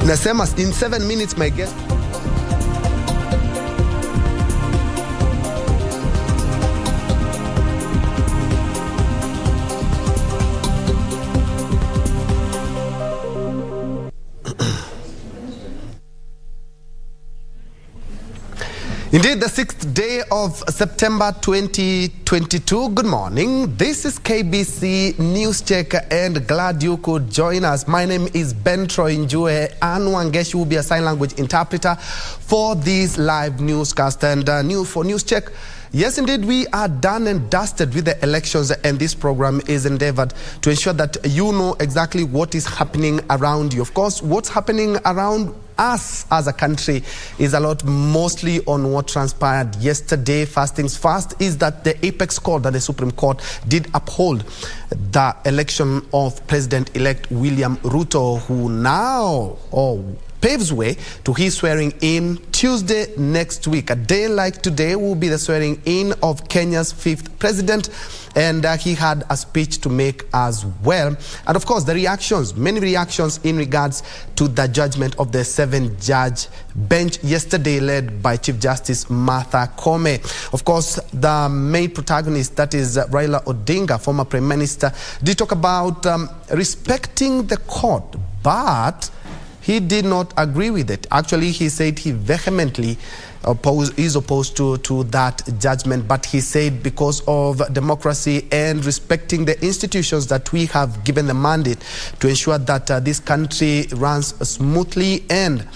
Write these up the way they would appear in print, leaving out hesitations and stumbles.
Nasema in 7 minutes my guest. Indeed, the 6th day of September 2022. Good morning. This is KBC News Check and glad you could join us. My name is Ben Troy Njue. Anne Wangeshi will be a sign language interpreter for this live newscast. And for News Check, yes, indeed, we are done and dusted with the elections, and this program is endeavored to ensure that you know exactly what is happening around you. Of course, what's happening around us as a country is a lot mostly on what transpired yesterday. First things first is that the apex court, that the Supreme Court, did uphold the election of President-elect William Ruto, who now paves way to his swearing in Tuesday next week. A day like today will be the swearing in of Kenya's 5th president, and he had a speech to make as well. And of course, the reactions, many reactions in regards to the judgment of the 7-judge bench yesterday, led by Chief Justice Martha Koome. Of course, the main protagonist, that is Raila Odinga, former Prime Minister, did talk about respecting the court, but he did not agree with it. Actually, he said he vehemently is opposed to that judgment, but he said because of democracy and respecting the institutions that we have given the mandate to ensure that this country runs smoothly, and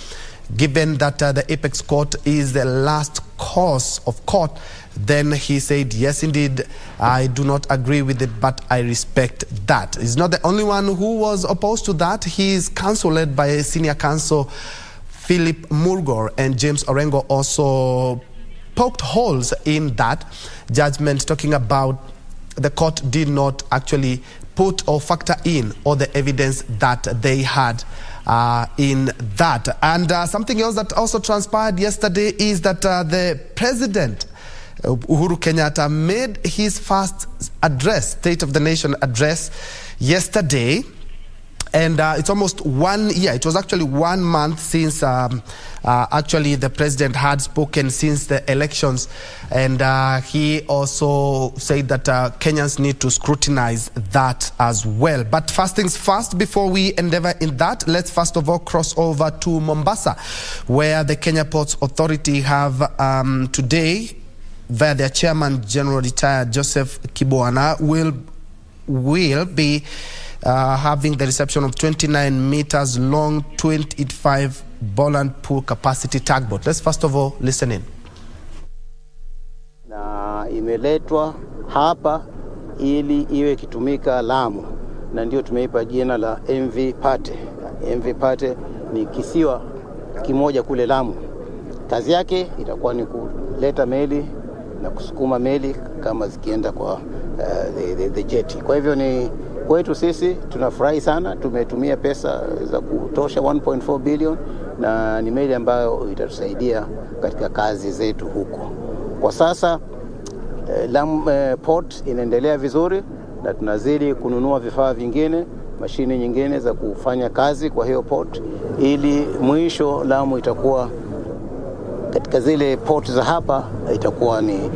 given that the apex court is the last course of court, then he said, yes, indeed, I do not agree with it, but I respect that. He's not the only one who was opposed to that. His counsel, led by senior counsel Philip Murgor and James Orengo, also poked holes in that judgment, talking about the court did not actually put or factor in all the evidence that they had in that. And something else that also transpired yesterday is that the president, Uhuru Kenyatta, made his first address, State of the Nation address, yesterday. And it's almost 1 year. It was actually 1 month since actually the president had spoken since the elections. And he also said that Kenyans need to scrutinize that as well. But first things first, before we endeavor in that, let's first of all cross over to Mombasa, where the Kenya Ports Authority have today, via their chairman, General Retired Joseph Kibwana, will be having the reception of 29 meters long, 25 Boland pool capacity tugboat. Let's first of all listen in. Na imeletwa hapa ili iwe kitumika Lamu, na ndio tumeipa jina la MV Pate. MV Pate ni kisiwa kimoja kule Lamu. Kazi yake itakuwa ni kuleta meli na kusukuma meli kama zikienda kwa the jetty. Kwa hivyo ni kwetu sisi tunafurahi sana, tumetumia pesa za kutosha 1.4 billion, na ni meli ambayo itatusaidia katika kazi zetu huko. Kwa sasa Lamu port inaendelea vizuri, na tunazidi kununua vifaa vingine, mashine nyingine za kufanya kazi kwa hiyo port, ili mwisho Lamu itakuwa katika zile port za hapa itakuwa ni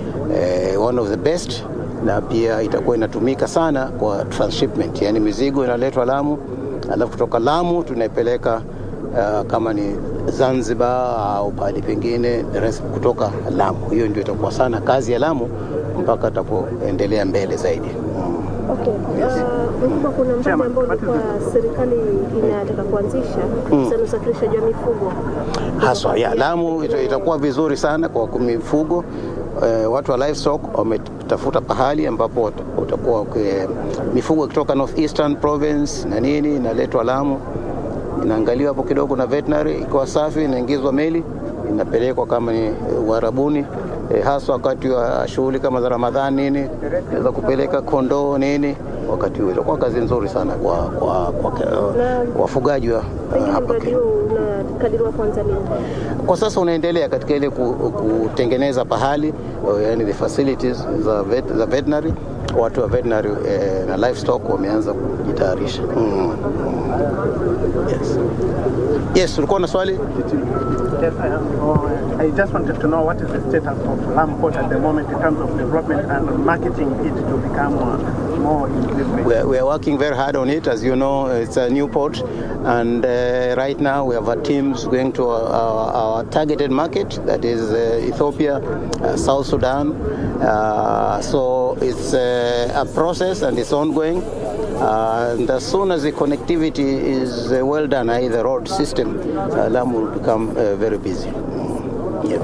one of the best, na pia itakuwa inatumika sana kwa transshipment, yani mizigo inaletwa Lamu, alafu kutoka Lamu tunaipeleka kama ni Zanzibar au pale pengine, the rest kutoka Lamu. Hiyo ndio itakuwa sana kazi ya Lamu mpaka tutapoendelea mbele zaidi. Okay. Kuna mpango ambao ulikuwa serikali inataka kuanzisha sana usafirishaji wa mifugo. Haswa ya Lamu itakuwa vizuri sana kwa mifugo. Watu wa livestock wametafuta pahali ambapo utakuwa mifugo kutoka North Eastern Province na nini inaletwa Lamu, inaangaliwa hapo kidogo na veterinary, iko safi, inaingizwa meli, inapelekwa kama ni Uarabuni, hasa wakati wa shughuli kama za Ramadhani nini, naweza kupeleka kondoo nini, wakati huo itakuwa kazi nzuri sana kwa wafugaji wa hapa. Kwa sasa unaendelea katika ile kutengeneza pahali, yani the facilities za veterinary, watu wa veterinary na livestock wameanza kujitayarisha. Yes. Yes, ulikuwa na swali? Yes, I just wanted to know what is the status of lamb port at the moment in terms of development and marketing it to become more inclusive. We are working very hard on it. As you know, it's a new port, and right now we have our teams going to our targeted market, that is Ethiopia, South Sudan. So it's a process and it's ongoing. And as soon as the connectivity is well done, i.e. the road system, Lamu will become very busy. Yeah.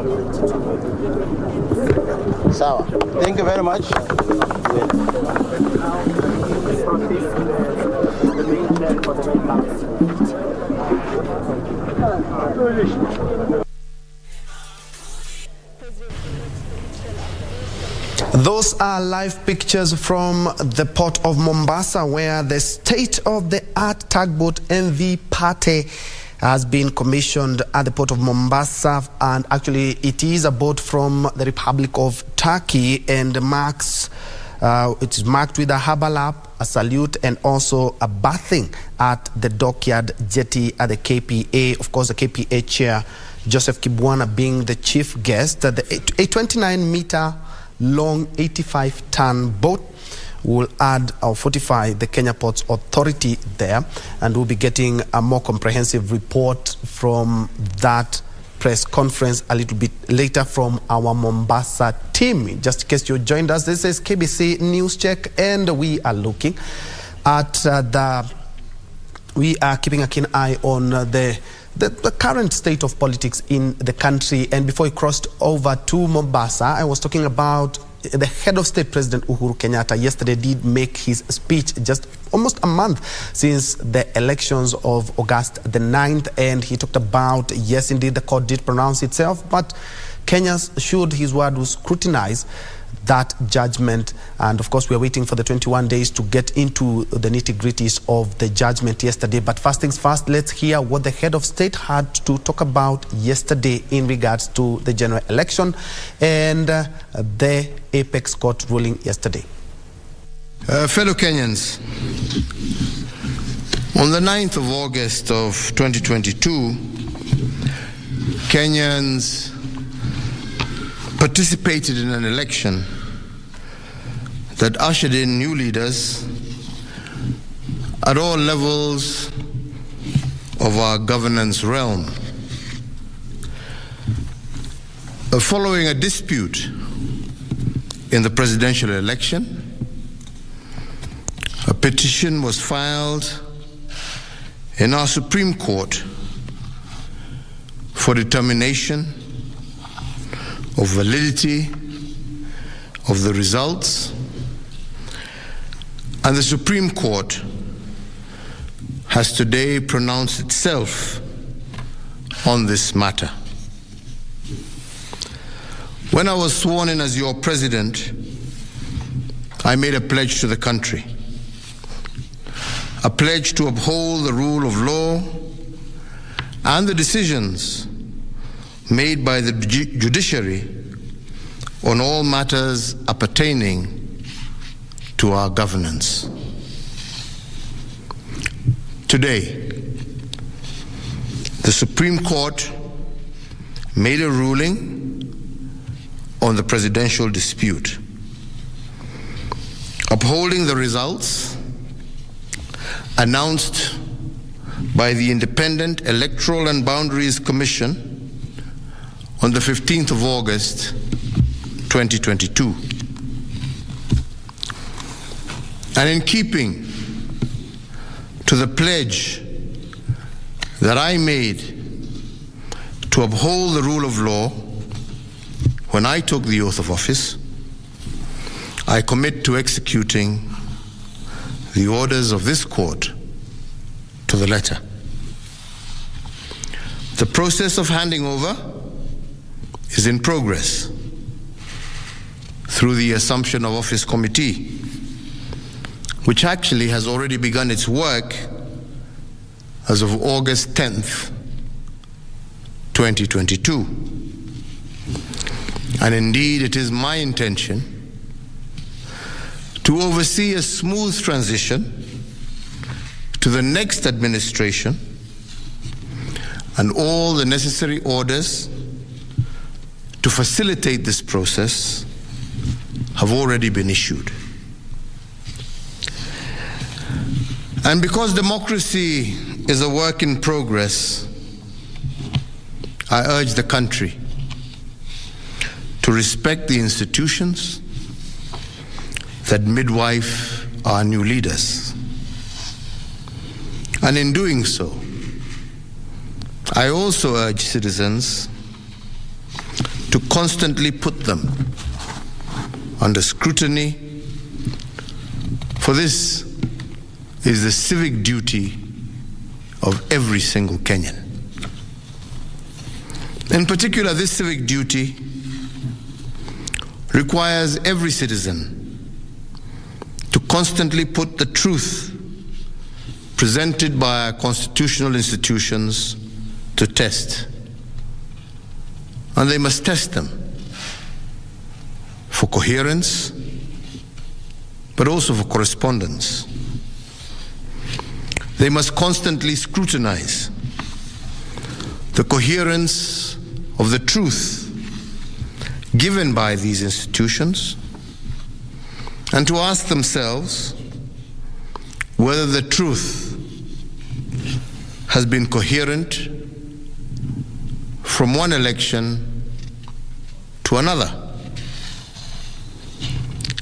Sawa. Thank you very much. Those are live pictures from the port of Mombasa, where the state-of-the-art tugboat MV Pate has been commissioned at the port of Mombasa, and actually it is a boat from the Republic of Turkey, and it is marked with a harbour lap, a salute, and also a bathing at the dockyard jetty at the KPA. Of course, the KPA chair, Joseph Kibwana, being the chief guest. A 29-meter long 85-ton boat will add or fortify the Kenya Ports Authority there, and we'll be getting a more comprehensive report from that press conference a little bit later from our Mombasa team. Just in case you joined us, this is KBC News Check, and we are looking at we are keeping a keen eye on the current state of politics in the country. And before we crossed over to Mombasa, I was talking about the head of state, President Uhuru Kenyatta, yesterday did make his speech just almost a month since the elections of August the 9th. And he talked about, yes, indeed, the court did pronounce itself, but Kenyans should, his word, will scrutinize that judgment. And of course, we are waiting for the 21 days to get into the nitty-gritties of the judgment yesterday. But first things first, let's hear what the head of state had to talk about yesterday in regards to the general election and the Apex Court ruling yesterday. Fellow Kenyans, on the 9th of August of 2022, Kenyans participated in an election that ushered in new leaders at all levels of our governance realm. Following a dispute in the presidential election, a petition was filed in our Supreme Court for determination of validity of the results, and the Supreme Court has today pronounced itself on this matter. When I was sworn in as your president, I made a pledge to the country, a pledge to uphold the rule of law and the decisions made by the judiciary on all matters appertaining to our governance. Today, the Supreme Court made a ruling on the presidential dispute, upholding the results announced by the Independent Electoral and Boundaries Commission on the 15th of August, 2022. And in keeping to the pledge that I made to uphold the rule of law when I took the oath of office, I commit to executing the orders of this court to the letter. The process of handing over is in progress through the Assumption of Office Committee, which actually has already begun its work as of August 10th, 2022. And indeed, it is my intention to oversee a smooth transition to the next administration, and all the necessary orders to facilitate this process have already been issued. And because democracy is a work in progress, I urge the country to respect the institutions that midwife our new leaders. And in doing so, I also urge citizens to constantly put them under scrutiny, for this is the civic duty of every single Kenyan. In particular, this civic duty requires every citizen to constantly put the truth presented by our constitutional institutions to test. And they must test them for coherence, but also for correspondence. They must constantly scrutinize the coherence of the truth given by these institutions, and to ask themselves whether the truth has been coherent from one election to another.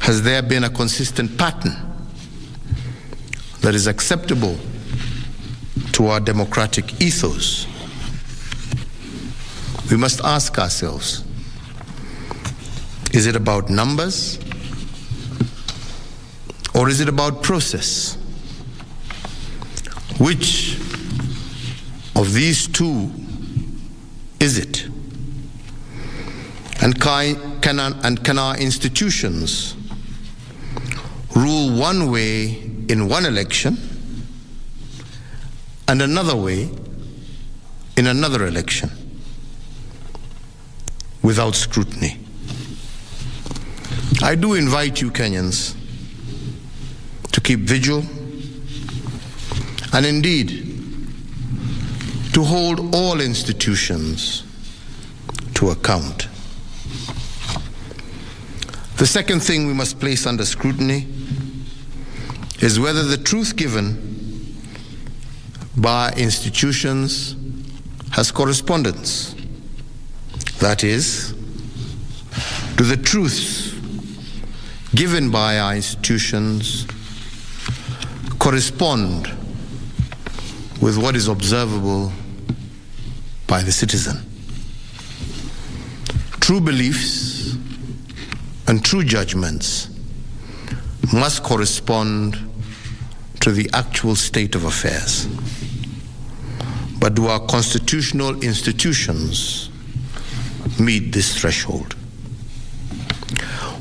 Has there been a consistent pattern that is acceptable to our democratic ethos? We must ask ourselves, is it about numbers or is it about process? Which of these two is it? And can our institutions rule one way in one election and another way in another election without scrutiny? I do invite you Kenyans to keep vigil and indeed to hold all institutions to account. The second thing we must place under scrutiny is whether the truth given by institutions has correspondence. That is, do the truths given by our institutions correspond with what is observable by the citizen? True beliefs and true judgments must correspond to the actual state of affairs. But do our constitutional institutions meet this threshold?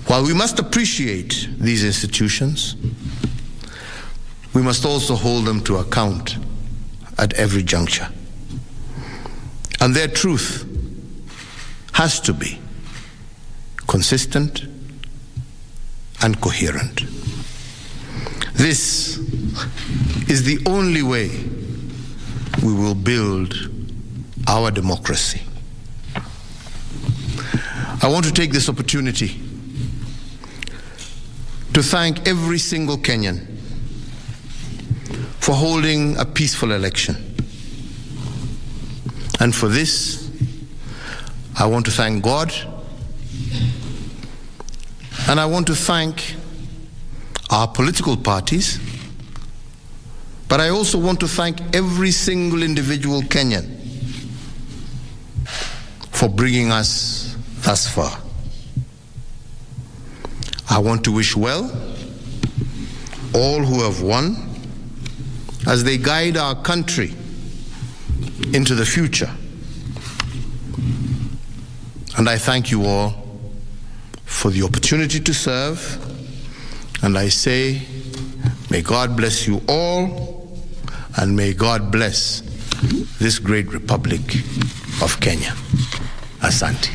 While we must appreciate these institutions, we must also hold them to account at every juncture. And their truth has to be consistent and coherent. This is the only way we will build our democracy. I want to take this opportunity to thank every single Kenyan for holding a peaceful election. And for this, I want to thank God, and I want to thank our political parties, but I also want to thank every single individual Kenyan for bringing us thus far. I want to wish well all who have won as they guide our country into the future. And I thank you all for the opportunity to serve, and I say, may God bless you all, and may God bless this great Republic of Kenya. Asante.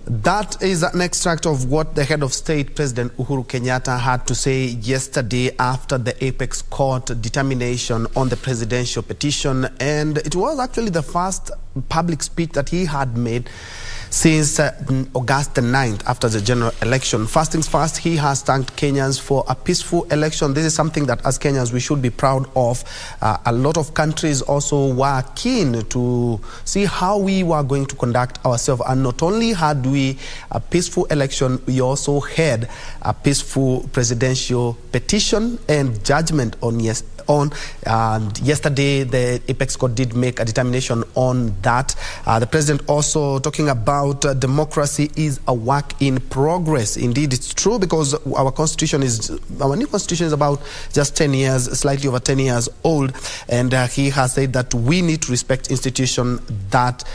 That is an extract of what the head of state, President Uhuru Kenyatta, had to say yesterday after the Apex Court determination on the presidential petition. And it was actually the first public speech that he had made since August the 9th after the general election. First things first, he has thanked Kenyans for a peaceful election. This is something that as Kenyans we should be proud of. A lot of countries also were keen to see how we were going to conduct ourselves. And not only had we a peaceful election, we also had a peaceful presidential petition and judgment on and yesterday the Apex Court did make a determination on that. The president also talking about democracy is a work in progress. Indeed, it's true, because our new constitution is about just 10 years, slightly over 10 years old, and he has said that we need to respect institutions that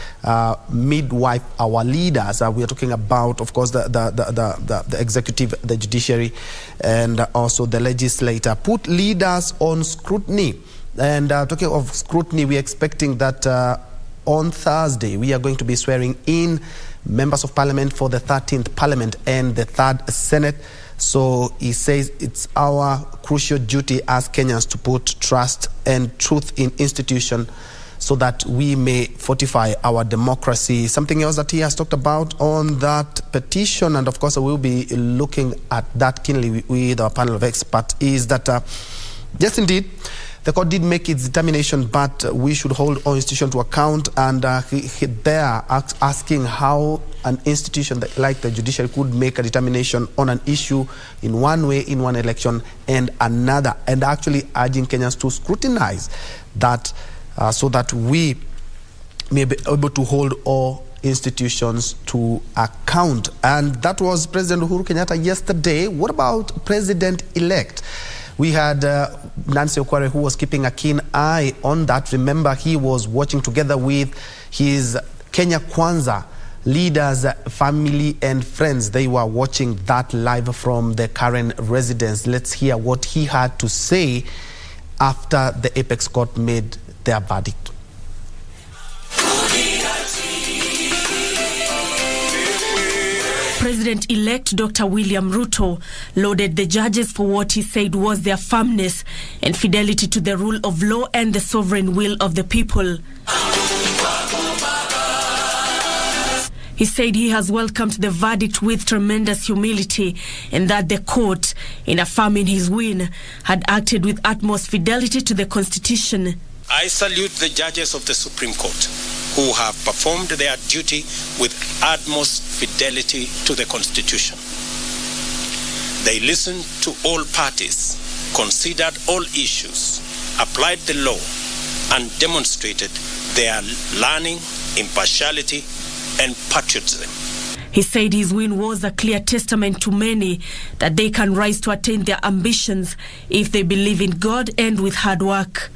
midwife our leaders. We are talking about, of course, the executive, the judiciary, and also the legislature. Put leaders on scrutiny. And talking of scrutiny, we're expecting that on Thursday we are going to be swearing in members of parliament for the 13th parliament and the 3rd Senate. So he says it's our crucial duty as Kenyans to put trust and truth in institution so that we may fortify our democracy. Something else that he has talked about on that petition, and of course we'll be looking at that keenly with our panel of experts, is that yes, indeed, the court did make its determination, but we should hold our institution to account. And they're asking how an institution like the judiciary could make a determination on an issue in one way in one election and another, and actually urging Kenyans to scrutinize that so that we may be able to hold all institutions to account. And that was President Uhuru Kenyatta yesterday. What about President-elect? We had Nancy Okware, who was keeping a keen eye on that. Remember, he was watching together with his Kenya Kwanza leaders, family and friends. They were watching that live from the Karen residence. Let's hear what he had to say after the Apex Court made their verdict. President-elect Dr. William Ruto lauded the judges for what he said was their firmness and fidelity to the rule of law and the sovereign will of the people. He said he has welcomed the verdict with tremendous humility, and that the court, in affirming his win, had acted with utmost fidelity to the Constitution. I salute the judges of the Supreme Court who have performed their duty with utmost fidelity to the Constitution. They listened to all parties, considered all issues, applied the law, and demonstrated their learning, impartiality, and patriotism. He said his win was a clear testament to many that they can rise to attain their ambitions if they believe in God and with hard work.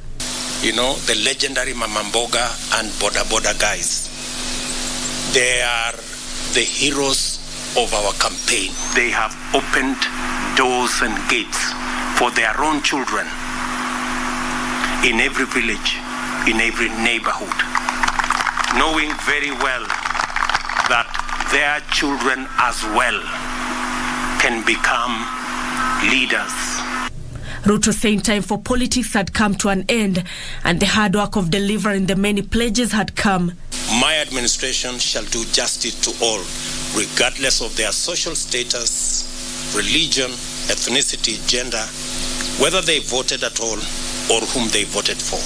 You know, the legendary Mamamboga and Boda Boda guys, they are the heroes of our campaign. They have opened doors and gates for their own children in every village, in every neighborhood, knowing very well that their children as well can become leaders. Ruto saying time for politics had come to an end and the hard work of delivering the many pledges had come. My administration shall do justice to all, regardless of their social status, religion, ethnicity, gender, whether they voted at all or whom they voted for.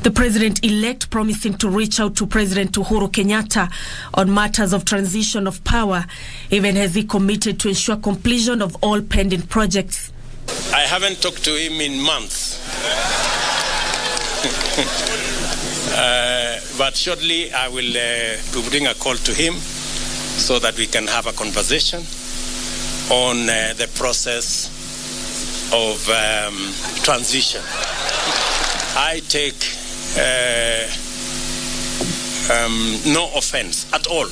The president-elect promising to reach out to President Uhuru Kenyatta on matters of transition of power, even as he committed to ensure completion of all pending projects. I haven't talked to him in months. But shortly I will bring a call to him so that we can have a conversation on the process of transition. I take no offense at all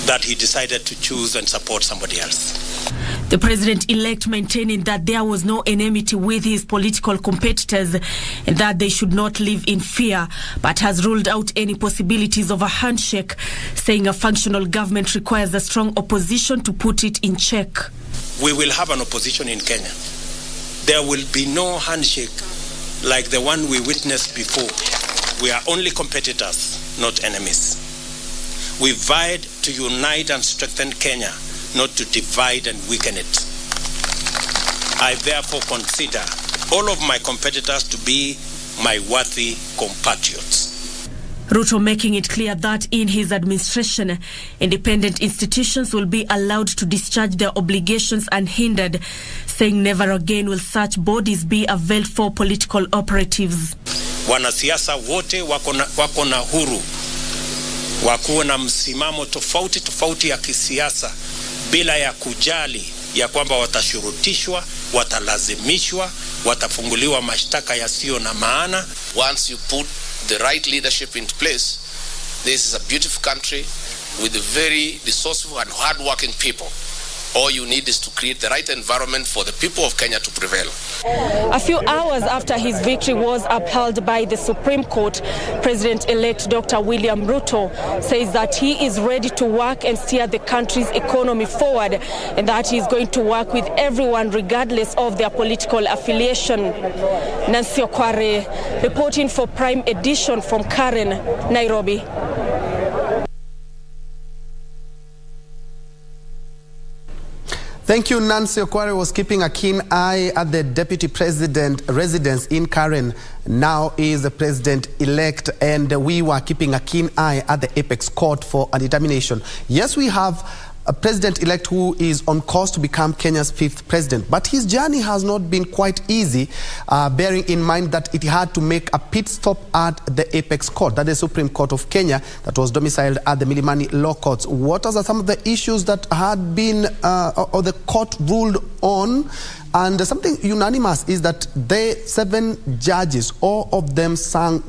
that he decided to choose and support somebody else. The president-elect maintaining that there was no enmity with his political competitors and that they should not live in fear, but has ruled out any possibilities of a handshake, saying a functional government requires a strong opposition to put it in check. We will have an opposition in Kenya. There will be no handshake like the one we witnessed before. We are only competitors, not enemies. We vied to unite and strengthen Kenya, not to divide and weaken it. I therefore consider all of my competitors to be my worthy compatriots. Ruto making it clear that in his administration, independent institutions will be allowed to discharge their obligations unhindered, saying never again will such bodies be availed for political operatives. Wanasiasa wote wako na huru wakuwe na msimamo tofauti ya kisiasa bila ya kujali ya kwamba watashurutishwa, watalazimishwa, watafunguliwa mashtaka yasiyo na maana. Once you put the right leadership into place, this is a beautiful country with very resourceful and hard-working people. All you need is to create the right environment for the people of Kenya to prevail. A few hours after his victory was upheld by the Supreme Court, President-elect Dr. William Ruto says that he is ready to work and steer the country's economy forward, and that he is going to work with everyone regardless of their political affiliation. Nancy Okware reporting for Prime Edition from Karen, Nairobi. Thank you. Nancy Okware was keeping a keen eye at the Deputy President residence in Karen. Now is the President-elect, and we were keeping a keen eye at the Apex Court for a determination. Yes, we have a President-elect who is on course to become Kenya's 5th president, but his journey has not been quite easy, bearing in mind that it had to make a pit stop at the Apex Court, that is the Supreme Court of Kenya, that was domiciled at the Milimani Law Courts. What are some of the issues that had been, or the court ruled on? And something unanimous is that the 7 judges, all of them sang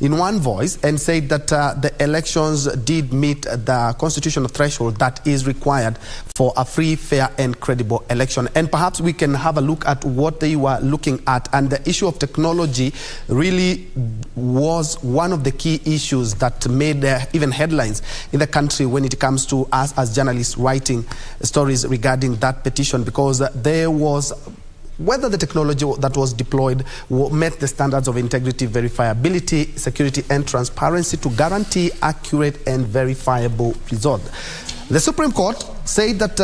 in one voice and said that the elections did meet the constitutional threshold that is required for a free, fair and credible election. And perhaps we can have a look at what they were looking at. And the issue of technology really was one of the key issues that made even headlines in the country when it comes to us as journalists writing stories regarding that petition, because there was whether the technology that was deployed met the standards of integrity, verifiability, security and transparency to guarantee accurate and verifiable results. The Supreme Court said that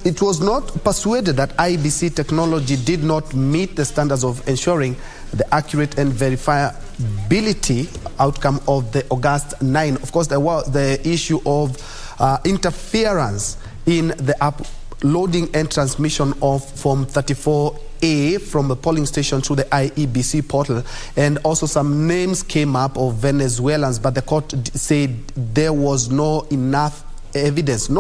it was not persuaded that IBC technology did not meet the standards of ensuring the accurate and verifiability outcome of the August 9. Of course, there was the issue of interference in the uploading and transmission of Form 34A from the polling station to the IEBC portal, and also some names came up of Venezuelans, but the court said there was not enough evidence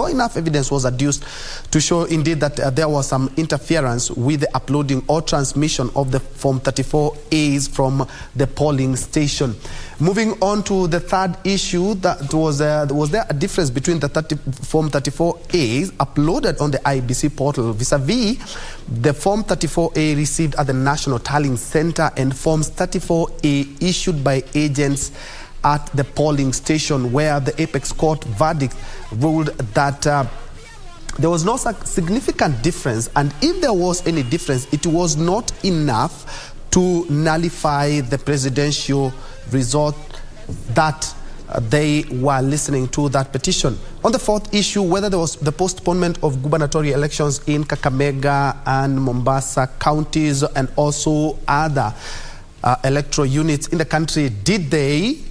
was adduced to show indeed that there was some interference with the uploading or transmission of the Form 34As from the polling station. Moving on to the third issue, that was there a difference between the Form 34As uploaded on the IBC portal vis-a-vis the Form 34A received at the National Tallying Center and Forms 34A issued by agents at the polling station, where the Apex Court verdict ruled that there was no significant difference, and if there was any difference, it was not enough to nullify the presidential result that they were listening to that petition. On the fourth issue, whether there was the postponement of gubernatorial elections in Kakamega and Mombasa counties and also other electoral units in the country, did they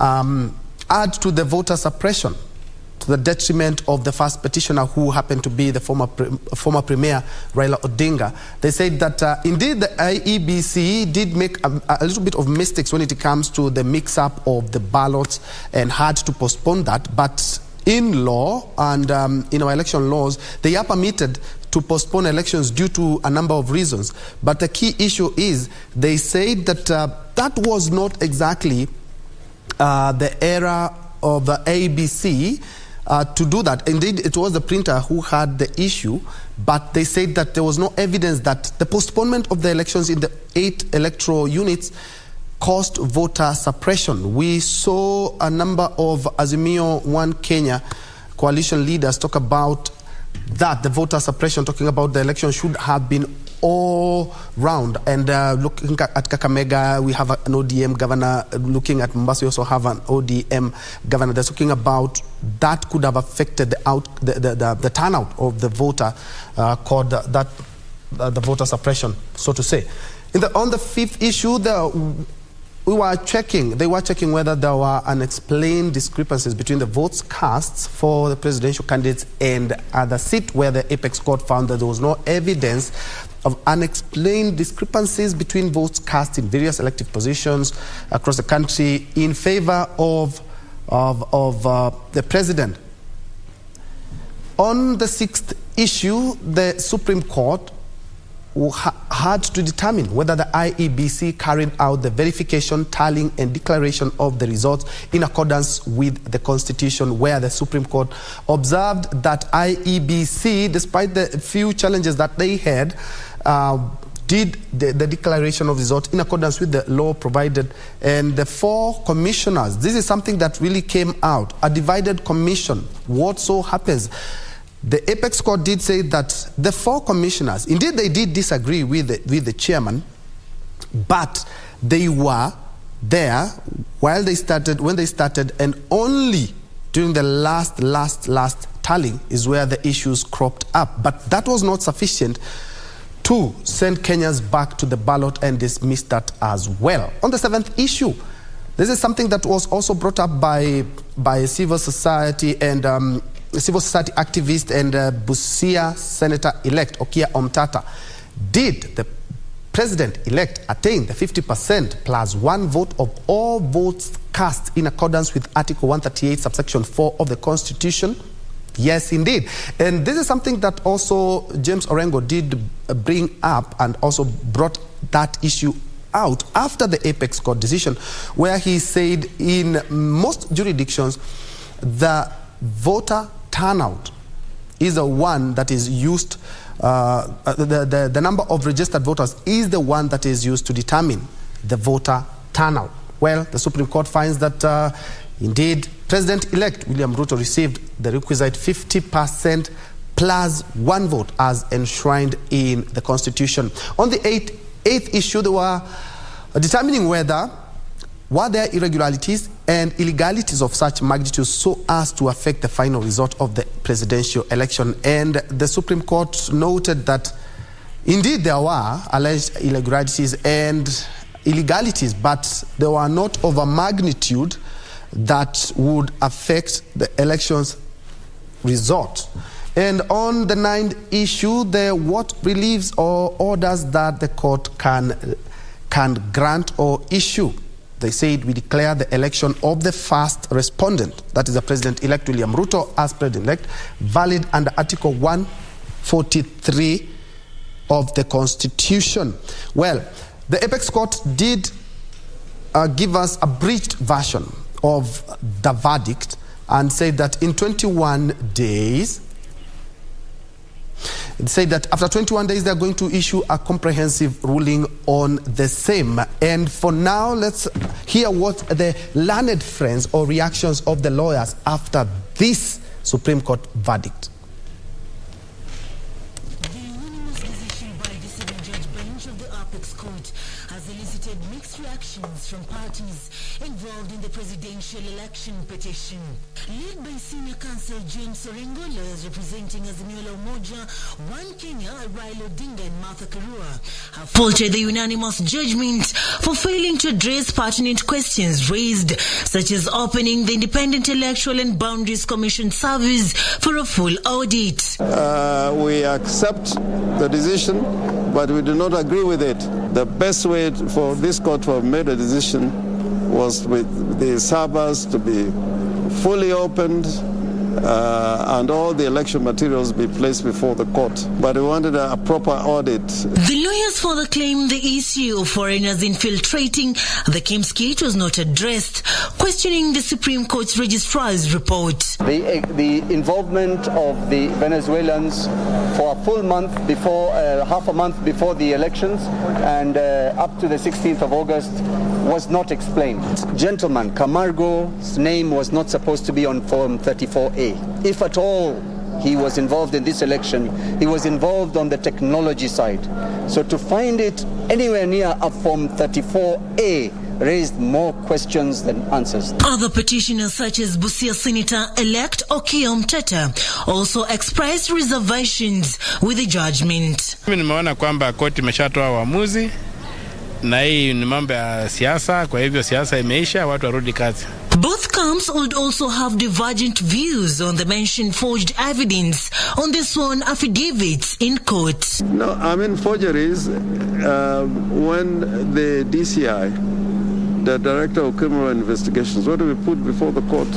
add to the voter suppression to the detriment of the first petitioner, who happened to be the former Premier Raila Odinga? They said that indeed the IEBC did make a little bit of mistakes when it comes to the mix-up of the ballots and had to postpone that, but in law and in our election laws, they are permitted to postpone elections due to a number of reasons. But the key issue is they said that that was not exactly the era of the ABC to do that. Indeed, it was the printer who had the issue, but they said that there was no evidence that the postponement of the elections in the 8 electoral units caused voter suppression. We saw a number of Azimio One Kenya coalition leaders talk about that, the voter suppression, talking about the election should have been all round. And looking at Kakamega, we have an ODM governor. Looking at Mombasa, we also have an ODM governor. They're talking about that could have affected the turnout of the voter, called the voter suppression, so to say. On the 5th issue, they were checking whether there were unexplained discrepancies between the votes cast for the presidential candidates and the seat, where the Apex Court found that there was no evidence of unexplained discrepancies between votes cast in various elective positions across the country in favor of the president. On the 6th issue, the Supreme Court had to determine whether the IEBC carried out the verification, tallying and declaration of the results in accordance with the Constitution, where the Supreme Court observed that IEBC, despite the few challenges that they had, did the declaration of results in accordance with the law provided. And the 4 commissioners, this is something that really came out, a divided commission. What so happens? The Apex Court did say that the 4 commissioners, indeed they did disagree with the chairman, but they were there when they started, and only during the last tallying is where the issues cropped up. But that was not sufficient to send Kenyans back to the ballot and dismiss that as well. On the 7th issue, this is something that was also brought up by civil society and civil society activist and Busia Senator-elect Okia Omtata. Did the president-elect attain the 50% plus 1 vote of all votes cast in accordance with Article 138, subsection 4 of the Constitution? Yes, indeed. And this is something that also James Orengo did bring up and also brought that issue out after the Apex Court decision, where he said in most jurisdictions, the voter turnout is the one that is used, the number of registered voters is the one that is used to determine the voter turnout. Well, the Supreme Court finds that indeed President-elect William Ruto received the requisite 50% plus 1 vote as enshrined in the Constitution. On the 8th issue, they were determining whether were there irregularities and illegalities of such magnitude so as to affect the final result of the presidential election. And the Supreme Court noted that indeed there were alleged irregularities and illegalities, but they were not of a magnitude that would affect the election's result. And on the 9th issue, what reliefs or orders that the court can grant or issue. They said we declare the election of the first respondent, that is the President-elect William Ruto, as President-elect, valid under Article 143 of the Constitution. Well, the Apex Court did give us a breached version of the verdict and said that in 21 days, it said that after 21 days, they're going to issue a comprehensive ruling on the same. And for now, let's hear what the learned friends or reactions of the lawyers after this Supreme Court verdict. The unanimous decision by the 7-judge bench of the Apex Court has elicited mixed reactions from parties involved in the presidential election petition. Led by Senior Counsel James Orengo, lawyers representing Azimio Umoja, One Kenya, Raila Odinga and Martha Karua have faulted the unanimous judgment for failing to address pertinent questions raised, such as opening the Independent Electoral and Boundaries Commission service for a full audit. We accept the decision, but we do not agree with it. The best way for this court to have made a decision was with the servers to be fully opened and all the election materials be placed before the court. But we wanted a proper audit. The lawyers further claim the issue of foreigners infiltrating the Kim's gate was not addressed, questioning the Supreme Court's registrar's report. The involvement of the Venezuelans for a full month before, half a month before the elections and up to the 16th of August was not explained. Gentleman Camargo's name was not supposed to be on Form 34A. If at all he was involved in this election, he was involved on the technology side. So to find it anywhere near a Form 34A raised more questions than answers. Other petitioners such as Busia Senator-elect Okiya Omtata also expressed reservations with the judgment. Mimi nimeona kwamba koti imeshatoa uamuzi na hii ni mambo ya siasa, kwa hivyo siasa imeisha, watu warudi kazi. Both camps would also have divergent views on the mentioned forged evidence on the sworn affidavits in court. No, I mean forgeries, when the DCI, the Director of Criminal Investigations, what do we put before the court?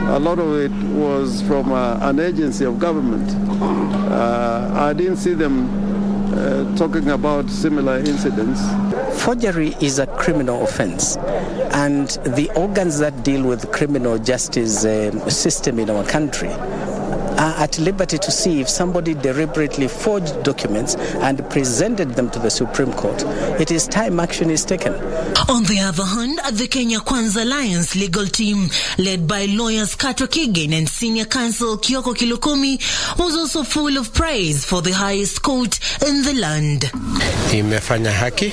A lot of it was from an agency of government. I didn't see them talking about similar incidents. Forgery is a criminal offense, and the organs that deal with the criminal justice system in our country are at liberty to see if somebody deliberately forged documents and presented them to the Supreme Court. It is time action is taken. On the other hand, the Kenya Kwanza Alliance legal team, led by lawyers Katwa Kigen and senior counsel Kioko Kilokumi, was also full of praise for the highest court in the land. Imefanya haki,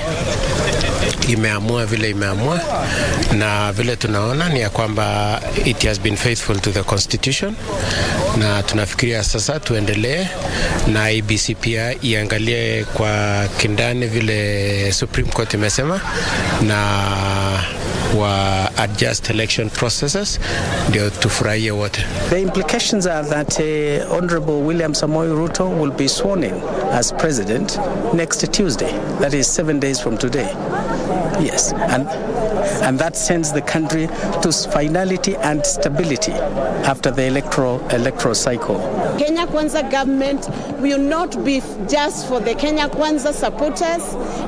imeamua vile imeamua, na vile tunaona ni ya kwamba it has been faithful to the constitution, na tunafikiria sasa tuendelee na ABC pia iangalie kwa kindani vile Supreme Court imesema na wa adjust election processes ndio tufurahie wote. The implications are that Honorable William Samoei Ruto will be sworn in as president next Tuesday. That is 7 days from today. Yes, and that sends the country to finality and stability after the electoral cycle. Kenya Kwanza government will not be just for the Kenya Kwanza supporters.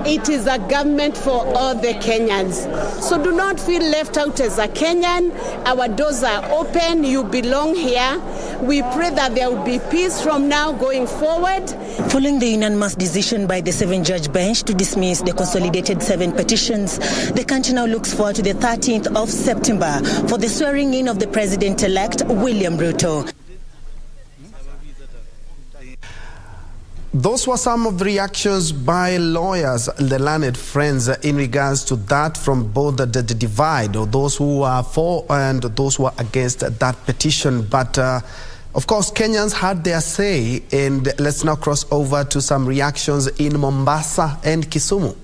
It is a government for all the Kenyans. So do not feel left out as a Kenyan. Our doors are open. You belong here. We pray that there will be peace from now going forward. Following the unanimous decision by the 7-judge bench to dismiss the consolidated 7 petitions, the country now looks forward to the 13th of September for the swearing-in of the President-elect William Ruto. Those were some of the reactions by lawyers, the learned friends, in regards to that from both the divide, or those who are for and those who are against that petition. But of course, Kenyans had their say, and let's now cross over to some reactions in Mombasa and Kisumu.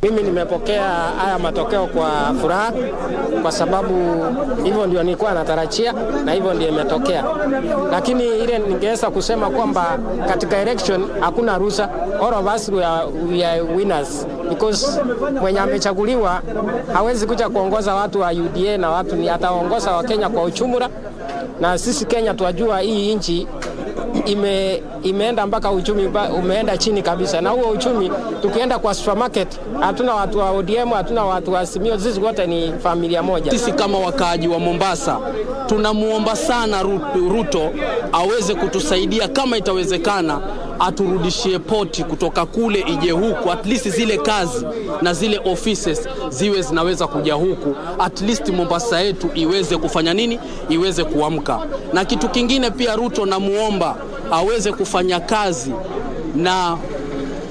Mimi nimepokea haya matokeo kwa furaha kwa sababu hivyo ndio nilikuwa natarajia na hivyo ndio imetokea. Lakini ile ningeweza kusema kwamba katika election hakuna ruhusa. All of us we are winners because mwenye amechaguliwa hawezi kuja kuongoza watu wa UDA na watu ni ataongoza wa Kenya kwa uchumura, na sisi Kenya tuwajua hii nchi imeenda mpaka uchumi umeenda chini kabisa, na huo uchumi tukienda kwa supermarket hatuna watu wa ODM, hatuna watu wa Simio, sisi wote ni familia moja. Sisi kama wakaaji wa Mombasa tunamuomba sana Ruto aweze kutusaidia kama itawezekana, aturudishie poti kutoka kule ije huku, at least zile kazi na zile offices ziwe zinaweza kuja huku, at least Mombasa yetu iweze kufanya nini, iweze kuamka. Na kitu kingine pia Ruto namuomba aweze kufanya kazi na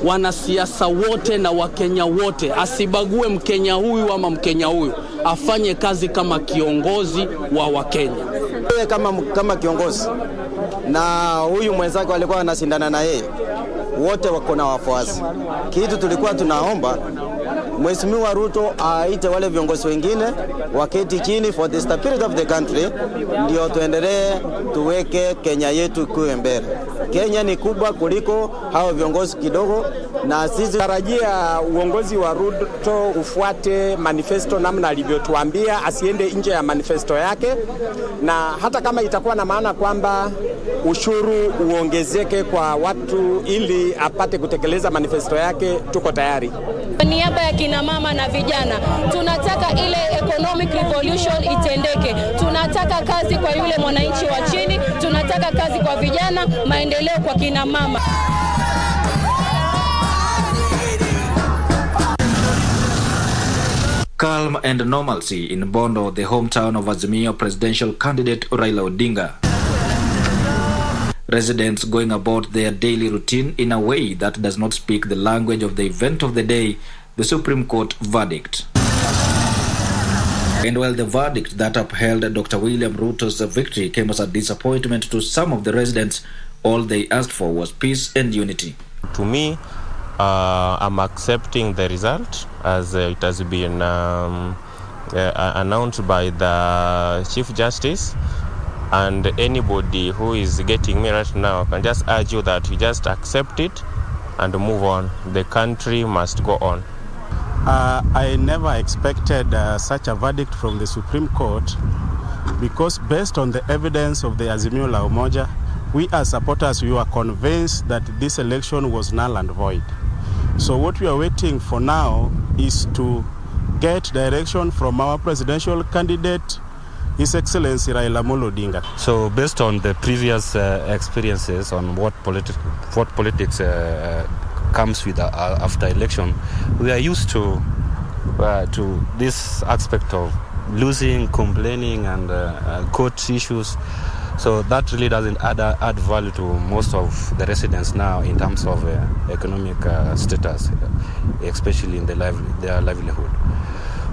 wanasiasa wote na Wakenya wote, asibague Mkenya huyu ama Mkenya huyu, afanye kazi kama kiongozi wa Wakenya. Kama kiongozi na huyu mwenzake walikuwa anashindana na yeye, wote wako na wafuasi. Kitu tulikuwa tunaomba Mheshimiwa Ruto aite wale viongozi wengine waketi chini for the stability of the country, ndio tuendelee tuweke Kenya yetu kuwe mbele. Kenya ni kubwa kuliko hao viongozi kidogo, na sisi tarajia uongozi wa Ruto ufuate manifesto namna alivyotuambia, asiende nje ya manifesto yake, na hata kama itakuwa na maana kwamba ushuru uongezeke kwa watu ili apate kutekeleza manifesto yake, tuko tayari. Kwa niaba ya kina mama na vijana, tunataka ile economic revolution itendeke. Tunataka kazi kwa yule mwananchi wa chini, tunataka kazi kwa vijana, maendeleo kwa kina mama. Calm and normalcy in Bondo, the hometown of Azimio presidential candidate Raila Odinga. Residents going about their daily routine in a way that does not speak the language of the event of the day, the Supreme Court verdict. And while the verdict that upheld Dr. William Ruto's victory came as a disappointment to some of the residents, all they asked for was peace and unity. To me, I'm accepting the result as it has been announced by the Chief Justice. And anybody who is getting me right now can just urge you that you just accept it and move on. The country must go on. I never expected such a verdict from the Supreme Court, because based on the evidence of the Azimio la Umoja, we as supporters, we were convinced that this election was null and void. So what we are waiting for now is to get direction from our presidential candidate, His Excellency Raila Odinga. So based on the previous experiences on what politics comes with after election, we are used to this aspect of losing, complaining, and court issues. So that really doesn't add value to most of the residents now in terms of economic status, especially in their livelihood.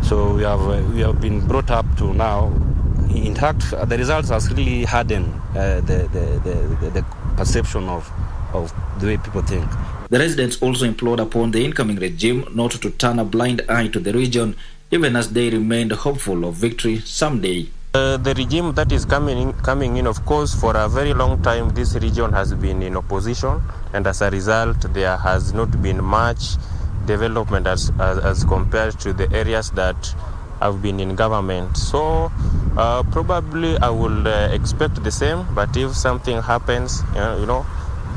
So we have been brought up to now. In fact, the results has really hardened the perception of the way people think. The residents also implored upon the incoming regime not to turn a blind eye to the region, even as they remained hopeful of victory someday. The regime that is coming in, of course, for a very long time, this region has been in opposition, and as a result, there has not been much development as compared to the areas that have been in government. So probably I will expect the same, but if something happens,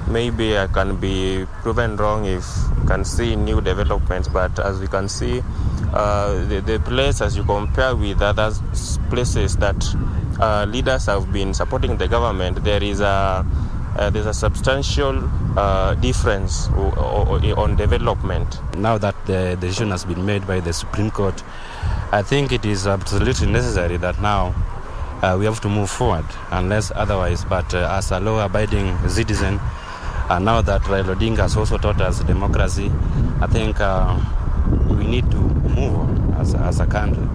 maybe I can be proven wrong if you can see new developments. But as we can see, the place, as you compare with other places that leaders have been supporting the government, there's a substantial difference on development. Now that the decision has been made by the Supreme Court, I think it is absolutely necessary that now we have to move forward, unless otherwise. But as a law-abiding citizen, and now that Raila Odinga has also taught us democracy, I think we need to move on as a country.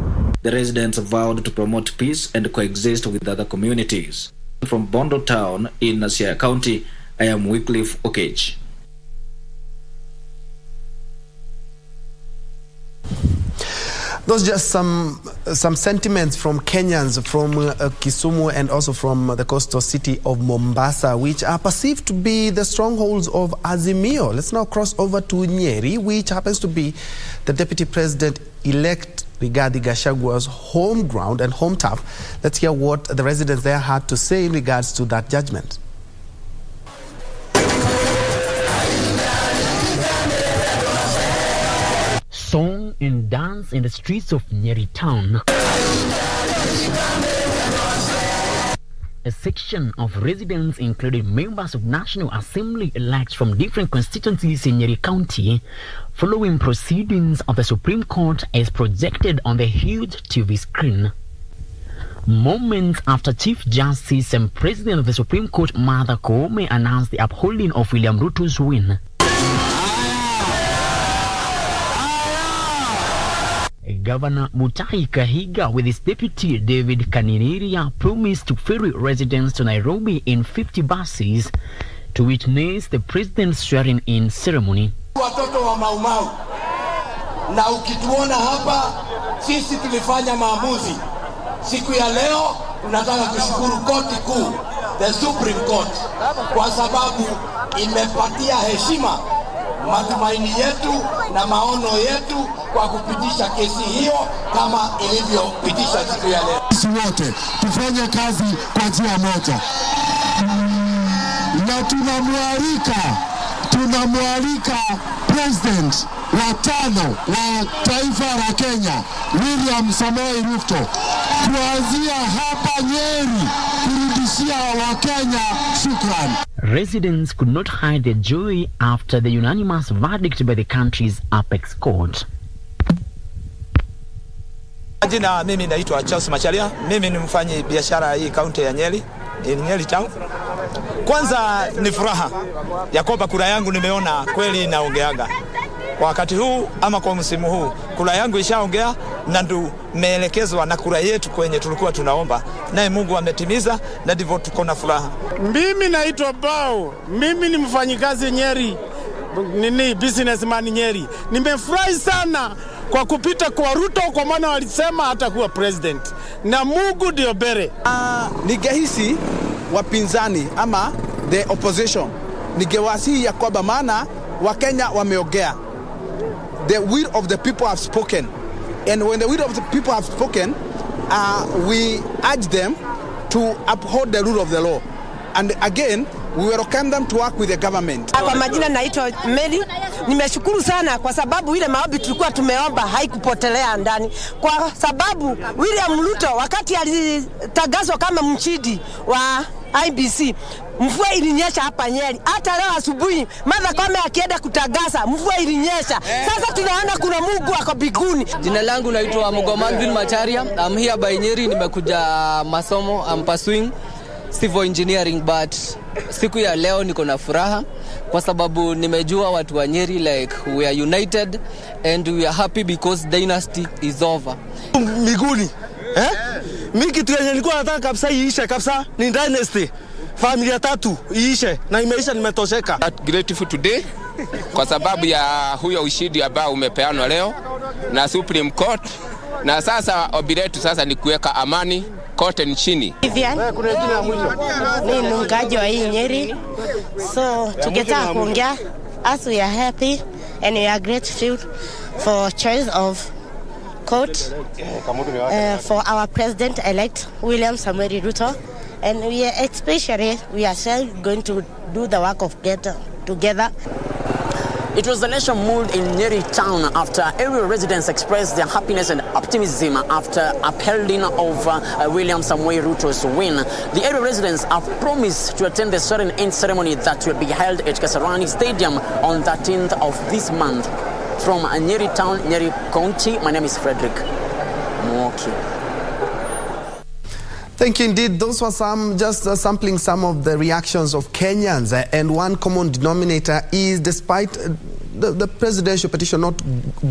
The residents vowed to promote peace and coexist with other communities. From Bondo Town in Siaya County, I am Wycliffe Okech. Those are just some sentiments from Kenyans from Kisumu and also from the coastal city of Mombasa, which are perceived to be the strongholds of Azimio. Let's now cross over to Nyeri, which happens to be the Deputy President-elect Rigathi Gachagua's home ground and home turf. Let's hear what the residents there had to say in regards to that judgment. Song and dance in the streets of Nyeri town. A section of residents, including members of National Assembly elects from different constituencies in Nyeri County, following proceedings of the Supreme Court as projected on the huge TV screen. Moments after Chief Justice and President of the Supreme Court, Martha Koome, announced the upholding of William Ruto's win. Governor Mutahi Kahiga with his deputy David Kaniniria promised to ferry residents to Nairobi in 50 buses to witness the president's swearing-in ceremony. Watoto wa Maumau, na ukituona hapa, sisi tulifanya maamuzi. Siku ya leo tunataka kushukuru koti kuu the Supreme Court kwa sababu imepatia heshima matumaini yetu na maono yetu kwa kupitisha kesi hiyo kama ilivyopitisha siku ya leo. Sisi wote tufanye kazi kwa njia moja, na tunamwalika President wa 5 wa taifa la Kenya, William Samoei Ruto, kuanzia hapa Nyeri kurudishia Wakenya shukrani. Residents could not hide their joy after the unanimous verdict by the country's apex court. Jina mimi naitwa Charles Macharia. Mimi ni mfanyi biashara hii kaunti ya Nyeri, Nyeri town. Kwanza ni furaha ya kwamba kura yangu nimeona kweli inaongeaga. Kwa wakati huu ama kwa msimu huu kura yangu ishaongea na ndio meelekezwa na kura yetu kwenye tulikuwa tunaomba. Naye Mungu ametimiza na ndivyo tuko na furaha. Mimi naitwa Bao. Mimi ni mfanyikazi Nyeri. Businessman Nyeri. Nimefurahi sana kwa kupita kwa Ruto kwa maana walisema hatakuwa president. Na Mungu ndio bere. Ningehisi wapinzani ama the opposition. Ningewasihi ya kwamba maana Wakenya wameongea. The will of the people have spoken. And when the will of the people have spoken, we urge them to uphold the rule of the law. And again, we welcome them to work with the government. Kwa majina naitwa Mary. Nimeshukuru sana kwa sababu ile maombi tulikuwa tumeomba haikupotelea ndani. Kwa sababu William Ruto wakati alitangazwa kama mshindi wa IBC, mvua ilinyesha hapa Nyeri. Hata leo asubuhi Martha Koome akienda kutangaza mvua ilinyesha. Sasa tunaona kuna Mungu ako mbinguni. Jina langu naitwa Mogomanville Macharia. I'm here by Nyeri, nimekuja masomo. I'm pursuing civil engineering, but siku ya leo niko na furaha kwa sababu nimejua watu wa Nyeri like we are united and we are happy because dynasty is over. Miguni mimi kitu yenye nilikuwa nataka kabisa iishe kabisa ni dynasty, familia 3 iishe na imeisha, nimetosheka. Grateful today kwa sababu ya huyo ushindi ambao umepeanwa leo na Supreme Court, na sasa obiretu sasa ni kuweka amani kote nchini. Ni mkaji wa hii Nyeri, so tungetaka kuongea as we are happy and we are grateful for choice of court for our president-elect William Samoei Ruto, and we are especially going to do the work of together. It was the nation moved in Nyeri town after area residents expressed their happiness and optimism after upholding of William Samoei Ruto's win. The area residents have promised to attend the swearing-in ceremony that will be held at Kasarani Stadium on 13th of this month. From Nyeri town, Nyeri County, my name is Frederick Mwoki. Thank you indeed. Those were just sampling some of the reactions of Kenyans. And one common denominator is, despite the presidential petition not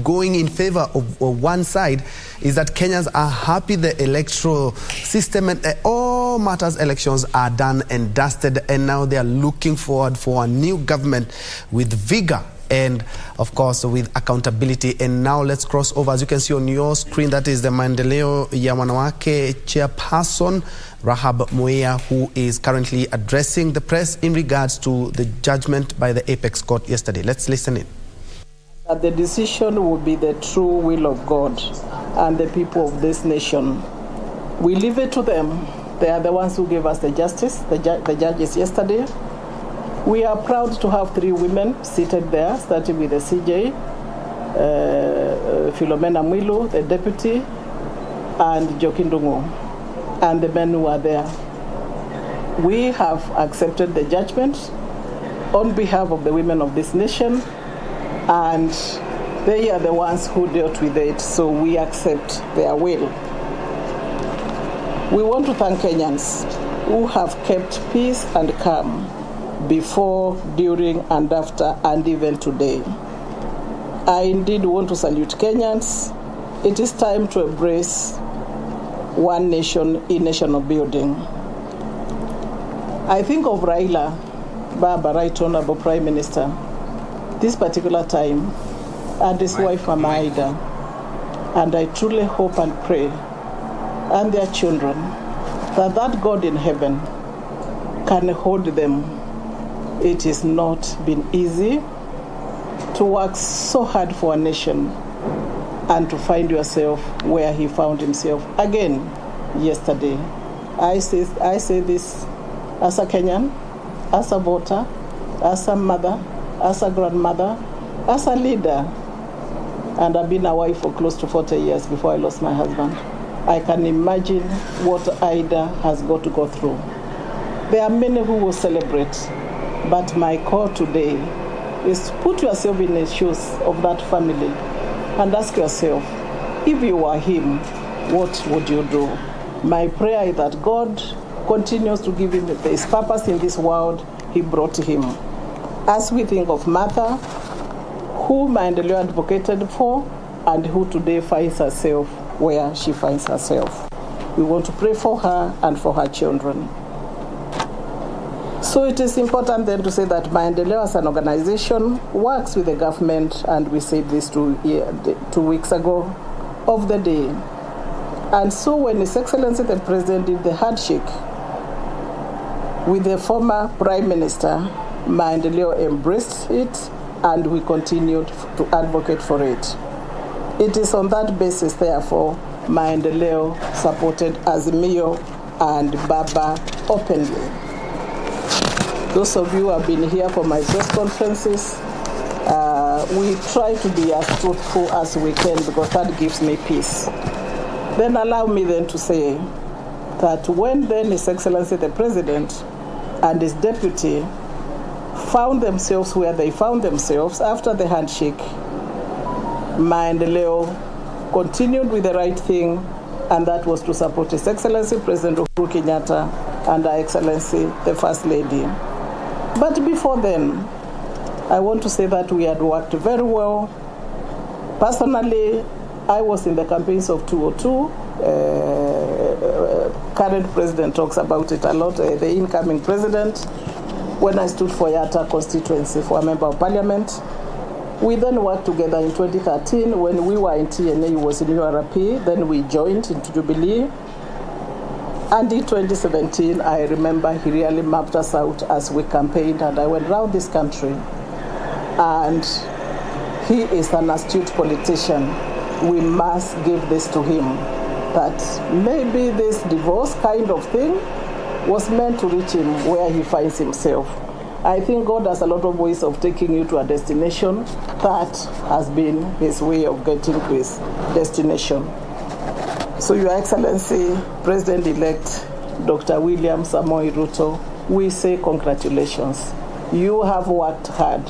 going in favor of one side, is that Kenyans are happy the electoral system and all matters elections are done and dusted. And now they are looking forward for a new government with vigor and, of course, with accountability. And now let's cross over. As you can see on your screen, that is the Maendeleo ya Wanawake chairperson, Rahab Moya, who is currently addressing the press in regards to the judgment by the Apex Court yesterday. Let's listen in. That the decision will be the true will of God and the people of this nation. We leave it to them. They are the ones who gave us the justice, the judges yesterday. We are proud to have 3 women seated there, starting with the CJ, Philomena Mwilu, the deputy, and Jokindungu, and the men who are there. We have accepted the judgment on behalf of the women of this nation, and they are the ones who dealt with it, so we accept their will. We want to thank Kenyans who have kept peace and calm before, during, and after, and even today. I indeed want to salute Kenyans. It is time to embrace one nation in national building. I think of Raila, Baba, Right Honorable Prime Minister, this particular time, and his wife Mama Aida, and I truly hope and pray, and their children, that God in heaven can hold them. It has not been easy to work so hard for a nation and to find yourself where he found himself again yesterday. I say this as a Kenyan, as a voter, as a mother, as a grandmother, as a leader. And I've been a wife for close to 40 years before I lost my husband. I can imagine what Ida has got to go through. There are many who will celebrate, but my call today is to put yourself in the shoes of that family and ask yourself, if you were him, what would you do? My prayer is that God continues to give him his purpose in this world he brought him. As we think of Martha, who Maendeleo advocated for, and who today finds herself where she finds herself. We want to pray for her and for her children. So it is important then to say that Maendeleo as an organization works with the government, and we said this 2 weeks ago of the day. And so when His Excellency the President did the handshake with the former Prime Minister, Maendeleo embraced it, and we continued to advocate for it. It is on that basis, therefore, Maendeleo supported Azimio and Baba openly. Those of you who have been here for my press conferences, we try to be as truthful as we can, because that gives me peace. Then allow me then to say that when then His Excellency the President and his deputy found themselves where they found themselves after the handshake, Maendeleo continued with the right thing, and that was to support His Excellency President Uhuru Kenyatta and Her Excellency the First Lady. But before then, I want to say that we had worked very well. Personally, I was in the campaigns of 202. Current president talks about it a lot, the incoming president, when I stood for Yatta constituency for a member of parliament. We then worked together in 2013 when we were in TNA, he was in URP, then we joined into Jubilee. And in 2017, I remember he really mapped us out as we campaigned, and I went around this country. And he is an astute politician. We must give this to him, that maybe this divorce kind of thing was meant to reach him where he finds himself. I think God has a lot of ways of taking you to a destination. That has been his way of getting to his destination. So, Your Excellency, President-elect Dr. William Samoei Ruto, we say congratulations. You have worked hard.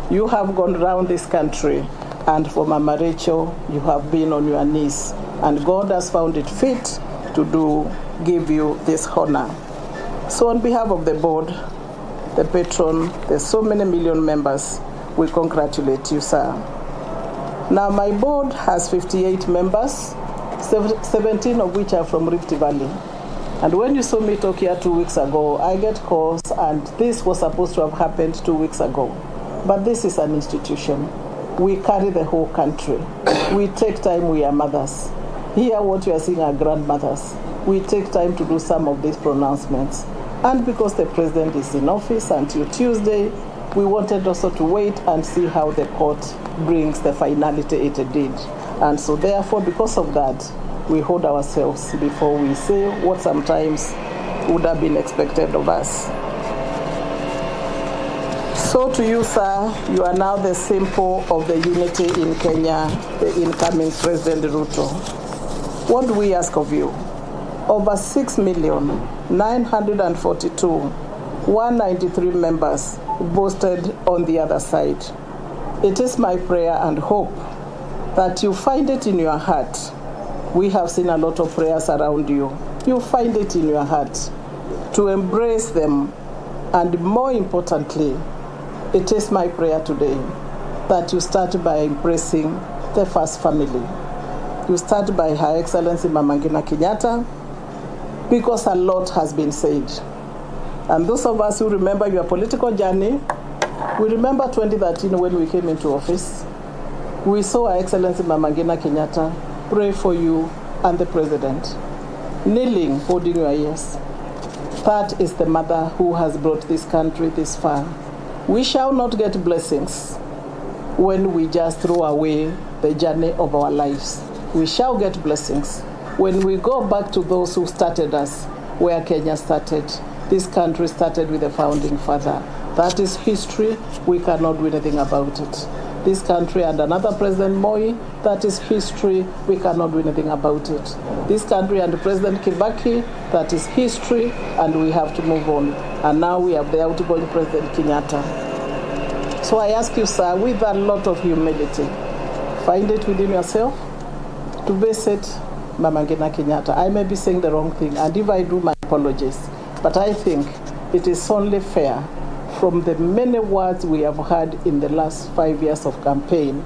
You have gone around this country, and for Mama Rachel, you have been on your knees, and God has found it fit to give you this honor. So on behalf of the board, the patron, there's so many million members, we congratulate you, sir. Now my board has 58 members, 17 of which are from Rift Valley. And when you saw me talk here 2 weeks ago, I get calls, and this was supposed to have happened 2 weeks ago. But this is an institution. We carry the whole country. We take time, we are mothers. Here what you are seeing are grandmothers. We take time to do some of these pronouncements. And because the president is in office until Tuesday, we wanted also to wait and see how the court brings the finality it did. And so therefore, because of that, we hold ourselves before we say what sometimes would have been expected of us. So to you, sir, you are now the symbol of the unity in Kenya, the incoming President Ruto. What do we ask of you? Over 6,942,193 members voted on the other side. It is my prayer and hope that you find it in your heart. We have seen a lot of prayers around you. You find it in your heart to embrace them, and more importantly, it is my prayer today that you start by embracing the first family. You start by Her Excellency Mama Kenyatta, because a lot has been said. And those of us who remember your political journey, we remember 2013 when we came into office. We saw Her Excellency Mama Kenyatta pray for you and the president, kneeling, holding your ears. That is the mother who has brought this country this far. We shall not get blessings when we just throw away the journey of our lives. We shall get blessings when we go back to those who started us, where Kenya started. This country started with the founding father. That is history. We cannot do anything about it. This country and another President Moi, that is history. We cannot do anything about it. This country and President Kibaki, that is history, and we have to move on. And now we have the outgoing President Kenyatta. So I ask you, sir, with a lot of humility, find it within yourself to visit Mama Ngina Kenyatta. I may be saying the wrong thing, and if I do, my apologies. But I think it is only fair, from the many words we have heard in the last 5 years of campaign,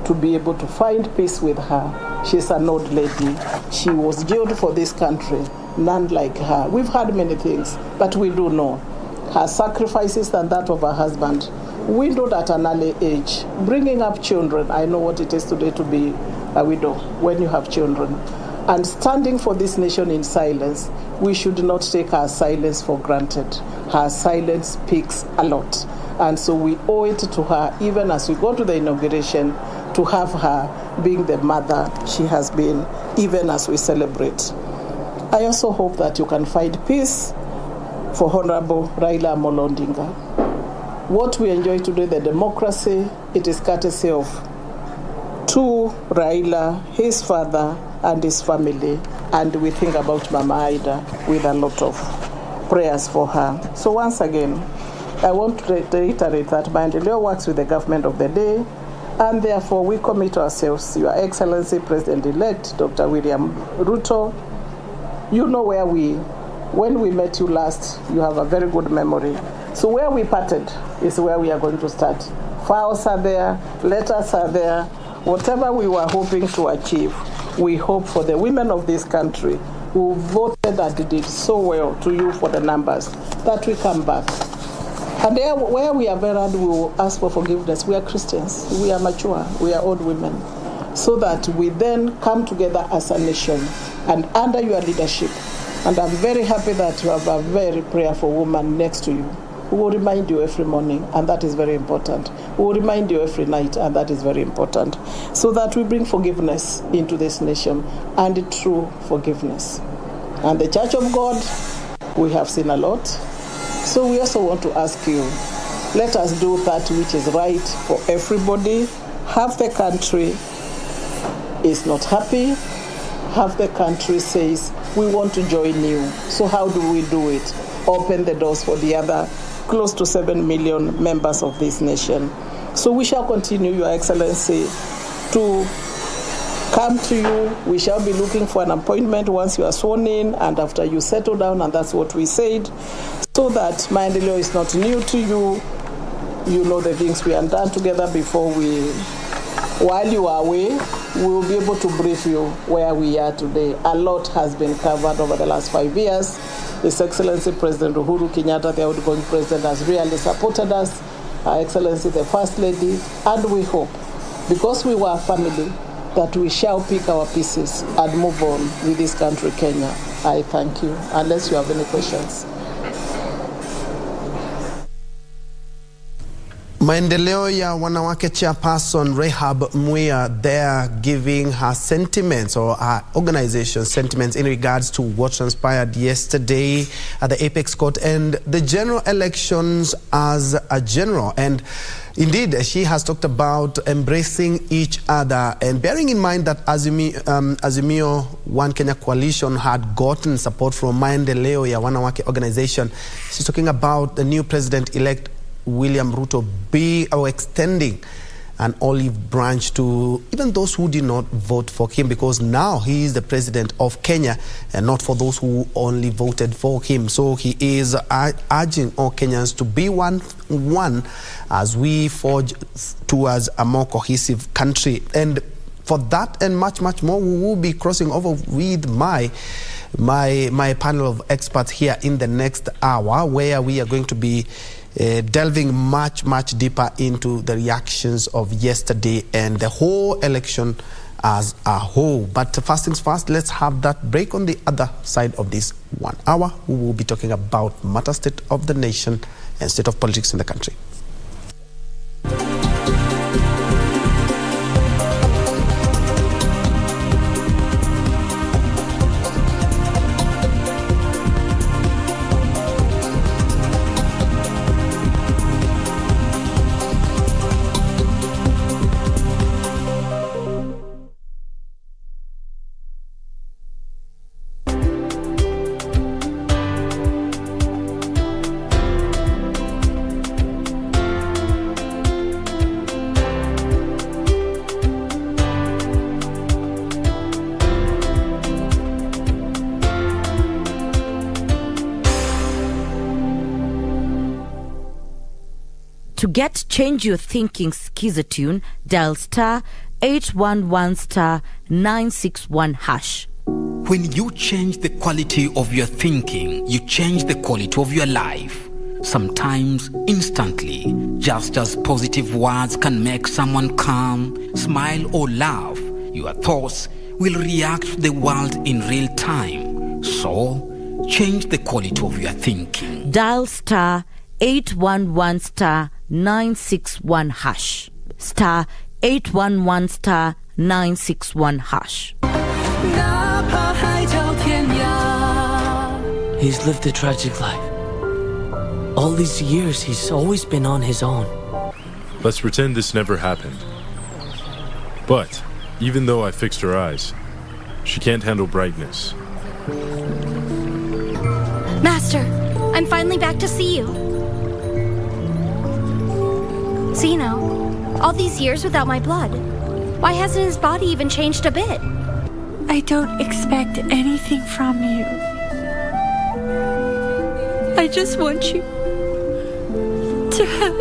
to be able to find peace with her. She's an old lady. She was jailed for this country. None like her. We've heard many things, but we do know her sacrifices and that of her husband. Widowed at an early age, bringing up children. I know what it is today to be a widow when you have children. And standing for this nation in silence. We should not take her silence for granted. Her silence speaks a lot. And so we owe it to her, even as we go to the inauguration, to have her being the mother she has been, even as we celebrate. I also hope that you can find peace for Honorable Raila Amolo Odinga. What we enjoy today, the democracy, it is courtesy of to Raila, his father, and his family, and we think about Mama Aida with a lot of prayers for her. So once again, I want to reiterate that Maendeleo works with the government of the day, and therefore we commit ourselves, Your Excellency President-elect Dr. William Ruto. You know when we met you last, you have a very good memory. So where we parted is where we are going to start. Files are there, letters are there, whatever we were hoping to achieve. We hope for the women of this country who voted and did so well to you for the numbers, that we come back. And there, where we have erred, we will ask for forgiveness. We are Christians. We are mature. We are old women. So that we then come together as a nation and under your leadership. And I'm very happy that you have a very prayerful woman next to you who will remind you every morning, and that is very important. Who will remind you every night, and that is very important. So that we bring forgiveness into this nation, and true forgiveness. And the Church of God, we have seen a lot. So we also want to ask you, let us do that which is right for everybody. Half the country is not happy. Half the country says, we want to join you. So how do we do it? Open the doors for the other close to 7 million members of this nation. So we shall continue, Your Excellency, to come to you. We shall be looking for an appointment once you are sworn in and after you settle down, and that's what we said, so that Maendeleo is not new to you. You know the things we have done together before while you are away, we will be able to brief you where we are today. A lot has been covered over the last 5 years. His Excellency President Uhuru Kenyatta, the outgoing president, has really supported us. Her Excellency, the First Lady, and we hope, because we were a family, that we shall pick our pieces and move on with this country, Kenya. I thank you, unless you have any questions. Maendeleo ya Wanawake chairperson Rehab Muya there giving her sentiments, or her organization's sentiments, in regards to what transpired yesterday at the Apex Court and the general elections as a general. And indeed, she has talked about embracing each other and bearing in mind that Azimio One Kenya Coalition had gotten support from Maendeleo ya Wanawake organization. She's talking about the new president-elect William Ruto extending an olive branch to even those who did not vote for him, because now he is the president of Kenya and not for those who only voted for him. So he is urging all Kenyans to be one as we forge towards a more cohesive country. And for that and much more, we will be crossing over with my panel of experts here in the next hour, where we are going to be delving much deeper into the reactions of yesterday and the whole election as a whole. But first things first, let's have that break. On the other side of this 1 hour, we will be talking about matter state of the nation and state of politics in the country. To get Change Your Thinking Skiza tune, dial star 811 star 961 hash. When you change the quality of your thinking, you change the quality of your life. Sometimes instantly, just as positive words can make someone calm, smile or laugh, your thoughts will react to the world in real time. So, change the quality of your thinking. Dial star 811 star 961 hash. Star 811 star 961 hash. He's lived a tragic life. All these years, he's always been on his own. Let's pretend this never happened. But, even though I fixed her eyes, she can't handle brightness. Master, I'm finally back to see you. So, you know, all these years without my blood, why hasn't his body even changed a bit? I don't expect anything from you. I just want you to have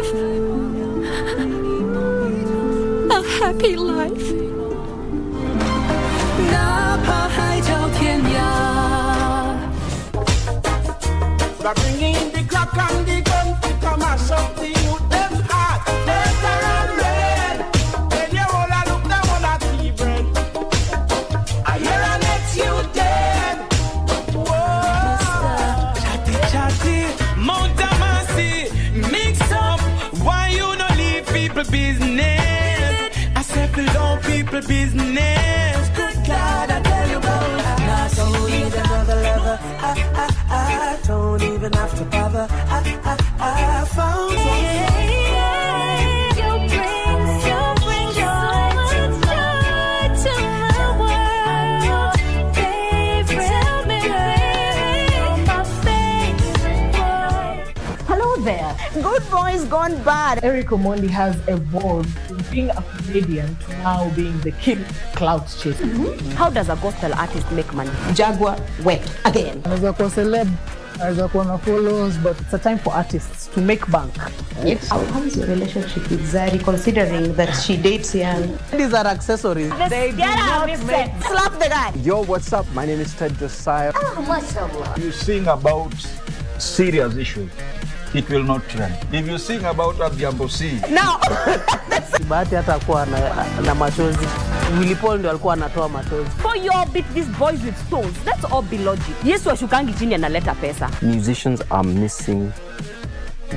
a happy life. Bringing the clock and the gun to come and shut the youth them heart. Better and red. When you all a look down on that tea bread. I hear a next you dead. Whoa. Chatty, Mount Amasi, mix up. Why you no leave people business? I said below people business. Good God, I tell you about. I don't need another lover. I don't even have to bother. I found You bring so much joy to my world. Favorite memory, my favorite word. Hello there. Good boys gone bad. Eric Omondi has evolved from being a comedian to now being the king clout chaser. How does a gospel artist make money? Jaguar wept again. As a celeb, as a followers, but it's a time for artists to make bank. Right? How is your relationship with Zari, considering that she dates young? These are accessories. They get out of set. Slap the guy. Yo, what's up? My name is Ted Josiah. Oh, mashallah. You sing about serious issues, it will not trend. If you sing about Abiambosi. Now, bahati hata kuwa na machozi. Willy Paul ndo alikuwa anatoa machozi. For your beat these boys with stones, that's all be logic. Yesu ashukangi chini analeta pesa. Musicians are missing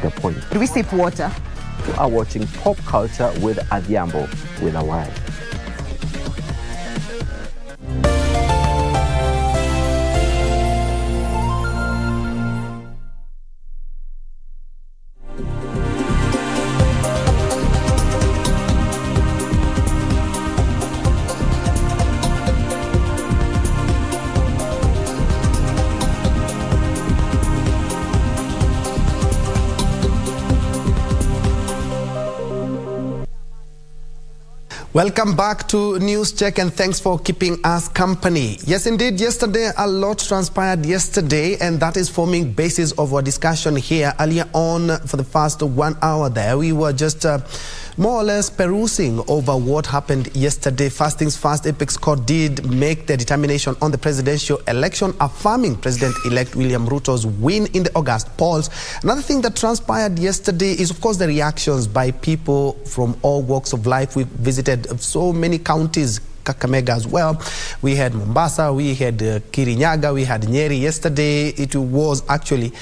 the point. Do we sip water? You are watching Pop Culture with Adhiambo with a Y. Welcome back to News Check, and thanks for keeping us company. Yes, indeed, yesterday a lot transpired yesterday, and that is forming basis of our discussion here. Earlier on, for the first 1 hour there, we were just more or less perusing over what happened yesterday. First things first, Apex Court did make the determination on the presidential election, affirming President-elect William Ruto's win in the August polls. Another thing that transpired yesterday is, of course, the reactions by people from all walks of life. We visited so many counties Kakamega as well. We had Mombasa, we had Kirinyaga, we had Nyeri. Yesterday, it was actually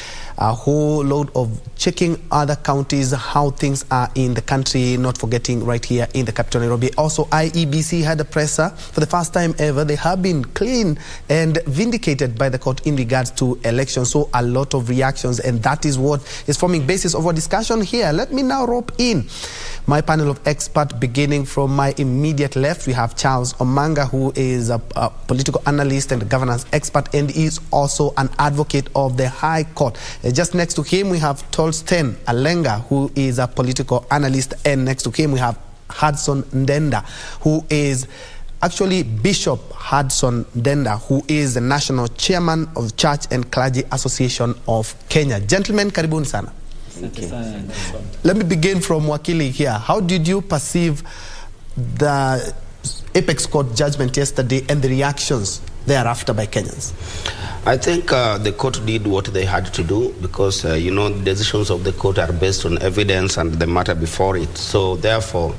a whole load of checking other counties, how things are in the country, not forgetting right here in the capital Nairobi. Also, IEBC had a presser. For the first time ever, they have been clean and vindicated by the court in regards to elections. So a lot of reactions, and that is what is forming basis of our discussion here. Let me now rope in my panel of experts, beginning from my immediate left. We have Charles Omanga, who is a political analyst and a governance expert, and is also an advocate of the High Court. Just next to him, we have Tolsten Alenga, who is a political analyst, and next to him, we have Hudson Ndenda, who is actually Bishop Hudson Ndenda, who is the national chairman of Church and Clergy Association of Kenya. Gentlemen, karibuni sana. Let me begin from Wakili here. How did you perceive the Apex Court judgment yesterday and the reactions thereafter by Kenyans? I think the court did what they had to do because, you know, the decisions of the court are based on evidence and the matter before it. So, therefore,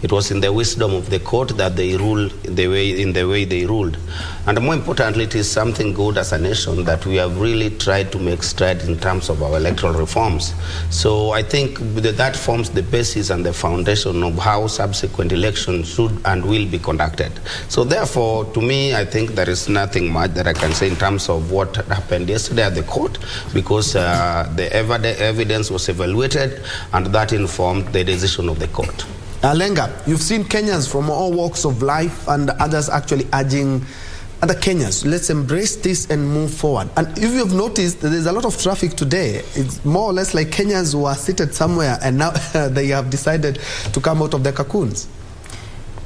it was in the wisdom of the court that they ruled in the way they ruled. And more importantly, it is something good as a nation that we have really tried to make strides in terms of our electoral reforms. So I think that forms the basis and the foundation of how subsequent elections should and will be conducted. So therefore, to me, I think there is nothing much that I can say in terms of what happened yesterday at the court, because the evidence was evaluated and that informed the decision of the court. Alenga, you've seen Kenyans from all walks of life and others actually urging other Kenyans, let's embrace this and move forward. And if you've noticed, there's a lot of traffic today. It's more or less like Kenyans who are seated somewhere and now they have decided to come out of their cocoons.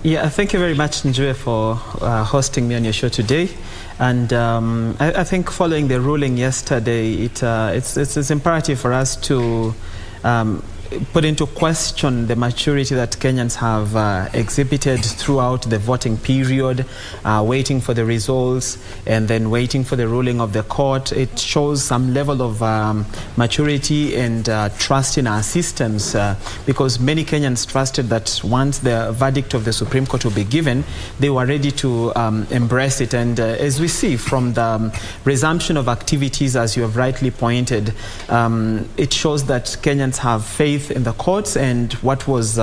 Yeah, thank you very much, Njue, for hosting me on your show today. And I think following the ruling yesterday, it's imperative for us to put into question the maturity that Kenyans have exhibited throughout the voting period, waiting for the results and then waiting for the ruling of the court. It shows some level of maturity and trust in our systems because many Kenyans trusted that once the verdict of the Supreme Court will be given, they were ready to embrace it. And as we see from the resumption of activities, as you have rightly pointed, it shows that Kenyans have faith in the courts, and what was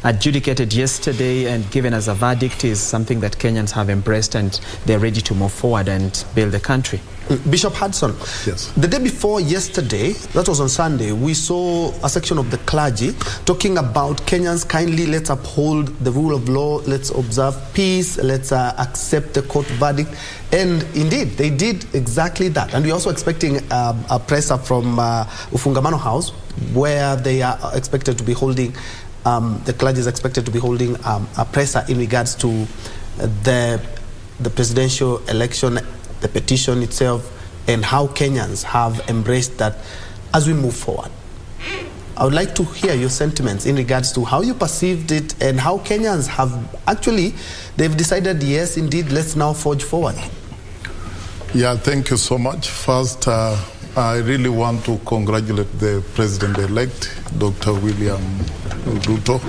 adjudicated yesterday and given as a verdict is something that Kenyans have embraced, and they're ready to move forward and build the country. Bishop Hudson, yes. The day before yesterday, that was on Sunday, we saw a section of the clergy talking about Kenyans, kindly let's uphold the rule of law, let's observe peace, let's accept the court verdict. And indeed, they did exactly that. And we're also expecting a presser from Ufungamano House, where they are expected to be holding, the clergy is expected to be holding a presser in regards to the presidential election, the petition itself, and how Kenyans have embraced that as we move forward. I would like to hear your sentiments in regards to how you perceived it and how Kenyans have actually, they've decided, yes, indeed, let's now forge forward. Yeah, thank you so much. First, I really want to congratulate the President-elect, Dr. William Ruto,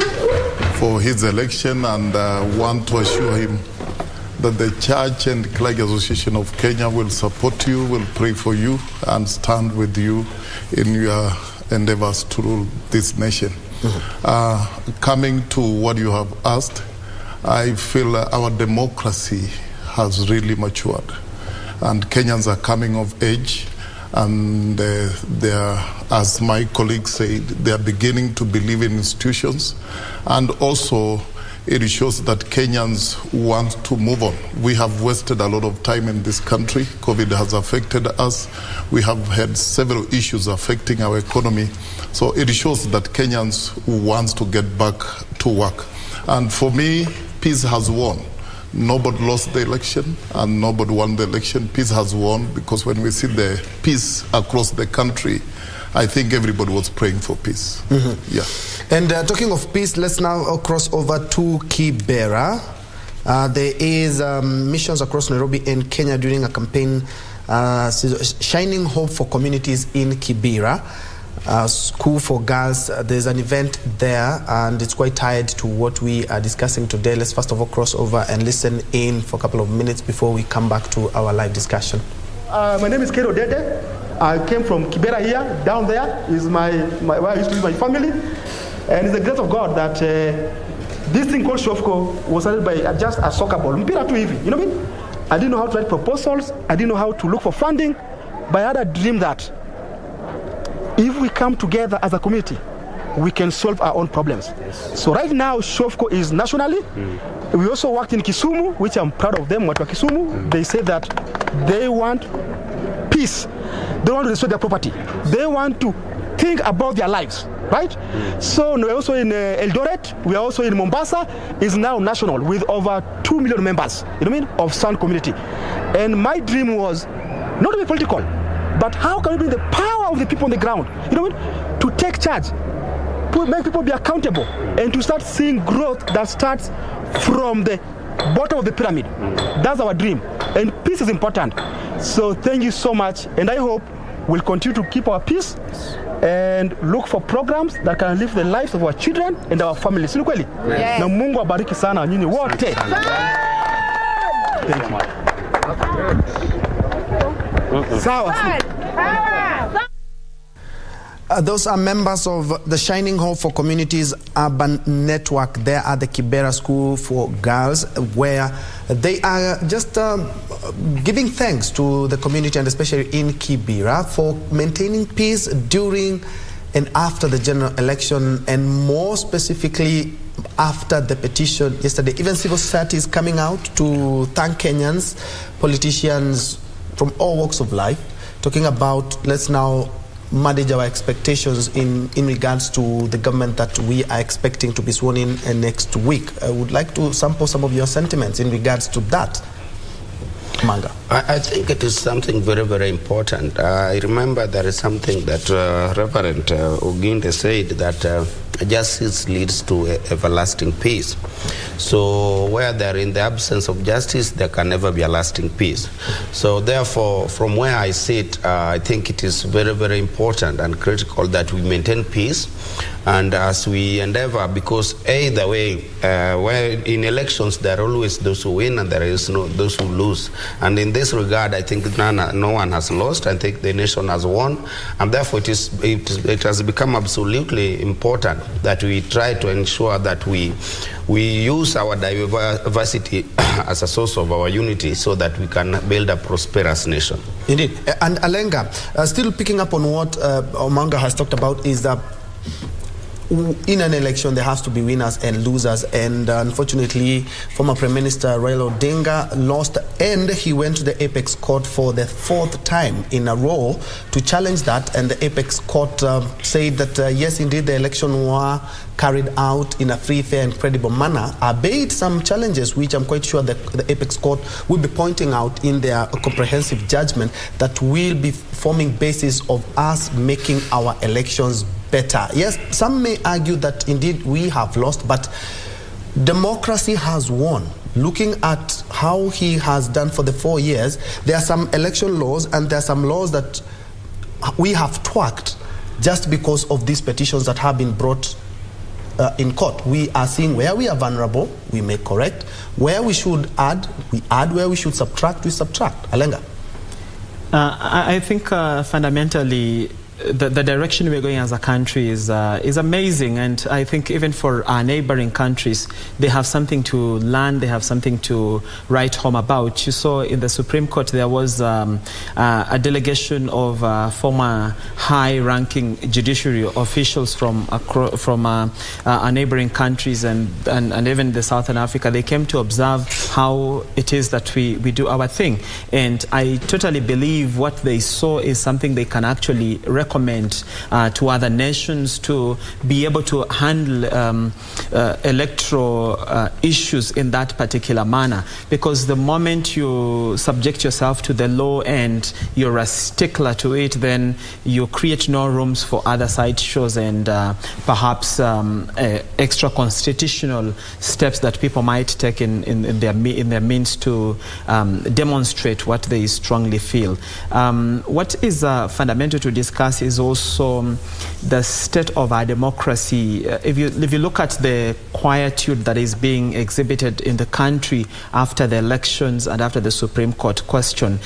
for his election, and want to assure him that the Church and Clergy Association of Kenya will support you, will pray for you, and stand with you in your endeavors to rule this nation. Coming to what you have asked, I feel our democracy has really matured, and Kenyans are coming of age, and they are, as my colleagues said, they are beginning to believe in institutions, and also it shows that Kenyans want to move on. We have wasted a lot of time in this country. COVID has affected us. We have had several issues affecting our economy. So it shows that Kenyans want to get back to work. And for me, peace has won. Nobody lost the election and nobody won the election. Peace has won, because when we see the peace across the country, I think everybody was praying for peace. Yeah. And talking of peace, let's now cross over to Kibera. There is missions across Nairobi and Kenya during a campaign, Shining Hope for Communities in Kibera. school for girls. There's an event there, and it's quite tied to what we are discussing today. Let's first of all cross over and listen in for a couple of minutes before we come back to our live discussion. My name is Kero Dede. I came from Kibera here. Down there is where I used to live, my family. And it's the grace of God that this thing called Shofco was started by just a soccer ball. Mpira tu hivi, you know what I mean? I didn't know how to write proposals. I didn't know how to look for funding. But I had a dream that if we come together as a community, we can solve our own problems. Yes. So right now, Shofco is nationally. We also worked in Kisumu, which I'm proud of them, Watu wa Kisumu. They say that they want peace. They want to respect their property. They want to think about their lives, right? So we're also in Eldoret. We are also in Mombasa. Is now national with over 2 million members, you know what I mean, of San community. And my dream was not to be political, but how can we bring the power of the people on the ground, you know what I mean, to take charge, to make people be accountable, and to start seeing growth that starts from the bottom of the pyramid. That's our dream, and peace is important. So thank you so much, and I hope we'll continue to keep our peace and look for programs that can live the lives of our children and our families. Si kweli? Yes. Na Mungu abariki sana nyinyi wote. Thank you. Sawa. Those are members of the Shining Hope for Communities Urban Network. They are the Kibera School for Girls, where they are just giving thanks to the community, and especially in Kibera, for maintaining peace during and after the general election, and more specifically after the petition yesterday. Even civil society is coming out to thank Kenyans, politicians from all walks of life, talking about let's now manage our expectations in regards to the government that we are expecting to be sworn in next week. I would like to sample some of your sentiments in regards to that. Manga. I think it is something very, very important. I remember there is something that Reverend Oginde said, that justice leads to everlasting peace. So where there in the absence of justice, there can never be a lasting peace. So therefore, from where I sit, I think it is very, very important and critical that we maintain peace. And as we endeavor, because either way, where in elections there are always those who win and there is those who lose. And in this regard, I think no one has lost. I think the nation has won, and therefore it has become absolutely important that we try to ensure that we use our diversity as a source of our unity, so that we can build a prosperous nation. Indeed. And Alenga, still picking up on what Omanga has talked about, is that in an election there has to be winners and losers, and unfortunately former Prime Minister Raila Odinga lost, and he went to the Apex Court for the 4th time in a row to challenge that, and the Apex Court said that yes, indeed the election were carried out in a free, fair and credible manner, albeit some challenges which I'm quite sure that the Apex Court will be pointing out in their comprehensive judgment that will be forming basis of us making our elections better. Yes, some may argue that indeed we have lost, but democracy has won. Looking at how he has done for the 4 years, there are some election laws and there are some laws that we have twerked just because of these petitions that have been brought in court. We are seeing where we are vulnerable, we make correct. Where we should add, we add. Where we should subtract, we subtract. Alenga. I think fundamentally the direction we're going as a country is amazing, and I think even for our neighboring countries, they have something to learn, they have something to write home about. You saw in the Supreme Court there was a delegation of former high-ranking judiciary officials from our neighboring countries and even the Southern Africa. They came to observe how it is that we do our thing, and I totally believe what they saw is something they can actually recommend to other nations to be able to handle electoral issues in that particular manner. Because the moment you subject yourself to the law and you're a stickler to it, then you create no rooms for other side shows and perhaps extra constitutional steps that people might take in their means to demonstrate what they strongly feel. What is fundamental to discuss us is also the state of our democracy. If you look at the quietude that is being exhibited in the country after the elections and after the Supreme Court question,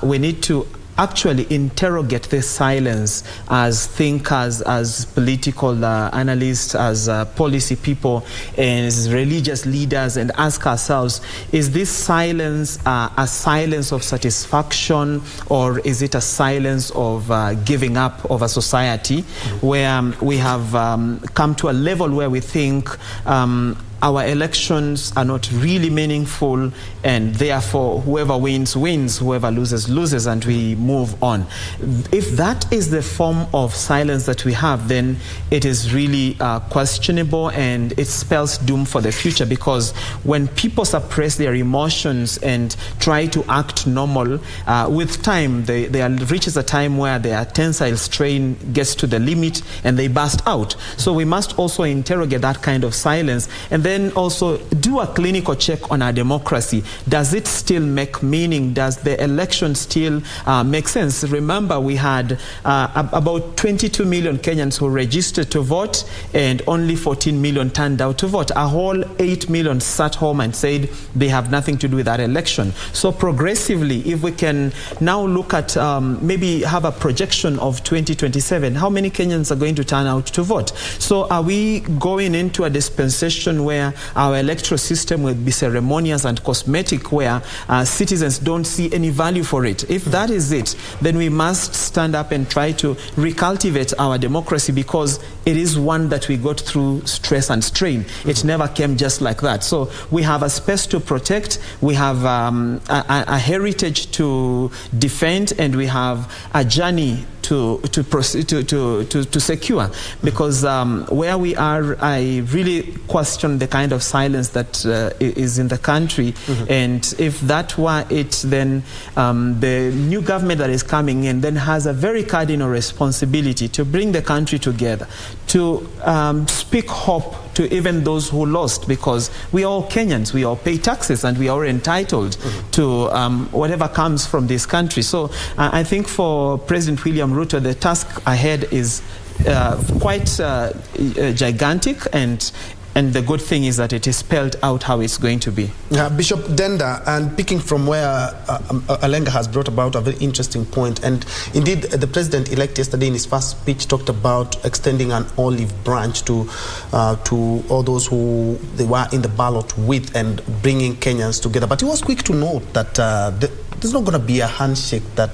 we need to actually interrogate this silence as thinkers, as political analysts, as policy people, as religious leaders, and ask ourselves, is this silence a silence of satisfaction, or is it a silence of giving up of a society where we have come to a level where we think our elections are not really meaningful, and therefore whoever wins, wins, whoever loses, loses, and we move on. If that is the form of silence that we have, then it is really questionable, and it spells doom for the future, because when people suppress their emotions and try to act normal, with time, they reaches a time where their tensile strain gets to the limit and they burst out. So we must also interrogate that kind of silence, and then also do a clinical check on our democracy. Does it still make meaning? Does the election still make sense? Remember, we had about 22 million Kenyans who registered to vote, and only 14 million turned out to vote. A whole 8 million sat home and said they have nothing to do with that election. So progressively, if we can now look at maybe have a projection of 2027, how many Kenyans are going to turn out to vote? So are we going into a dispensation where our electoral system will be ceremonious and cosmetic, where citizens don't see any value for it? If that is it, then we must stand up and try to recultivate our democracy, because it is one that we got through stress and strain. It never came just like that. So we have a space to protect, we have a heritage to defend, and we have a journey to secure, because where we are, I really question the kind of silence that is in the country. And if that were it, then the new government that is coming in then has a very cardinal responsibility to bring the country together, to speak hope to even those who lost, because we are all Kenyans, we all pay taxes, and we are entitled to whatever comes from this country. So I think for President William Ruto, the task ahead is quite gigantic, and the good thing is that it is spelled out how it's going to be. Bishop Denda, and picking from where Alenga has brought about a very interesting point, and indeed the president-elect yesterday in his first speech talked about extending an olive branch to all those who they were in the ballot with, and bringing Kenyans together. But he was quick to note that there's not going to be a handshake that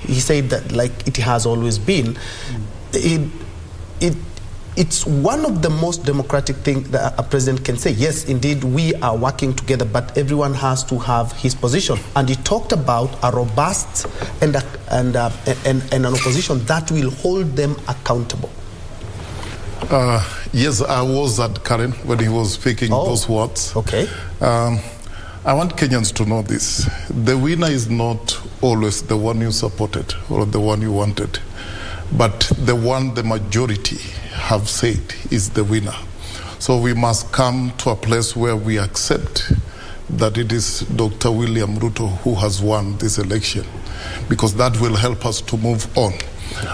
he said that like it has always been. It's one of the most democratic things that a president can say. Yes, indeed, we are working together, but everyone has to have his position. And he talked about a robust and an opposition that will hold them accountable. Yes, I was at Karen when he was speaking those words. Okay. I want Kenyans to know this. The winner is not always the one you supported or the one you wanted, but the one the majority have said is the winner. So we must come to a place where we accept that it is Dr. William Ruto who has won this election, because that will help us to move on.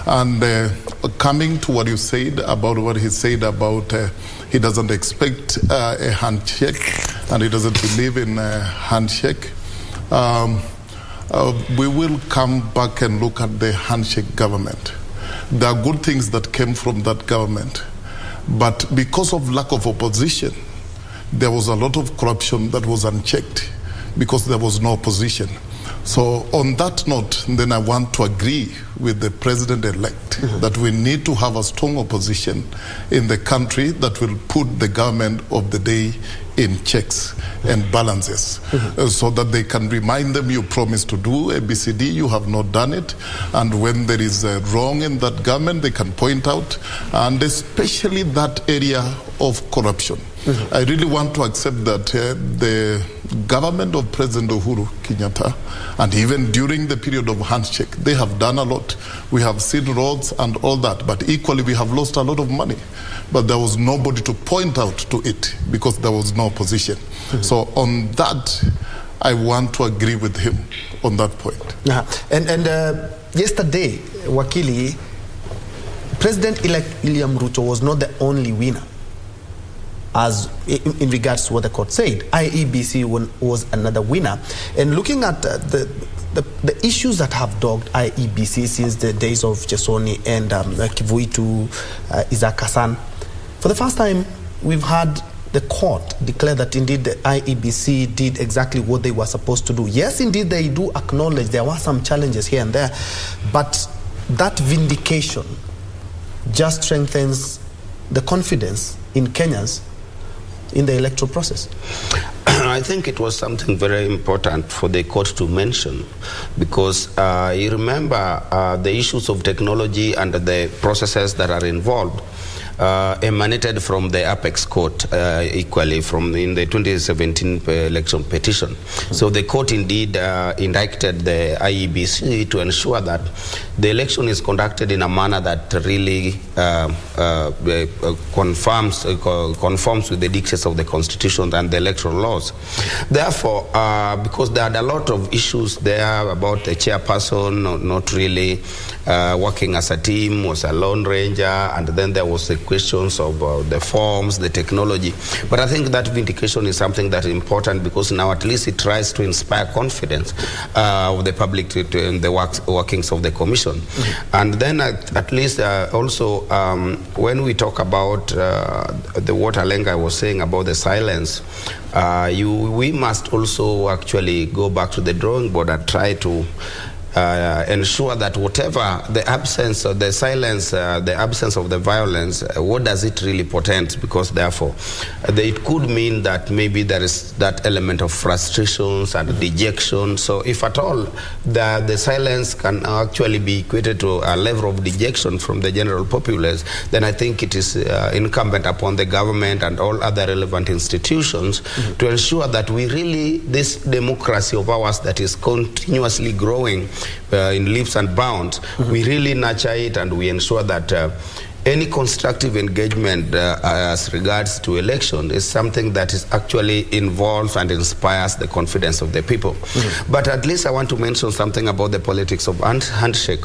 And coming to what you said about what he said about he doesn't expect a handshake and he doesn't believe in a handshake, we will come back and look at the handshake government. There are good things that came from that government, but because of lack of opposition, there was a lot of corruption that was unchecked because there was no opposition. So on that note, then I want to agree with the president-elect that we need to have a strong opposition in the country that will put the government of the day in checks and balances, so that they can remind them, you promised to do ABCD, you have not done it, and when there is a wrong in that government, they can point out, and especially that area of corruption. I really want to accept that the government of President Uhuru Kenyatta, and even during the period of handshake, they have done a lot. We have seen roads and all that, but equally we have lost a lot of money. But there was nobody to point out to it because there was no opposition. So on that, I want to agree with him on that point. And yesterday, Wakili, President-elect William Ruto was not the only winner, as in regards to what the court said. IEBC was another winner. And looking at the issues that have dogged IEBC since the days of Chesoni and Kivui to Isaac Hassan, for the first time, we've had the court declare that indeed the IEBC did exactly what they were supposed to do. Yes, indeed, they do acknowledge there were some challenges here and there, but that vindication just strengthens the confidence in Kenyans in the electoral process. I think it was something very important for the court to mention, because you remember the issues of technology and the processes that are involved emanated from the Apex Court equally from in the 2017 election petition. So the court indeed indicted the IEBC to ensure that the election is conducted in a manner that really conforms with the dictates of the Constitution and the electoral laws. Therefore, because there are a lot of issues there about the chairperson not really working as a team, was a lone ranger, and then there was the questions of the forms, the technology. But I think that vindication is something that is important, because now at least it tries to inspire confidence of the public in the workings of the commission. Mm-hmm. And then at least also when we talk about what Alenga was saying about the silence, we must also actually go back to the drawing board and try to ensure that whatever the absence of the silence, the absence of the violence, what does it really portend? Because therefore, it could mean that maybe there is that element of frustrations and dejection. So if at all the silence can actually be equated to a level of dejection from the general populace, then I think it is incumbent upon the government and all other relevant institutions to ensure that we really, this democracy of ours that is continuously growing in leaps and bounds, we really nurture it, and we ensure that any constructive engagement as regards to election is something that is actually involves and inspires the confidence of the people. But at least I want to mention something about the politics of handshake.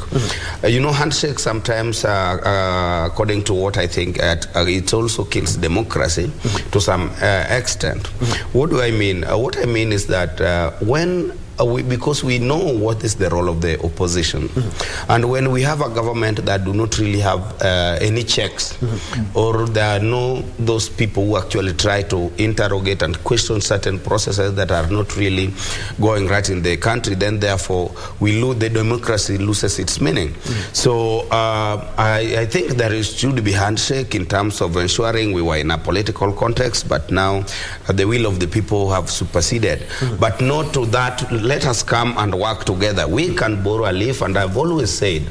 You know, handshake sometimes, according to what I think, it also kills democracy to some extent. What do I mean? What I mean is that because we know what is the role of the opposition, and when we have a government that do not really have any checks, or there are no those people who actually try to interrogate and question certain processes that are not really going right in the country, then therefore the democracy loses its meaning. So I think there should be handshake in terms of ensuring we were in a political context, but now the will of the people have superseded. But not to that, let us come and work together. We can borrow a leaf, and I've always said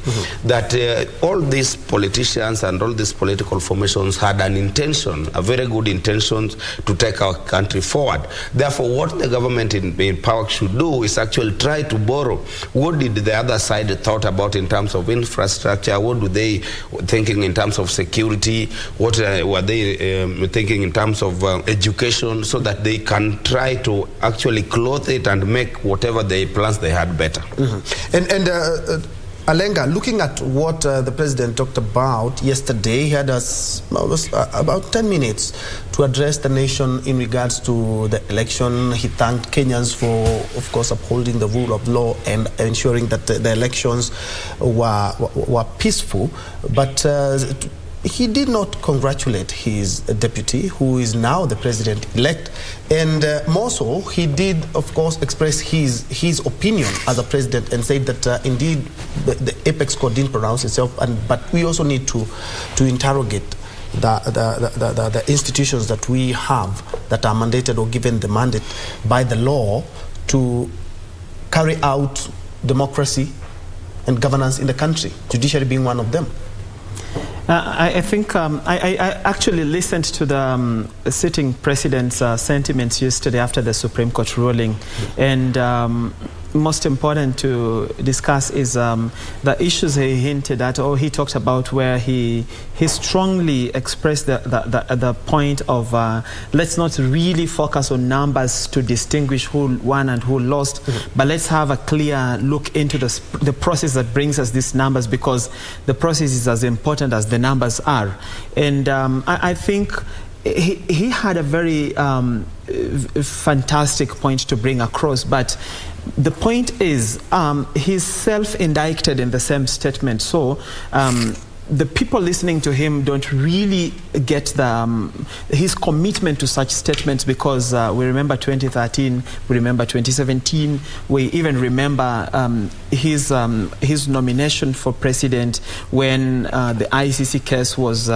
that all these politicians and all these political formations had an intention, a very good intention, to take our country forward. Therefore, what the government in power should do is actually try to borrow what did the other side thought about in terms of infrastructure, what do they thinking in terms of security, what were they thinking in terms of education, so that they can try to actually clothe it and make whatever the plans they had better. And Alenga, looking at what the president talked about yesterday, he had us about 10 minutes to address the nation in regards to the election. He thanked Kenyans for, of course, upholding the rule of law and ensuring that the elections were peaceful. But he did not congratulate his deputy, who is now the president-elect, and more so, he did, of course, express his opinion as a president and said that indeed the Apex Court didn't pronounce itself, but we also need to interrogate the institutions that we have that are mandated or given the mandate by the law to carry out democracy and governance in the country, judiciary being one of them. I think I actually listened to the sitting president's sentiments yesterday after the Supreme Court ruling, and most important to discuss is the issues he hinted at, or he talked about, where he strongly expressed the point of let's not really focus on numbers to distinguish who won and who lost, but let's have a clear look into the process that brings us these numbers, because the process is as important as the numbers are. And I think he had a very fantastic point to bring across, but the point is he's self-indicted in the same statement. So the people listening to him don't really get his commitment to such statements, because we remember 2013, we remember 2017, we even remember his nomination for president when the ICC case was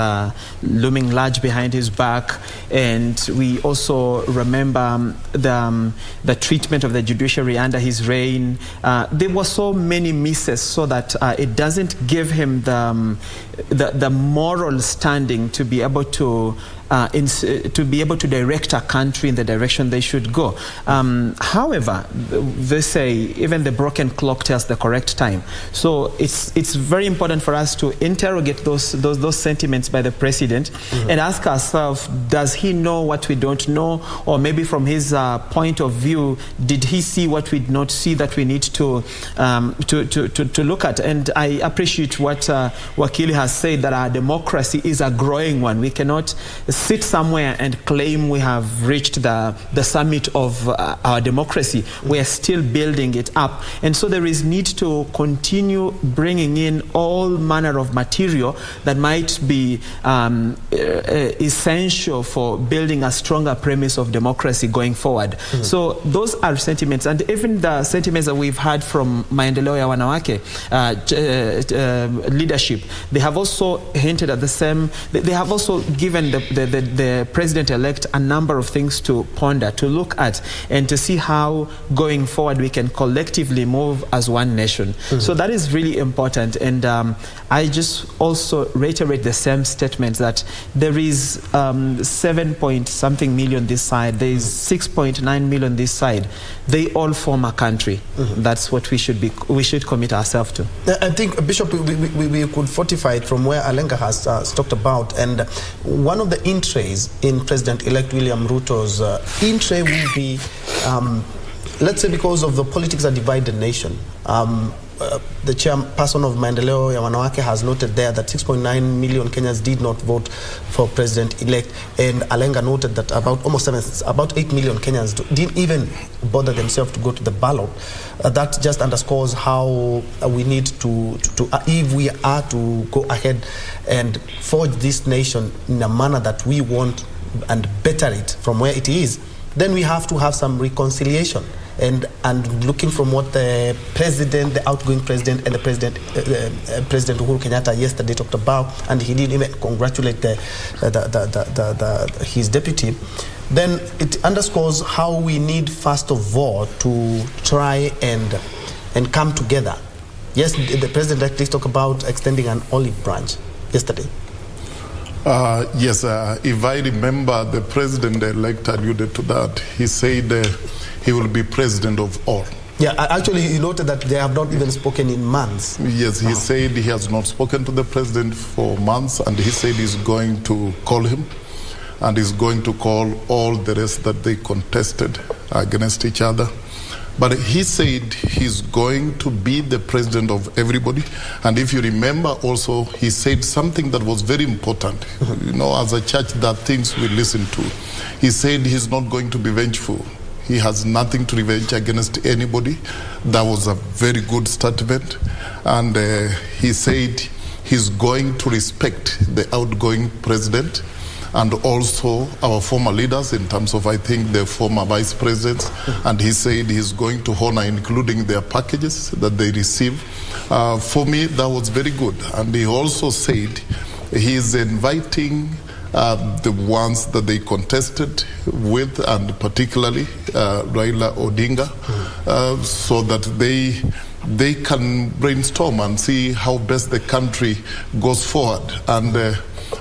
looming large behind his back, and we also remember the treatment of the judiciary under his reign. There were so many misses, so that it doesn't give him the moral standing to be able to direct a country in the direction they should go. However, they say even the broken clock tells the correct time. So it's very important for us to interrogate those sentiments by the president and ask ourselves, does he know what we don't know? Or maybe from his point of view, did he see what we did not see that we need to look at? And I appreciate what Wakili has said, that our democracy is a growing one. We cannot sit somewhere and claim we have reached the summit of our democracy. We are still building it up. And so there is need to continue bringing in all manner of material that might be essential for building a stronger premise of democracy going forward. So those are sentiments, and even the sentiments that we've heard from Maendeleo ya Wanawake leadership, they have also hinted at the same. They have also given the president-elect a number of things to ponder, to look at, and to see how going forward we can collectively move as one nation. So that is really important. And I just also reiterate the same statement that there is 7-point-something million this side, there is 6.9 million this side. They all form a country. That's what we should commit ourselves to. I think, Bishop, we could fortify it from where Alenga has talked about. And one of the interests in President-elect William Ruto's interest will be, let's say, because of the politics that divide the nation. The chairperson of Maendeleo ya Wanawake has noted there that 6.9 million Kenyans did not vote for president-elect, and Alenga noted that about 8 million Kenyans didn't even bother themselves to go to the ballot. That just underscores how we need to if we are to go ahead and forge this nation in a manner that we want and better it from where it is, then we have to have some reconciliation. And looking from what the president, the outgoing president, and the President Uhuru Kenyatta yesterday talked about, and he didn't even congratulate his deputy, then it underscores how we need, first of all, to try and come together. Yes, the president actually talked about extending an olive branch yesterday. Yes, if I remember, the president-elect alluded to that. He said he will be president of all. Yeah, actually he noted that they have not even spoken in months. Yes, he said he has not spoken to the president for months, and he said he's going to call him, and he's going to call all the rest that they contested against each other. But he said he's going to be the president of everybody. And if you remember also, he said something that was very important. You know, as a church, there are things we listen to. He said he's not going to be vengeful. He has nothing to revenge against anybody. That was a very good statement. And he said he's going to respect the outgoing president and also our former leaders in terms of, I think, the former vice presidents. And he said he's going to honor, including their packages that they receive. For me, that was very good. And he also said he's inviting the ones that they contested with, and particularly Raila Odinga, so that they can brainstorm and see how best the country goes forward. And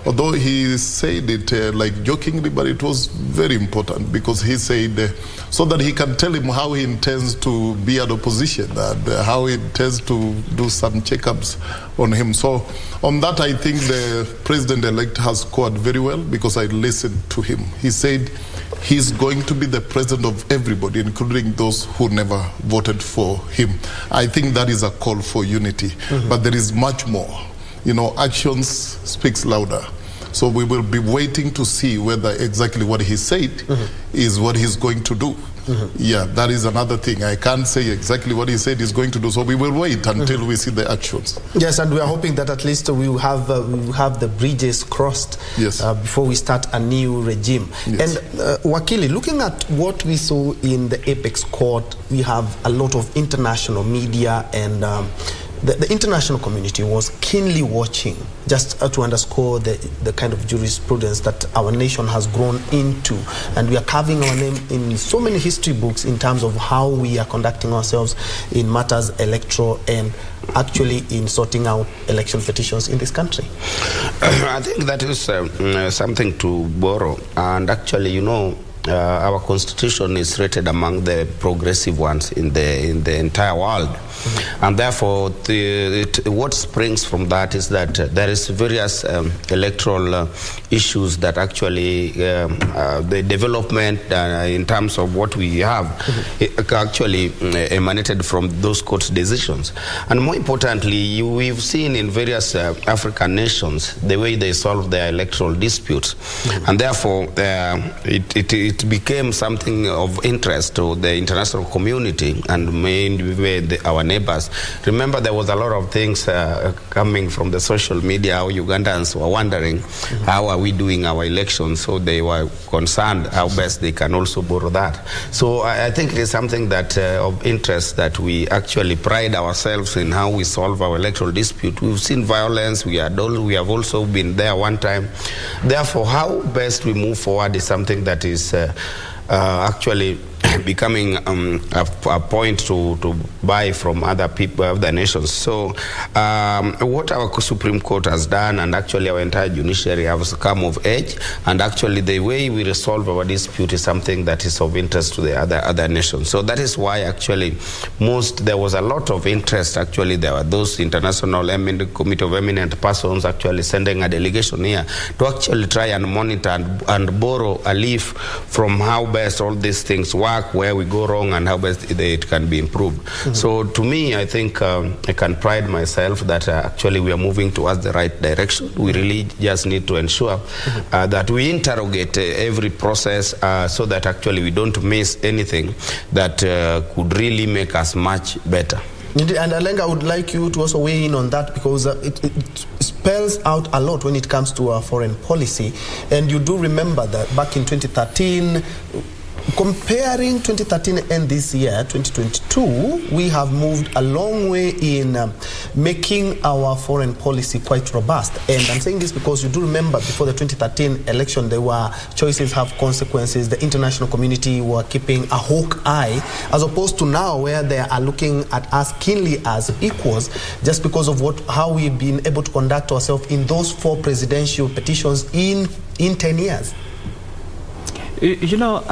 although he said it like jokingly, but it was very important because he said so that he can tell him how he intends to be at opposition and how he intends to do some checkups on him. So on that, I think the president-elect has scored very well because I listened to him. He said he's going to be the president of everybody, including those who never voted for him. I think that is a call for unity, but there is much more. You know, actions speaks louder. So we will be waiting to see whether exactly what he said is what he's going to do. Yeah, that is another thing. I can't say exactly what he said he's going to do, so we will wait until we see the actions. Yes, and we are hoping that at least we will have the bridges crossed before we start a new regime. Yes. And Wakili, looking at what we saw in the Apex Court, we have a lot of international media and the international community was keenly watching, just to underscore the kind of jurisprudence that our nation has grown into. And we are carving our name in so many history books in terms of how we are conducting ourselves in matters electoral and actually in sorting out election petitions in this country. I think that is something to borrow. And actually, you know, our constitution is rated among the progressive ones in the entire world. And therefore, what springs from that is that there is various electoral issues that actually the development in terms of what we have actually emanated from those court decisions. And more importantly, we've seen in various African nations the way they solve their electoral disputes. And therefore, it became something of interest to the international community and mainly our neighbors. Remember, there was a lot of things coming from the social media, how Ugandans were wondering how are we doing our elections, so they were concerned how best they can also borrow that. So I think it is something that of interest that we actually pride ourselves in how we solve our electoral dispute. We've seen violence, we have also been there one time. Therefore, how best we move forward is something that is actually becoming a point to buy from other people, other nations. So what our Supreme Court has done, and actually our entire judiciary has come of age, and actually the way we resolve our dispute is something that is of interest to the other nations. So that is why actually there was a lot of interest. Actually, there were those international committee of eminent persons actually sending a delegation here to actually try and monitor and borrow a leaf from how best all these things work, where we go wrong, and how best it can be improved. So to me, I think I can pride myself that actually we are moving towards the right direction. We really just need to ensure that we interrogate every process so that actually we don't miss anything that could really make us much better. And Alenga, I would like you to also weigh in on that, because it spells out a lot when it comes to our foreign policy. And you do remember that back in 2013, comparing 2013 and this year, 2022, we have moved a long way in making our foreign policy quite robust. And I'm saying this because you do remember before the 2013 election, there were choices have consequences. The international community were keeping a hawk eye, as opposed to now where they are looking at us keenly as equals, just because of how we've been able to conduct ourselves in those 4 presidential petitions in 10 years. You know,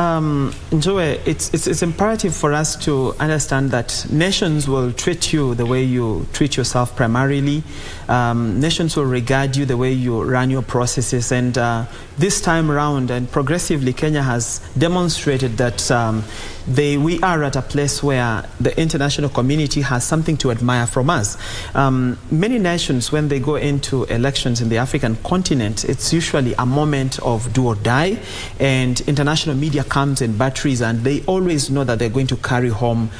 Njoe, it's imperative for us to understand that nations will treat you the way you treat yourself primarily. Nations will regard you the way you run your processes. And this time around, and progressively, Kenya has demonstrated that we are at a place where the international community has something to admire from us. Many nations, when they go into elections in the African continent, it's usually a moment of do or die, and international media comes in batteries, and they always know that they're going to carry home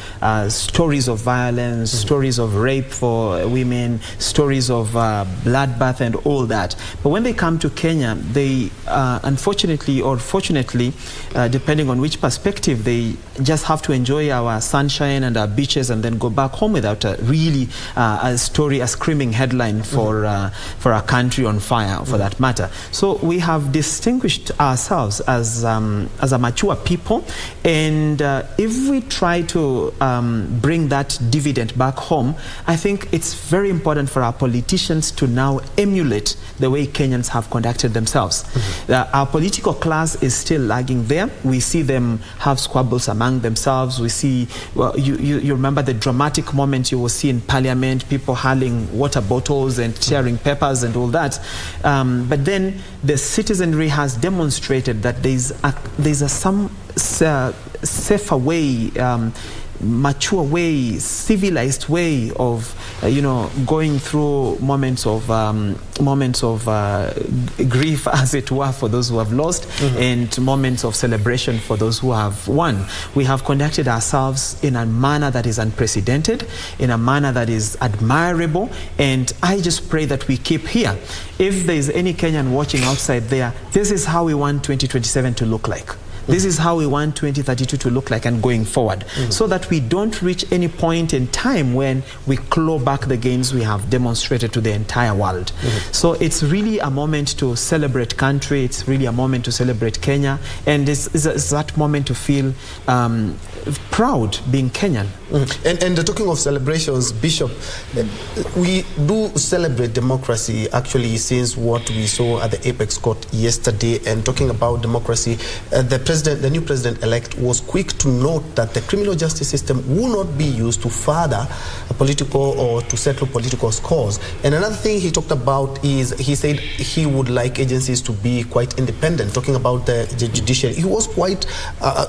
stories of violence, stories of rape for women, stories of bloodbath and all that. But when they come to Kenya, they unfortunately or fortunately, depending on which perspective, they just have to enjoy our sunshine and our beaches and then go back home without a really a screaming headline for our country on fire, for that matter. So we have distinguished ourselves as a mature people, and if we try to bring that dividend back home, I think it's very important for our politicians to now emulate the way Kenyans have conducted themselves. Our political class is still lagging there. We see them have squabbles among themselves. We see, well, you remember the dramatic moment you will see in Parliament, people hurling water bottles and tearing papers and all that. But then the citizenry has demonstrated that there's some safer way, mature way, civilized way of going through moments of grief, as it were, for those who have lost, and moments of celebration for those who have won. We have conducted ourselves in a manner that is unprecedented, in a manner that is admirable, and I just pray that we keep here. If there is any Kenyan watching outside there, this is how we want 2027 to look like. This is how we want 2032 to look like and going forward, so that we don't reach any point in time when we claw back the gains we have demonstrated to the entire world. So it's really a moment to celebrate country. It's really a moment to celebrate Kenya, and it's that moment to feel proud being Kenyan. And talking of celebrations, Bishop, we do celebrate democracy actually since what we saw at the Apex Court yesterday. And talking about democracy, the new president-elect was quick to note that the criminal justice system will not be used to further a political or to settle political scores. And another thing he talked about is he said he would like agencies to be quite independent. Talking about the judiciary, he was quite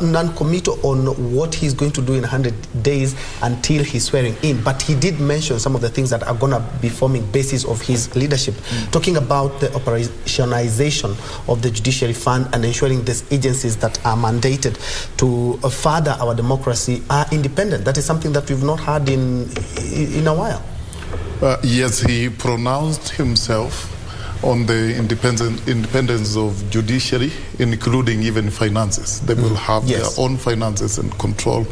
non-committal on what he's going to do in 100 days until he's swearing in. But he did mention some of the things that are going to be forming basis of his leadership. Talking about the operationalization of the judiciary fund and ensuring these agencies that are mandated to further our democracy are independent. That is something that we've not had in a while. Yes, he pronounced himself on the independence of judiciary, including even finances. They will have their own finances and control,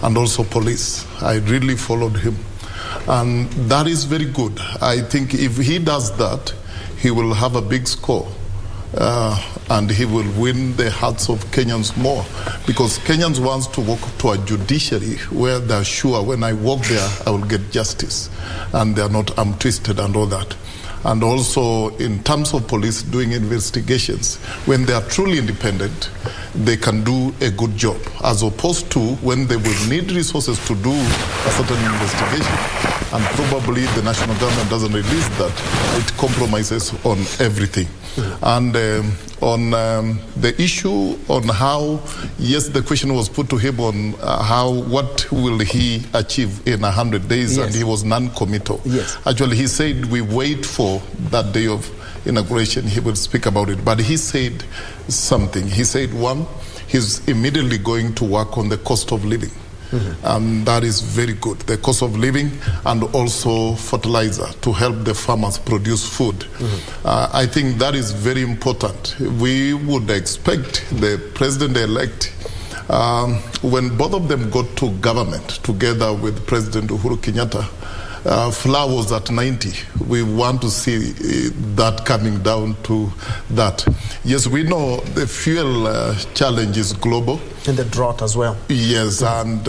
and also police. I really followed him, and that is very good. I think if he does that, he will have a big score, and he will win the hearts of Kenyans more, because Kenyans want to walk to a judiciary where they're sure when I walk there, I will get justice, and they're not twisted and all that. And also in terms of police doing investigations, when they are truly independent, they can do a good job, as opposed to when they will need resources to do a certain investigation, and probably the national government doesn't release that, it compromises on everything. And on the issue on how, yes, the question was put to him on what will he achieve in 100 days, and he was non-committal. Actually, he said we wait for that day of inauguration, he will speak about it. But he said something. He said, one, he's immediately going to work on the cost of living. And that is very good. The cost of living, and also fertilizer to help the farmers produce food. I think that is very important. We would expect the president-elect, when both of them got to government together with President Uhuru Kenyatta, flour was at 90. We want to see that coming down to that. Yes, we know the fuel challenge is global. And the drought as well. Yes, and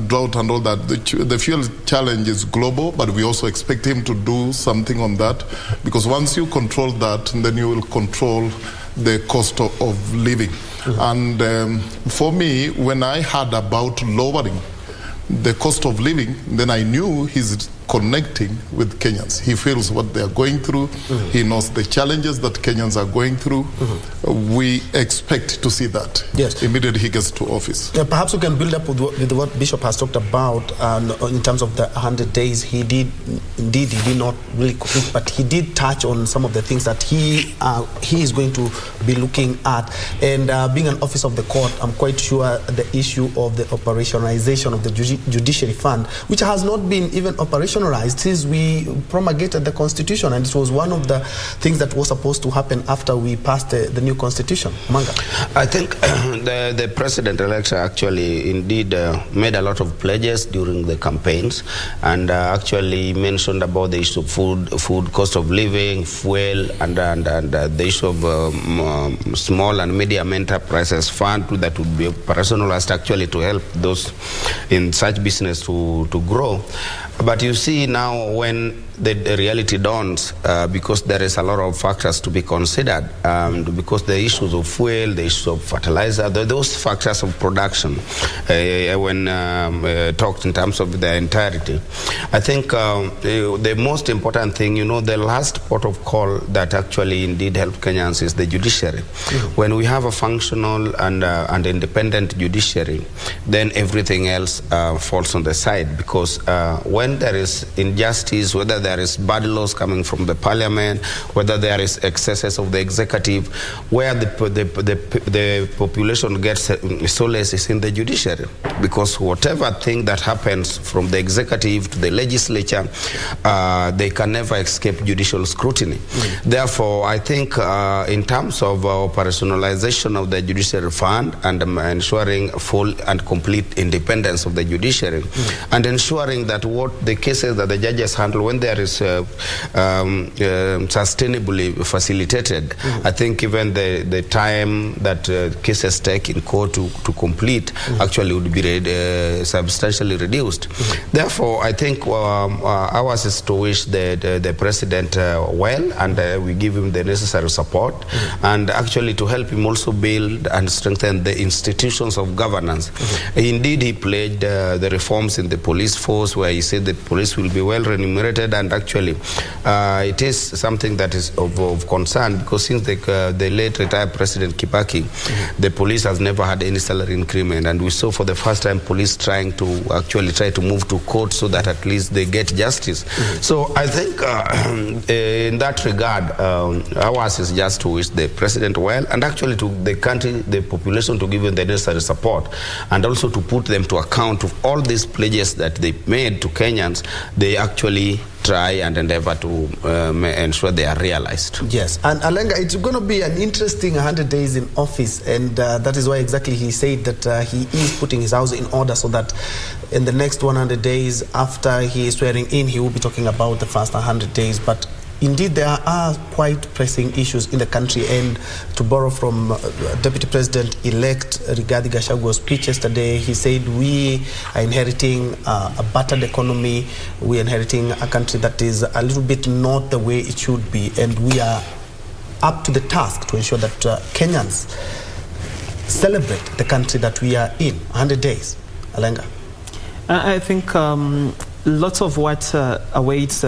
drought and all that. The fuel challenge is global, but we also expect him to do something on that, because once you control that, then you will control the cost of living. And for me, when I heard about lowering the cost of living, then I knew he's connecting with Kenyans. He feels what they are going through. He knows the challenges that Kenyans are going through. We expect to see that immediately he gets to office. Perhaps we can build up with what Bishop has talked about in terms of the 100 days. He did not really commit, but he did touch on some of the things that he is going to be looking at. And being an officer of the court, I'm quite sure the issue of the operationalization of the judiciary fund, which has not been even operational operationalized since we promulgated the constitution, and it was one of the things that was supposed to happen after we passed the new constitution. Manga. I think the president-elect actually indeed made a lot of pledges during the campaigns, and actually mentioned about the issue of food cost of living, fuel, and the issue of small and medium enterprises fund that would be operationalized actually to help those in such business to grow. But you see now when the reality dawns, because there is a lot of factors to be considered, because the issues of fuel, the issues of fertilizer, those factors of production, when talked in terms of the entirety, I think the most important thing, the last port of call that actually indeed helped Kenyans is the judiciary. When we have a functional and independent judiciary, then everything else falls on the side, because when there is injustice, whether there is bad laws coming from the parliament, whether there is excesses of the executive, where the population gets solace is in the judiciary, because whatever thing that happens from the executive to the legislature, they can never escape judicial scrutiny. Therefore, I think in terms of operationalization of the judiciary fund and ensuring full and complete independence of the judiciary, and ensuring that what the cases that the judges handle, when there is sustainably facilitated, I think even the time that cases take in court to complete actually would be substantially reduced. Therefore, I think ours is to wish the president well, and we give him the necessary support, and actually to help him also build and strengthen the institutions of governance. Indeed, he pledged the reforms in the police force, where he said the police will be well remunerated, and actually it is something that is of concern, because since the late retired President Kibaki, the police has never had any salary increment, and we saw for the first time police trying to move to court so that at least they get justice. So I think in that regard, ours is just to wish the president well, and actually to the country, the population, to give them the necessary support, and also to put them to account of all these pledges that they made to Kenyans. They actually try and endeavor to ensure they are realized. Yes, and Alenga, it's going to be an interesting 100 days in office, and that is why exactly he said that he is putting his house in order, so that in the next 100 days after he is swearing in, he will be talking about the first 100 days. But indeed, there are quite pressing issues in the country, and to borrow from Deputy President-elect Rigathi Gachagua's speech yesterday, he said we are inheriting a battered economy, we are inheriting a country that is a little bit not the way it should be, and we are up to the task to ensure that Kenyans celebrate the country that we are in. 100 days. Alenga. I think lots of what awaits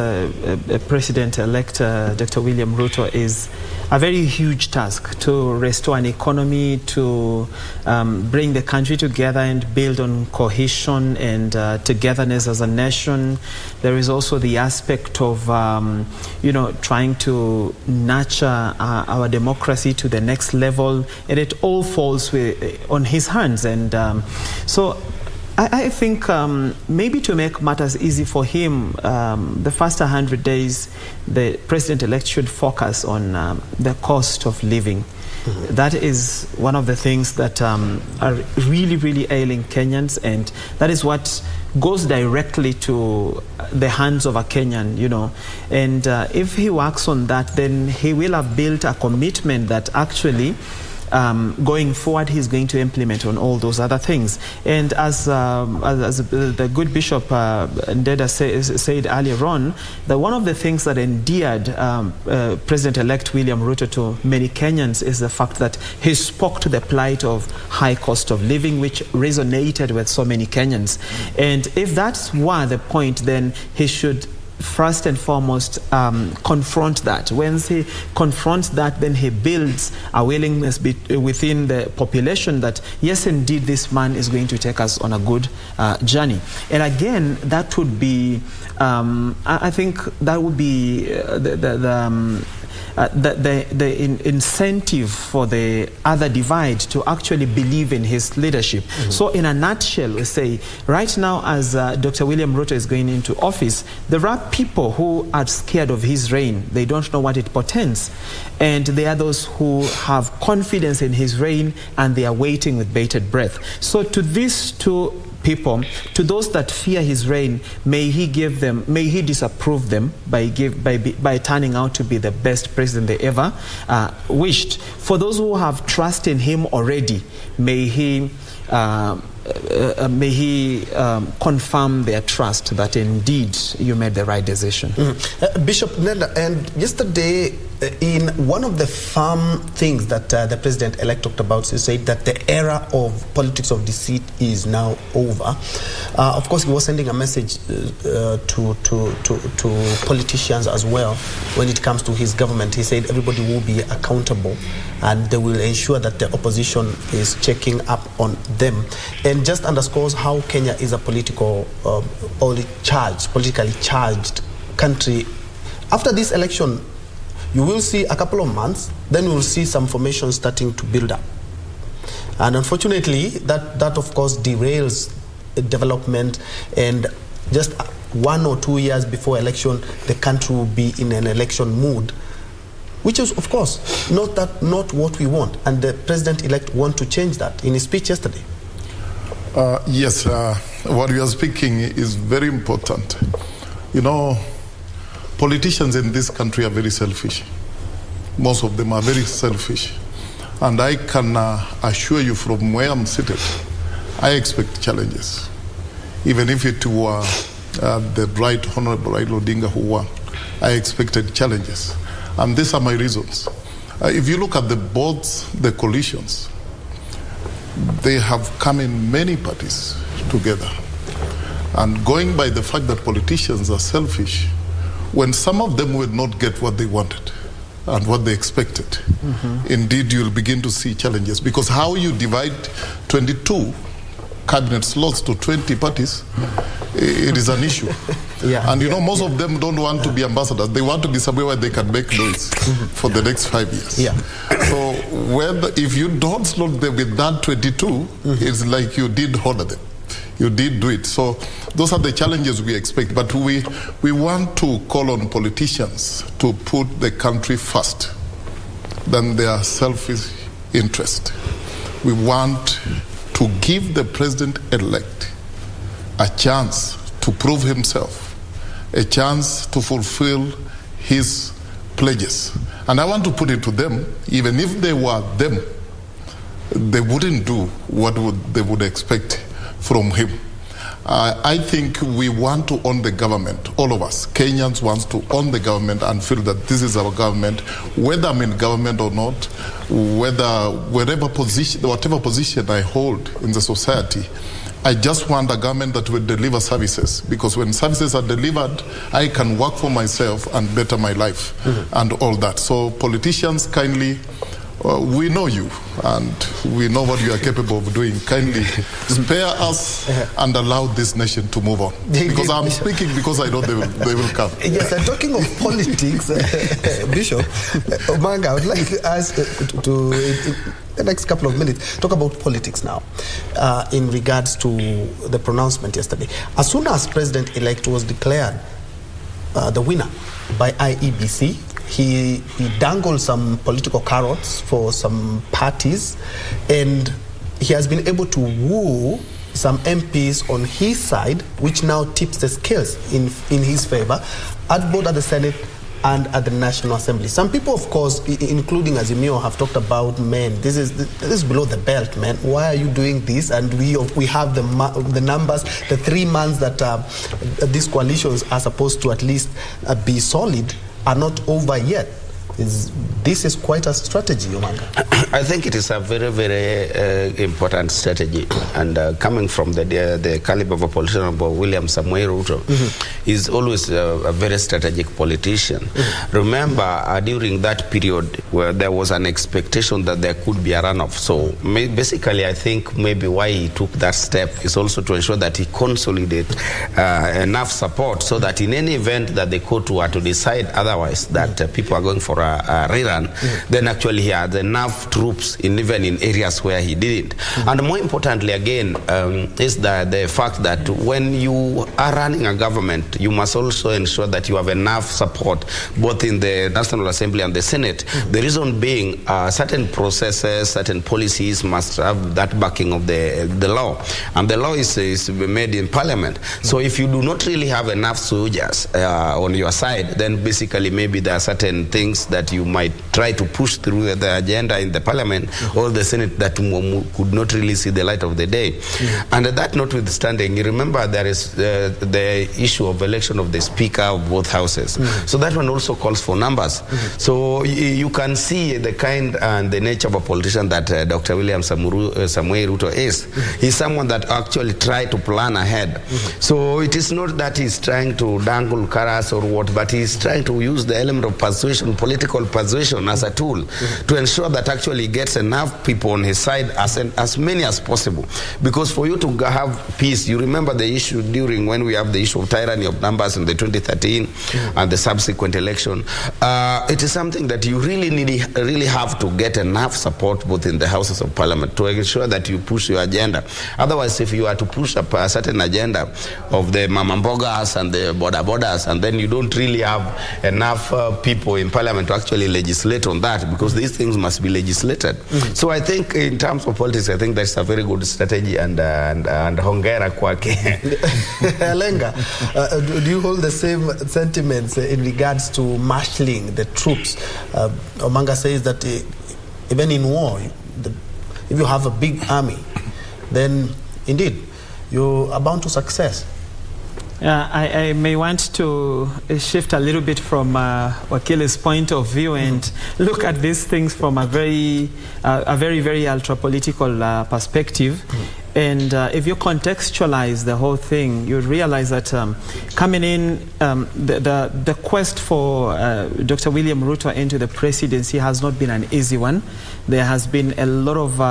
President-elect Dr. William Ruto is a very huge task to restore an economy, to bring the country together and build on cohesion and togetherness as a nation. There is also the aspect of, trying to nurture our democracy to the next level, and it all falls on his hands. And so I think maybe to make matters easy for him, the first 100 days, the president-elect should focus on the cost of living. That is one of the things that are really, really ailing Kenyans, and that is what goes directly to the hands of a Kenyan, And if he works on that, then he will have built a commitment that actually going forward, he's going to implement on all those other things. And as the good Bishop Ndeda said earlier on, that one of the things that endeared President-elect William Ruto to many Kenyans is the fact that he spoke to the plight of high cost of living, which resonated with so many Kenyans. And if that's the point, then he should first and foremost confront that. Once he confronts that, then he builds a willingness within the population that yes, indeed, this man is going to take us on a good journey. And again, that would be I think that would be incentive for the other divide to actually believe in his leadership. So in a nutshell, we say, right now as Dr. William Ruto is going into office, there are people who are scared of his reign. They don't know what it portends. And there are those who have confidence in his reign and they are waiting with bated breath. So to these two people, to those that fear his reign, may he disapprove them by turning out to be the best president they ever wished. For those who have trust in him already, may he confirm their trust that indeed you made the right decision. Bishop Nenda, and yesterday in one of the firm things that the president-elect talked about, he said that the era of politics of deceit is now over. Of course, he was sending a message to politicians as well when it comes to his government. He said everybody will be accountable and they will ensure that the opposition is checking up on them. And just underscores how Kenya is a politically charged country. After this election, you will see a couple of months, then you will see some formation starting to build up. And unfortunately, that of course derails development, and just 1 or 2 years before election, the country will be in an election mood, which is of course not what we want. And the president-elect want to change that in his speech yesterday. Yes, what you are speaking is very important. You know, politicians in this country are very selfish. Most of them are very selfish. And I can assure you from where I'm seated, I expect challenges. Even if it were the Right Honorable Raila Odinga who won, I expected challenges. And these are my reasons. If you look at both the coalitions, they have come in many parties together. And going by the fact that politicians are selfish, when some of them will not get what they wanted and what they expected, indeed you'll begin to see challenges. Because how you divide 22 cabinet slots to 20 parties, it is an issue. And you know, most of them don't want to be ambassadors. They want to be somewhere where they can make noise for the next 5 years. So if you don't slot them with that 22, it's like you did honor them. You did do it. So those are the challenges we expect. But we want to call on politicians to put the country first than their selfish interest. We want to give the president-elect a chance to prove himself, a chance to fulfill his pledges. And I want to put it to them, even if they were them, they wouldn't do what they would expect from him. I think we want to own the government. All of us, Kenyans, want to own the government and feel that this is our government, whether I'm in government or not, whatever position I hold in the society. I just want a government that will deliver services, because when services are delivered, I can work for myself and better my life and all that. So politicians, kindly, we know you and we know what you are capable of doing. Kindly spare us and allow this nation to move on. Because I'm speaking because I know they will come. Yes, and talking of politics, Bishop Omanga, I would like to ask to in the next couple of minutes, talk about politics now in regards to the pronouncement yesterday. As soon as President-elect was declared the winner by IEBC, he dangled some political carrots for some parties, and he has been able to woo some MPs on his side, which now tips the scales in his favor, at both at the Senate and at the National Assembly. Some people, of course, including Azimio, have talked about, man, this is below the belt, man. Why are you doing this? And we have the numbers, the 3 months that these coalitions are supposed to at least be solid are not over yet. This is quite a strategy, Omanga. I think it is a very, very important strategy. And coming from the caliber of a politician of William Samuel Ruto, is always a very strategic politician. Remember, during that period where there was an expectation that there could be a runoff. So basically, I think maybe why he took that step is also to ensure that he consolidates enough support so that in any event that the court were to decide otherwise, that people are going for rerun, then actually he had enough troops even in areas where he didn't. And more importantly, again, is the fact that when you are running a government, you must also ensure that you have enough support both in the National Assembly and the Senate. The reason being certain processes, certain policies must have that backing of the law. And the law is made in Parliament. So if you do not really have enough soldiers on your side, then basically maybe there are certain things that you might try to push through the agenda in the Parliament or the Senate that could not really see the light of the day. And that notwithstanding, you remember there is the issue of election of the Speaker of both houses. So that one also calls for numbers. So you can see the kind and the nature of a politician that Dr. William Samuel Ruto is. He's someone that actually tried to plan ahead. So it is not that he's trying to dangle carrots or what, but he's trying to use the element of persuasion, political persuasion as a tool to ensure that actually he gets enough people on his side, as many as possible. Because for you to have peace, you remember the issue during when we have the issue of tyranny of numbers in the 2013 and the subsequent election. It is something that you really have to get enough support both in the Houses of Parliament to ensure that you push your agenda. Otherwise, if you are to push up a certain agenda of the mamambogas and the bodas, and then you don't really have enough people in Parliament to actually legislate on that, because these things must be legislated. So I think in terms of politics, I think that's a very good strategy, and hongera kwake. Lenga, do you hold the same sentiments in regards to marshalling the troops? Omanga says that even in war, if you have a big army, then indeed you are bound to success. I may want to shift a little bit from Wakile's point of view and look at these things from a very ultra-political perspective. And if you contextualize the whole thing, you realize that coming in, the quest for Dr. William Ruto into the presidency has not been an easy one. There has been a lot of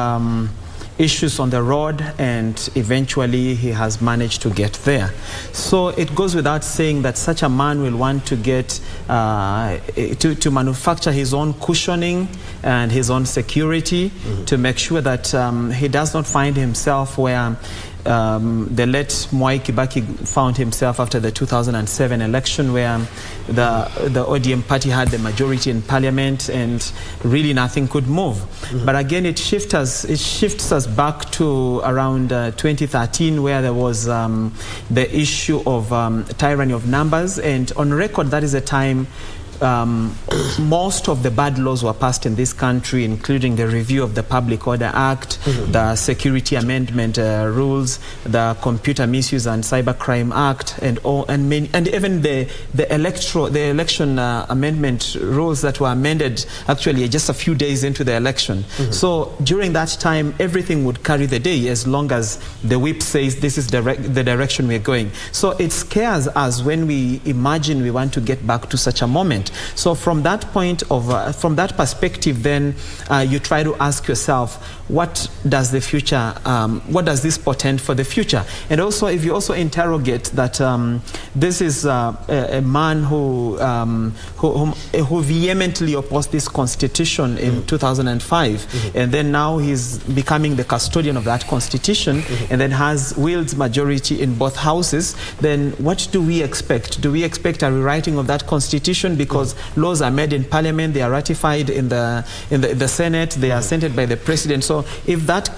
issues on the road, and eventually he has managed to get there. So it goes without saying that such a man will want to get to manufacture his own cushioning and his own security to make sure that he does not find himself where the late Mwai Kibaki found himself after the 2007 election, where the ODM party had the majority in parliament and really nothing could move. But again, it shifts us back to around 2013, where there was the issue of tyranny of numbers, and on record that is a time most of the bad laws were passed in this country, including the review of the Public Order Act, the Security Amendment rules, the Computer Misuse and Cybercrime Act, and even the election amendment rules that were amended actually just a few days into the election. So during that time, everything would carry the day as long as the whip says this is the direction we're going. So it scares us when we imagine we want to get back to such a moment. So from that point of, from that perspective, then you try to ask yourself, what does the future, what does this portend for the future? And also, if you also interrogate that this is a man who vehemently opposed this constitution in 2005, and then now he's becoming the custodian of that constitution, and then wields majority in both houses, then what do we expect? Do we expect a rewriting of that constitution? Because laws are made in parliament, they are ratified in the Senate, they are sent by the president. So if that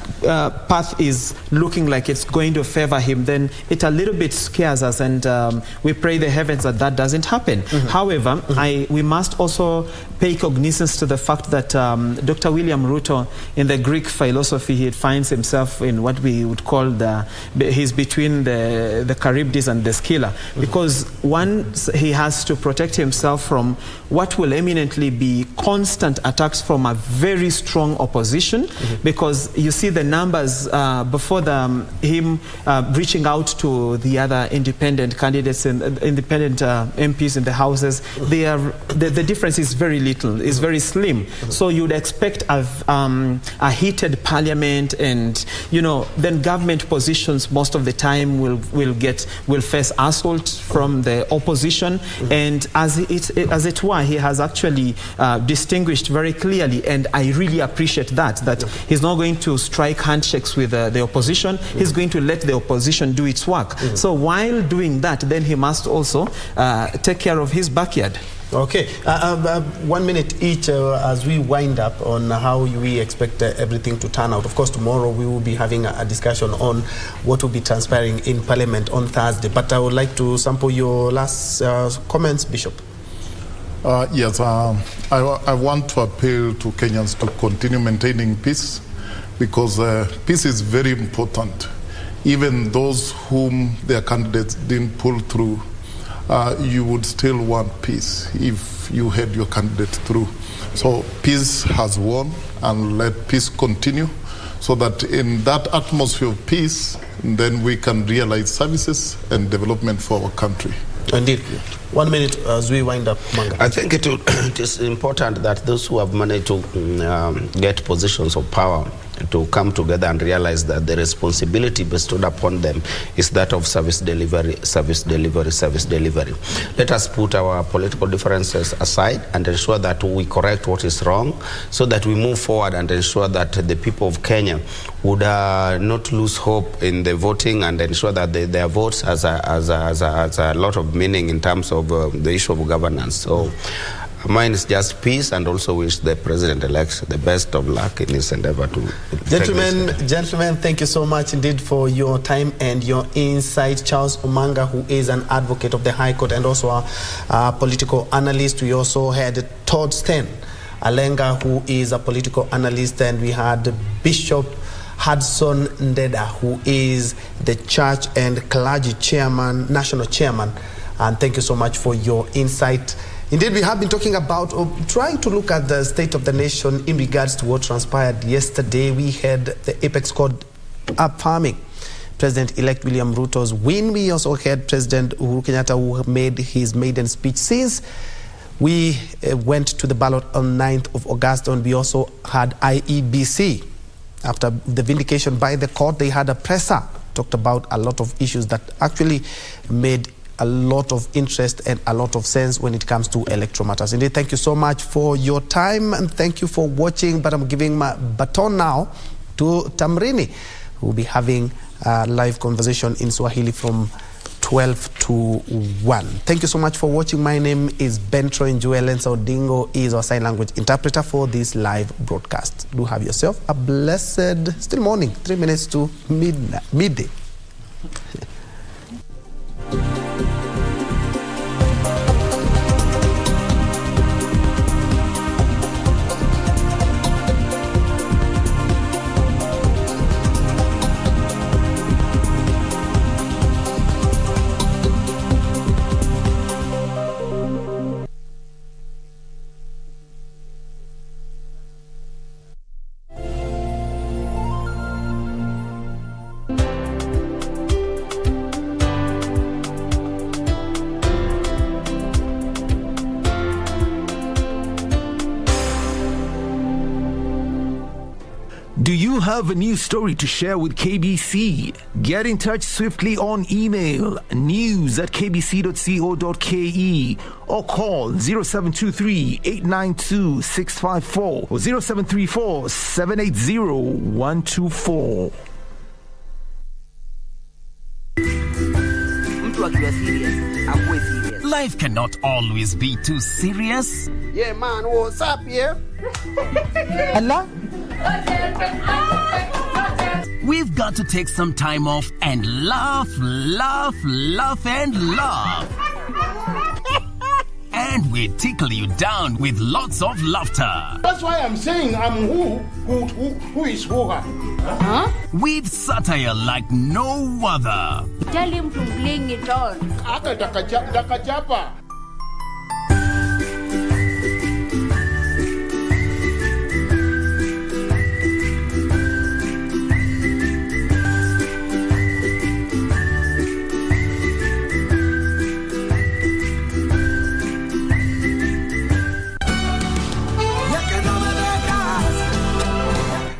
path is looking like it's going to favor him, then it a little bit scares us, and we pray the heavens that that doesn't happen. However, we must also pay cognizance to the fact that Dr. William Ruto, in the Greek philosophy, he finds himself in what we would call he's between the Charybdis and the Scylla, because once he has to protect himself from what will eminently be constant attacks from a very strong opposition, because you see the numbers before him reaching out to the other independent candidates and independent MPs in the houses, the difference is very little, is very slim. So you'd expect a heated parliament, and then government positions most of the time will face assault from the opposition, and as as it were, he has actually distinguished very clearly, and I really appreciate that he's not going to strike handshakes with the opposition. He's going to let the opposition do its work. So while doing that, then he must also take care of his backyard. Okay, 1 minute each as we wind up on how we expect everything to turn out. Of course, tomorrow we will be having a discussion on what will be transpiring in Parliament on Thursday. But I would like to sample your last comments, Bishop. Yes, I want to appeal to Kenyans to continue maintaining peace, because peace is very important. Even those whom their candidates didn't pull through, you would still want peace if you had your candidate through. So peace has won, and let peace continue, so that in that atmosphere of peace, then we can realize services and development for our country. Indeed. 1 minute as we wind up, Manga. I think it is important that those who have managed to get positions of power to come together and realize that the responsibility bestowed upon them is that of service delivery, service delivery, service delivery. Let us put our political differences aside and ensure that we correct what is wrong, so that we move forward and ensure that the people of Kenya would not lose hope in the voting, and ensure that their votes has a lot of meaning in terms of the issue of governance. So mine is just peace, and also wish the president-elect the best of luck in his endeavor to... Gentlemen, thank you so much indeed for your time and your insight. Charles Omanga, who is an advocate of the High Court and also a political analyst. We also had Todd Sten Alenga, who is a political analyst, and we had Bishop Hudson Ndeda, who is the church and clergy chairman, national chairman. And thank you so much for your insight. Indeed, we have been talking about trying to look at the state of the nation in regards to what transpired yesterday. We had the apex court affirming President-elect William Ruto's win. We also had President Uhuru Kenyatta, who made his maiden speech since we went to the ballot on 9th of August, and we also had IEBC. After the vindication by the court, they had a presser, talked about a lot of issues that actually made a lot of interest and a lot of sense when it comes to electoral matters. Indeed, thank you so much for your time, and thank you for watching. But I'm giving my baton now to Tamrini, who will be having a live conversation in Swahili from 12 to 1. Thank you so much for watching. My name is Bentro Njuelensa Odingo is our sign language interpreter for this live broadcast. Do have yourself a blessed still morning, 3 minutes to midday. Do you have a news story to share with KBC? Get in touch swiftly on email news@kbc.co.ke or call 0723-892-654 or 0734-780-124. Life cannot always be too serious. Yeah, man, what's up, yeah? Allah? We've got to take some time off and laugh, laugh, laugh, and laugh. And we tickle you down with lots of laughter. That's why I'm saying I'm who is who. Huh? With satire like no other. Tell him to bring it on. Takachapa.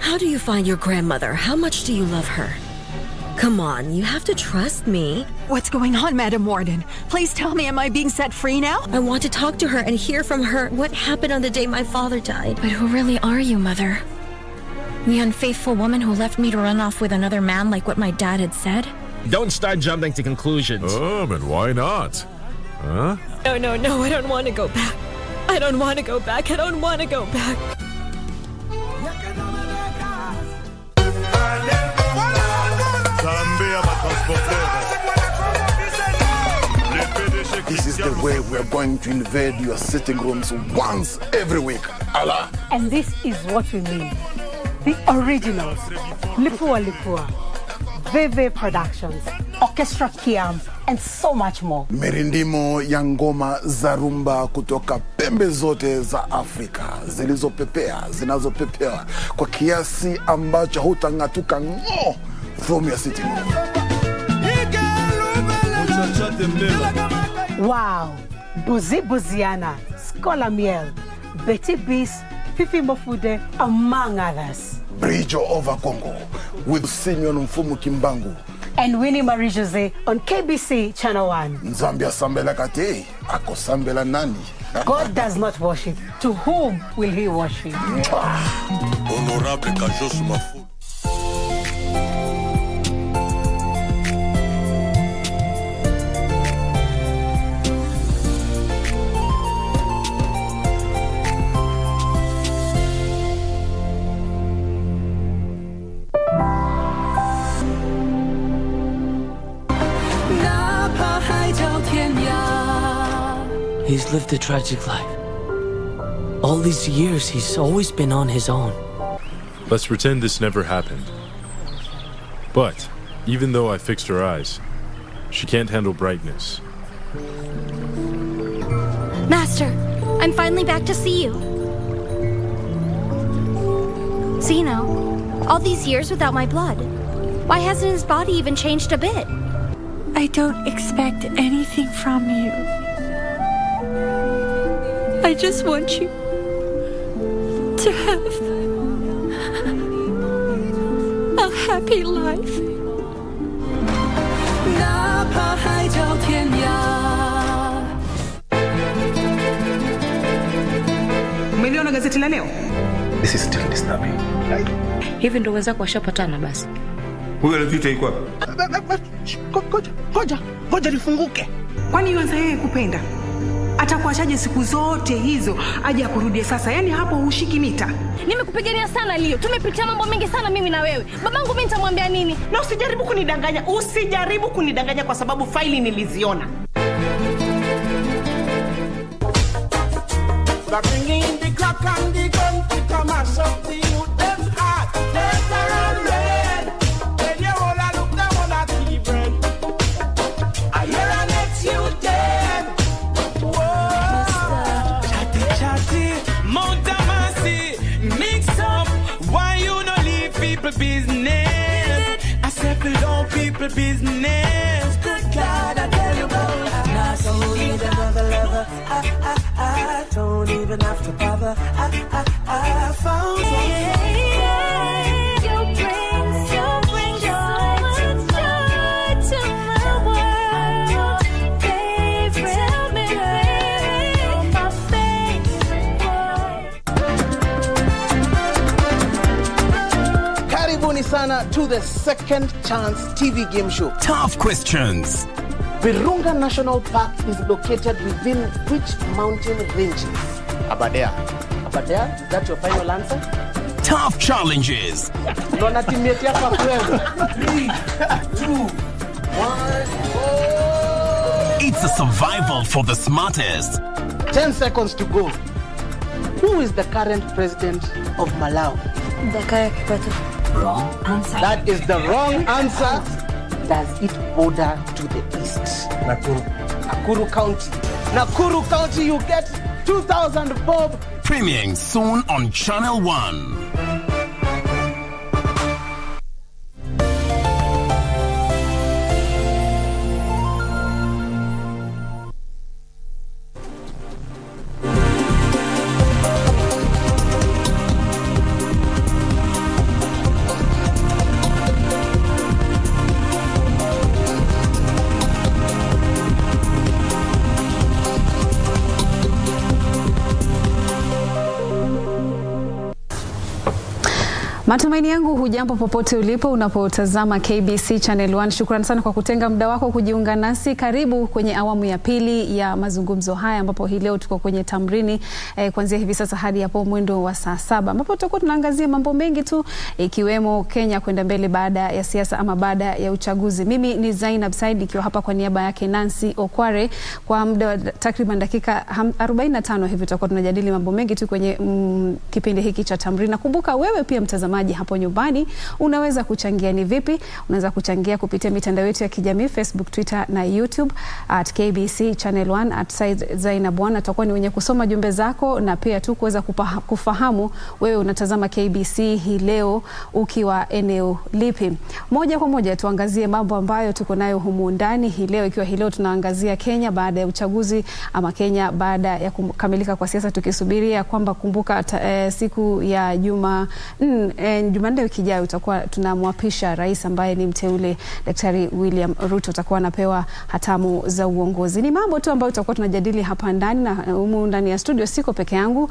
How do you find your grandmother? How much do you love her? Come on, you have to trust me. What's going on, Madam Warden? Please tell me, am I being set free now? I want to talk to her and hear from her what happened on the day my father died. But who really are you, Mother? The unfaithful woman who left me to run off with another man like what my dad had said? Don't start jumping to conclusions. And why not? Huh? No, I don't want to go back. I don't want to go back. I don't want to go back. This is the way we are going to invade your sitting rooms once every week. Allah. And this is what we mean. The originals. Lipua Lipua. Veve Productions. Orchestra Kiam. And so much more. Mirindimo ya ngoma za rumba kutoka pembe zote za Afrika. Zilizopepea, zinazopepea kwa kiasi ambacho hutang'atuka ng'o from your sitting room. Wow. Buzi Buziana, Scholar Miel, Betty Beast, Fifi Mofude, among others. Bridge over Congo with Simeon Mfumu Kimbangu. And Winnie Marie-Jose on KBC Channel 1. Nzambia Sambela Kate, Ako Sambela Nani. God does not worship. To whom will he worship? Honorable Kajos Mafu. He's lived a tragic life. All these years, he's always been on his own. Let's pretend this never happened. But, even though I fixed her eyes, she can't handle brightness. Master, I'm finally back to see you. Zeno, all these years without my blood, why hasn't his body even changed a bit? I don't expect anything from you. I just want you to have a happy life. Umeliona gazeti la leo? This is still disturbing. Hivi ndo weza kuwashapatana basi. Huyo alipita iko wapi? Ngoja lifunguke. Kwani yuanza yeye kupenda? Atakuachaje siku zote hizo aje akurudie sasa? Yaani hapo hushiki mita. Nimekupigania sana Leo. Tumepitia mambo mengi sana mimi na wewe. Babangu mimi nitamwambia nini? Na usijaribu kunidanganya. Usijaribu kunidanganya kwa sababu faili niliziona. Bringing the clock and the gun to come and shut the youth them heart. There's a red. When you all look down on that bread. I hear an ex you dead. Whoa. Chatty, Montamasi, mix up. Why you no leave people business? I said below people business. Good God, I tell you about. I don't need another lover. I don't even have to bother. I found You bring so much joy to my world. Favorite memory, my favorite word. Karibuni sana to the Second Chance TV game show. Tough questions. Virunga National Park is located within which mountain ranges? Aberdare. Aberdare? Is that your final answer? Tough challenges. Dona teammate yako kwenu. 3, 2, 1. It's a survival for the smartest. 10 seconds to go. Who is the current president of Malawi? Jakaya Kikwete. Wrong answer. That is the wrong answer. Does it border to the east? Nakuru County. Nakuru County, you get 2,000 bob. Premiering soon on Channel 1. Matumaini yangu hujambo popote ulipo unapotazama KBC Channel 1. Shukrani sana kwa kutenga muda wako kujiunga nasi. Karibu kwenye awamu ya pili ya mazungumzo haya ambapo hii leo tuko kwenye tamrini kuanzia hivi sasa hadi hapo mwendo wa saa 7 ambapo tutakuwa tunaangazia mambo mengi tu ikiwemo Kenya kwenda mbele baada ya siasa ama baada ya uchaguzi. Mimi ni Zainab Said nikiwa hapa kwa niaba yake Nancy Okware. Kwa muda wa takriban dakika 45 hivi tutakuwa tunajadili mambo mengi tu kwenye kipindi hiki cha tamrini. Na kumbuka wewe pia mtazamaji hapo nyumbani unaweza kuchangia. Ni vipi? Unaweza kuchangia kupitia mitandao yetu ya kijamii Facebook, Twitter na YouTube @KBC Channel 1 @Zainab 1. Tutakuwa ni wenye kusoma jumbe zako na pia tu kuweza kufahamu wewe unatazama KBC hii leo ukiwa eneo lipi. Moja kwa moja tuangazie mambo ambayo tuko nayo humu ndani hii leo, ikiwa hii leo tunaangazia Kenya baada ya uchaguzi ama Kenya baada ya kukamilika kwa siasa, tukisubiria kwamba kumbuka siku ya Jumanne wiki ijayo tutakuwa tunamwapisha rais ambaye ni mteule Daktari William Ruto, atakuwa anapewa hatamu za uongozi. Ni mambo tu ambayo tutakuwa tunajadili hapa ndani, na humu ndani ya studio siko peke yangu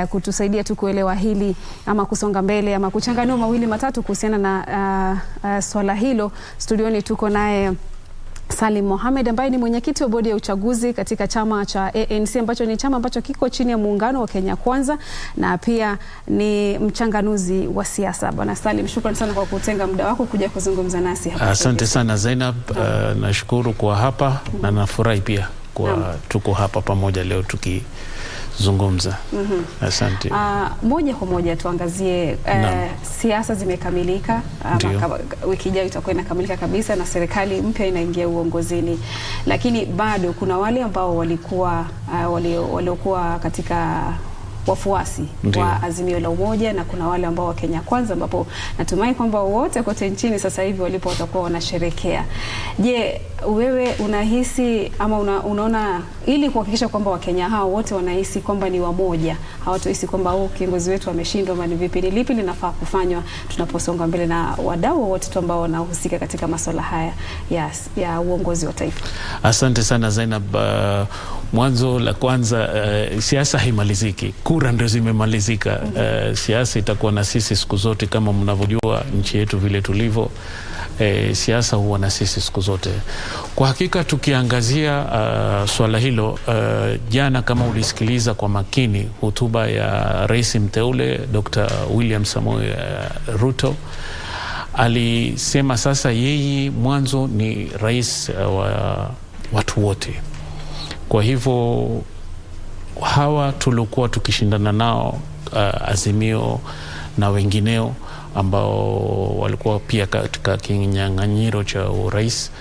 kutusaidia tu kuelewa hili ama kusonga mbele ama kuchanganua mawili matatu kuhusiana na swala hilo. Studioni tuko naye Salim Mohamed ambaye ni mwenyekiti wa bodi ya uchaguzi katika chama cha ANC ambacho ni chama ambacho kiko chini ya muungano wa Kenya Kwanza, na pia ni mchanganuzi wa siasa. Bwana Salim, shukrani sana kwa kutenga muda wako kuja kuzungumza nasi hapa. Asante sana Zainab, nashukuru kwa hapa na nafurahi pia kwa tuko hapa pamoja leo tukizungumza. Asante. Moja kwa moja tuangazie siasa zimekamilika, wiki ijayo itakuwa inakamilika kabisa na serikali mpya inaingia uongozini, lakini bado kuna wale ambao waliokuwa katika wafuasi wa Azimio la Umoja na kuna wale ambao wa Kenya Kwanza, ambapo natumai kwamba wote kote nchini sasa hivi walipo watakuwa wanasherekea. Je, wewe unahisi ama unaona ili kuhakikisha kwamba Wakenya hao wote wanahisi kwamba ni wamoja, hawatohisi kwamba kiongozi wetu ameshindwa, ama ni vipi, ni lipi linafaa kufanywa tunaposonga mbele na wadau wote tu ambao wanahusika katika masuala haya ya uongozi wa taifa? Asante sana Zainab. Mwanzo la kwanza, siasa haimaliziki, kura ndio zimemalizika. Siasa itakuwa na sisi siku zote, kama mnavyojua nchi yetu vile tulivyo. Siasa huwa na sisi siku zote. Kwa hakika tukiangazia swala hilo, jana kama ulisikiliza kwa makini hotuba ya rais mteule Dr. William Samoei Ruto, alisema sasa yeye mwanzo ni rais wa watu wote. Kwa hivyo hawa tulikuwa tukishindana nao, Azimio na wengineo ambao walikuwa pia katika kinyang'anyiro cha urais,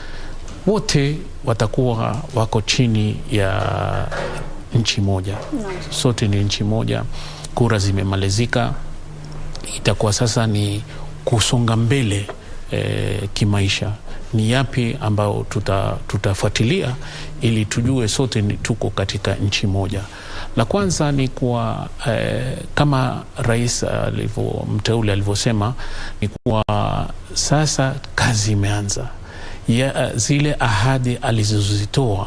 wote watakuwa wako chini ya nchi moja. Sote ni nchi moja. Kura zimemalizika. Itakuwa sasa ni kusonga mbele kimaisha. Ni yapi ambao tutafuatilia ili tujue sote tuko katika nchi moja. La kwanza ni kuwa kama rais mteule alivyosema, ni kuwa sasa kazi imeanza. Zile ahadi alizozitoa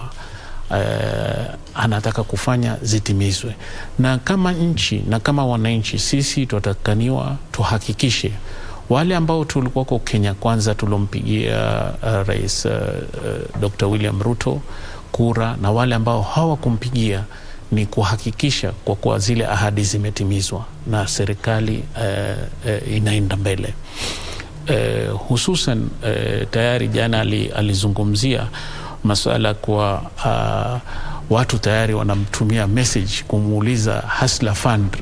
anataka kufanya zitimizwe, na kama nchi na kama wananchi sisi tutakaniwa tuhakikishe wale ambao tulikuwa kwa Kenya Kwanza tulompigia rais Dr. William Ruto kura na wale ambao hawakumpigia, ni kuhakikisha kwa kuwa zile ahadi zimetimizwa na serikali inaenda mbele. Hususan tayari jana alizungumzia masuala kwa watu tayari wanamtumia message kumuuliza Hustler Fund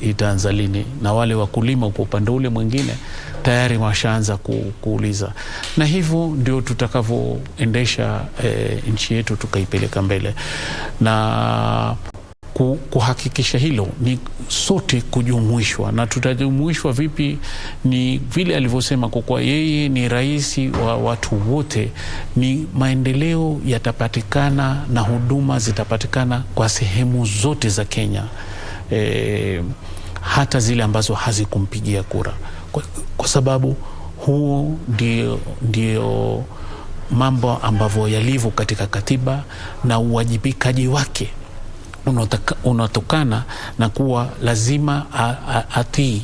itaanza lini, na wale wakulima kwa upande ule mwingine tayari washaanza kuuliza, na hivyo ndio tutakavyoendesha nchi yetu tukaipeleka mbele. Na kuhakikisha hilo ni sote kujumuishwa. Na tutajumuishwa vipi? Ni vile alivyosema, kwa kuwa yeye ni rais wa watu wote, ni maendeleo yatapatikana na huduma zitapatikana kwa sehemu zote za Kenya, hata zile ambazo hazikumpigia kura, kwa sababu huo ndio mambo ambavyo yalivyo katika katiba, na uwajibikaji wake unatokana na kuwa lazima atii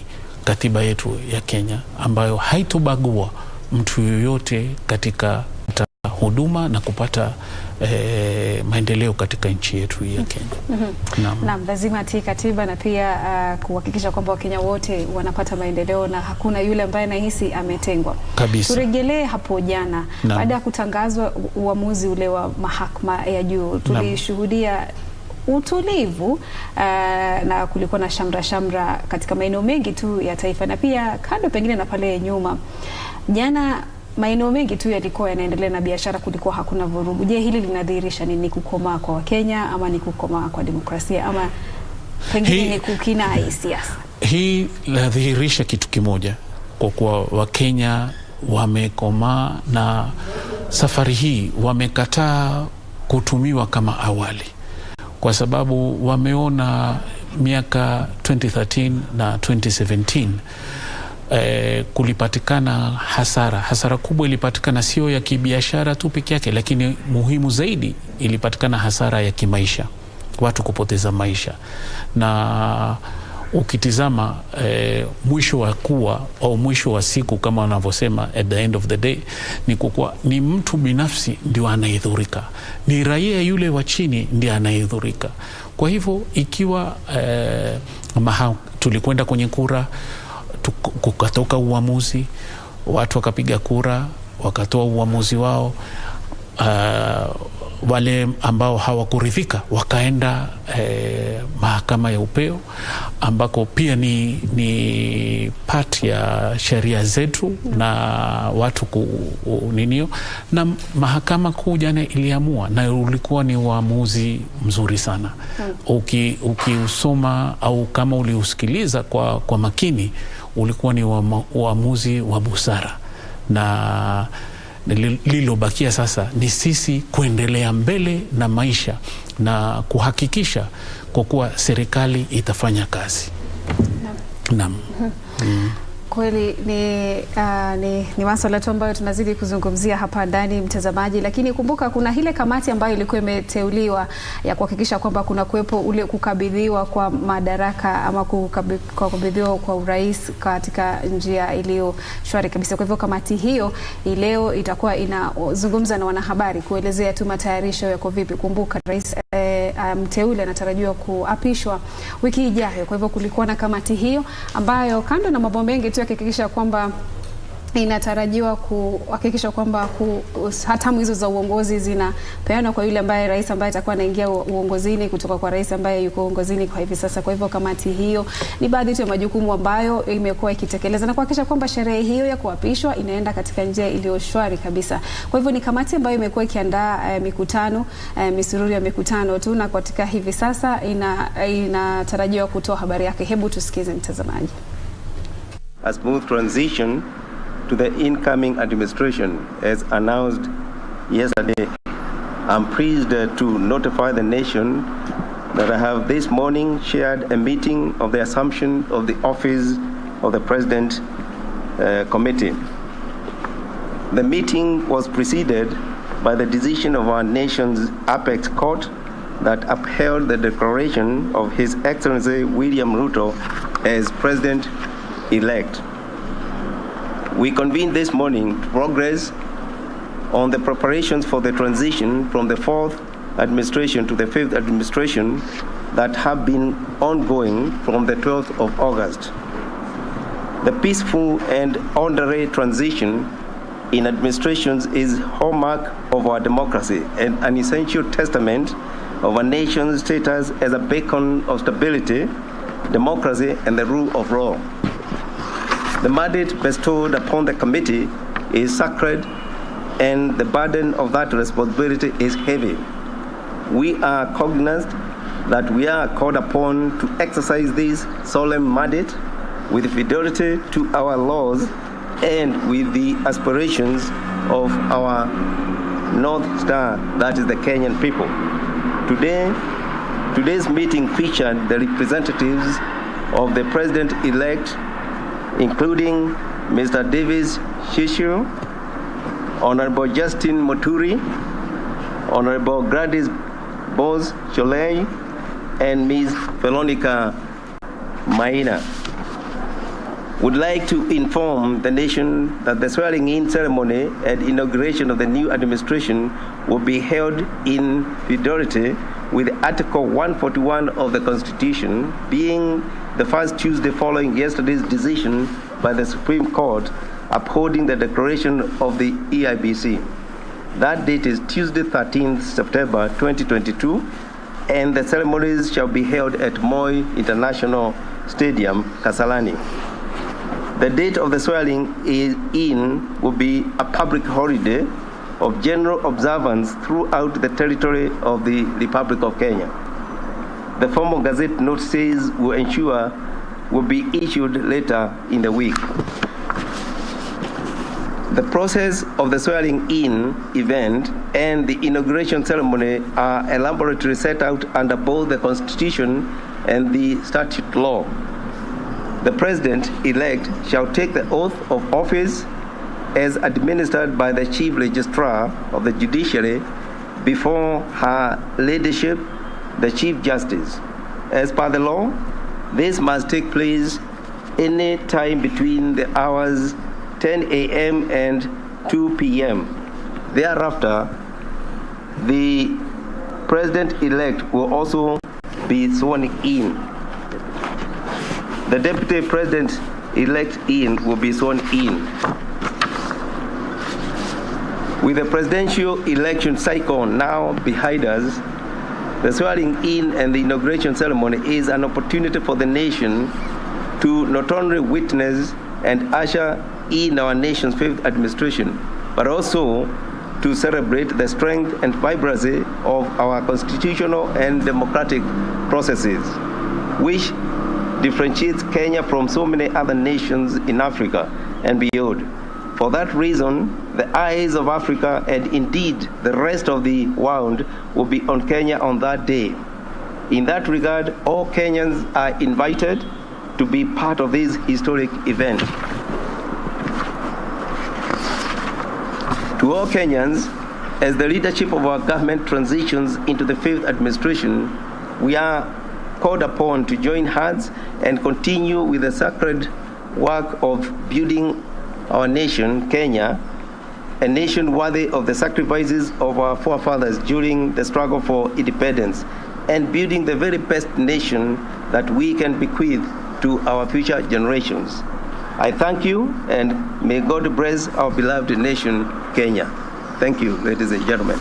katiba yetu ya Kenya ambayo haitobagua mtu yoyote katika huduma na kupata maendeleo katika nchi yetu ya Kenya. Naam, lazima tii katiba na pia kuhakikisha kwamba Wakenya wote wanapata maendeleo na hakuna yule ambaye anahisi ametengwa. Kabisa. Turegelee hapo jana baada ya kutangazwa uamuzi ule wa mahakama ya juu, tulishuhudia utulivu na kulikuwa na shamra katika maeneo mengi tu ya taifa na pia kando pengine na pale nyuma. Jana maeneo mengi tu yalikuwa yanaendelea na biashara, kulikuwa hakuna vurugu. Je, hili linadhihirisha nini? Kukomaa kwa Wakenya ama ni kukomaa kwa demokrasia ama pengine ni kukinai siasa? Hii linadhihirisha kitu kimoja, kwa kuwa Wakenya wamekomaa na safari hii wamekataa kutumiwa kama awali, kwa sababu wameona miaka 2013 na 2017 kulipatikana hasara kubwa. Ilipatikana sio ya kibiashara tu peke yake, lakini muhimu zaidi ilipatikana hasara ya kimaisha, watu kupoteza maisha. Na ukitizama mwisho wa kuwa au mwisho wa siku kama wanavyosema, at the end of the day, ni kuwa ni mtu binafsi ndio anayedhurika, ni raia yule wa chini ndiye anayedhurika. Kwa hivyo ikiwa tulikwenda kwenye kura, kukatoka uamuzi, watu wakapiga kura, wakatoa uamuzi wao, wale ambao hawakuridhika wakaenda mahakama ya upeo, ambako pia ni part ya sheria zetu na watu ninio, na mahakama kuu jana iliamua, na ulikuwa ni uamuzi mzuri sana. Ukiusoma au kama uliusikiliza kwa makini, ulikuwa ni uamuzi wa busara, na lilobakia sasa ni sisi kuendelea mbele na maisha na kuhakikisha kwa kuwa serikali itafanya kazi. Naam. Kweli ni masuala tu ambayo tunazidi kuzungumzia hapa ndani, mtazamaji, lakini kumbuka kuna ile kamati ambayo ilikuwa imeteuliwa ya kuhakikisha kwamba kuna kuwepo ule kukabidhiwa kwa madaraka ama kukabidhiwa kwa urais katika njia iliyo shwari kabisa. Kwa hivyo kamati hiyo leo itakuwa inazungumza na wanahabari kuelezea tu matayarisho yako vipi. Kumbuka rais mteule anatarajiwa kuapishwa wiki ijayo. Kwa hivyo kulikuwa na kamati hiyo ambayo kando na mambo mengi tu yakihakikisha kwamba inatarajiwa kuhakikisha kwamba hatamu hizo za uongozi zinapeanwa kwa yule ambaye rais ambaye atakuwa anaingia uongozini kutoka kwa rais ambaye yuko uongozini kwa hivi sasa. Kwa hivyo kamati hiyo ni baadhi tu ya majukumu ambayo imekuwa ikitekeleza na kuhakikisha kwamba sherehe hiyo ya kuapishwa inaenda katika njia iliyo shwari kabisa. Kwa hivyo ni kamati ambayo imekuwa ikiandaa mikutano, misururu ya mikutano tu, na katika hivi sasa inatarajiwa kutoa habari yake. Hebu tusikize mtazamaji. A smooth transition to the incoming administration as announced yesterday. I'm pleased to notify the nation that I have this morning chaired a meeting of the assumption of the office of the President Committee. The meeting was preceded by the decision of our nation's apex court that upheld the declaration of His Excellency William Ruto as President-elect. We convened this morning to progress on the preparations for the transition from the 4th administration to the 5th administration that have been ongoing from the 12th of August. The peaceful and orderly transition in administrations is hallmark of our democracy and an essential testament of a nation's status as a beacon of stability, democracy, and the rule of law. The mandate bestowed upon the committee is sacred, and the burden of that responsibility is heavy. We are cognizant that we are called upon to exercise this solemn mandate with fidelity to our laws and with the aspirations of our North Star, that is the Kenyan people. Today's meeting featured the representatives of the President-elect, including Mr. Davis Shishio, Honorable Justin Moturi, Honorable Gladys Bose Cholei, and Ms. Veronica Maina. would like to inform the nation that the swearing-in ceremony and inauguration of the new administration will be held in fidelity with Article 141 of the Constitution, being the first Tuesday following yesterday's decision by the Supreme Court upholding the declaration of the EIBC. That date is Tuesday, 13th September 2022, and the ceremonies shall be held at Moi International Stadium, Kasarani. The date of the swearing-in will be a public holiday of general observance throughout the territory of the Republic of Kenya. The formal Gazette notices will be issued later in the week. The process of the swearing-in event and the inauguration ceremony are elaborately set out under both the Constitution and the statute law. The President-elect shall take the oath of office as administered by the Chief Registrar of the Judiciary before Her Ladyship, the Chief Justice. As per the law, this must take place any time between the hours 10 a.m. and 2 p.m. Thereafter, the President-elect will also be sworn in. The Deputy President-elect will be sworn in. With the presidential election cycle now behind us, the swearing-in and the inauguration ceremony is an opportunity for the nation to not only witness and usher in our nation's fifth administration, but also to celebrate the strength and vibrancy of our constitutional and democratic processes, which differentiates Kenya from so many other nations in Africa and beyond. For that reason, the eyes of Africa and indeed the rest of the world will be on Kenya on that day. In that regard, all Kenyans are invited to be part of this historic event. To all Kenyans, as the leadership of our government transitions into the fifth administration, we are called upon to join hands and continue with the sacred work of building our nation, Kenya, a nation worthy of the sacrifices of our forefathers during the struggle for independence, and building the very best nation that we can bequeath to our future generations. I thank you, and may God bless our beloved nation, Kenya. Thank you, ladies and gentlemen.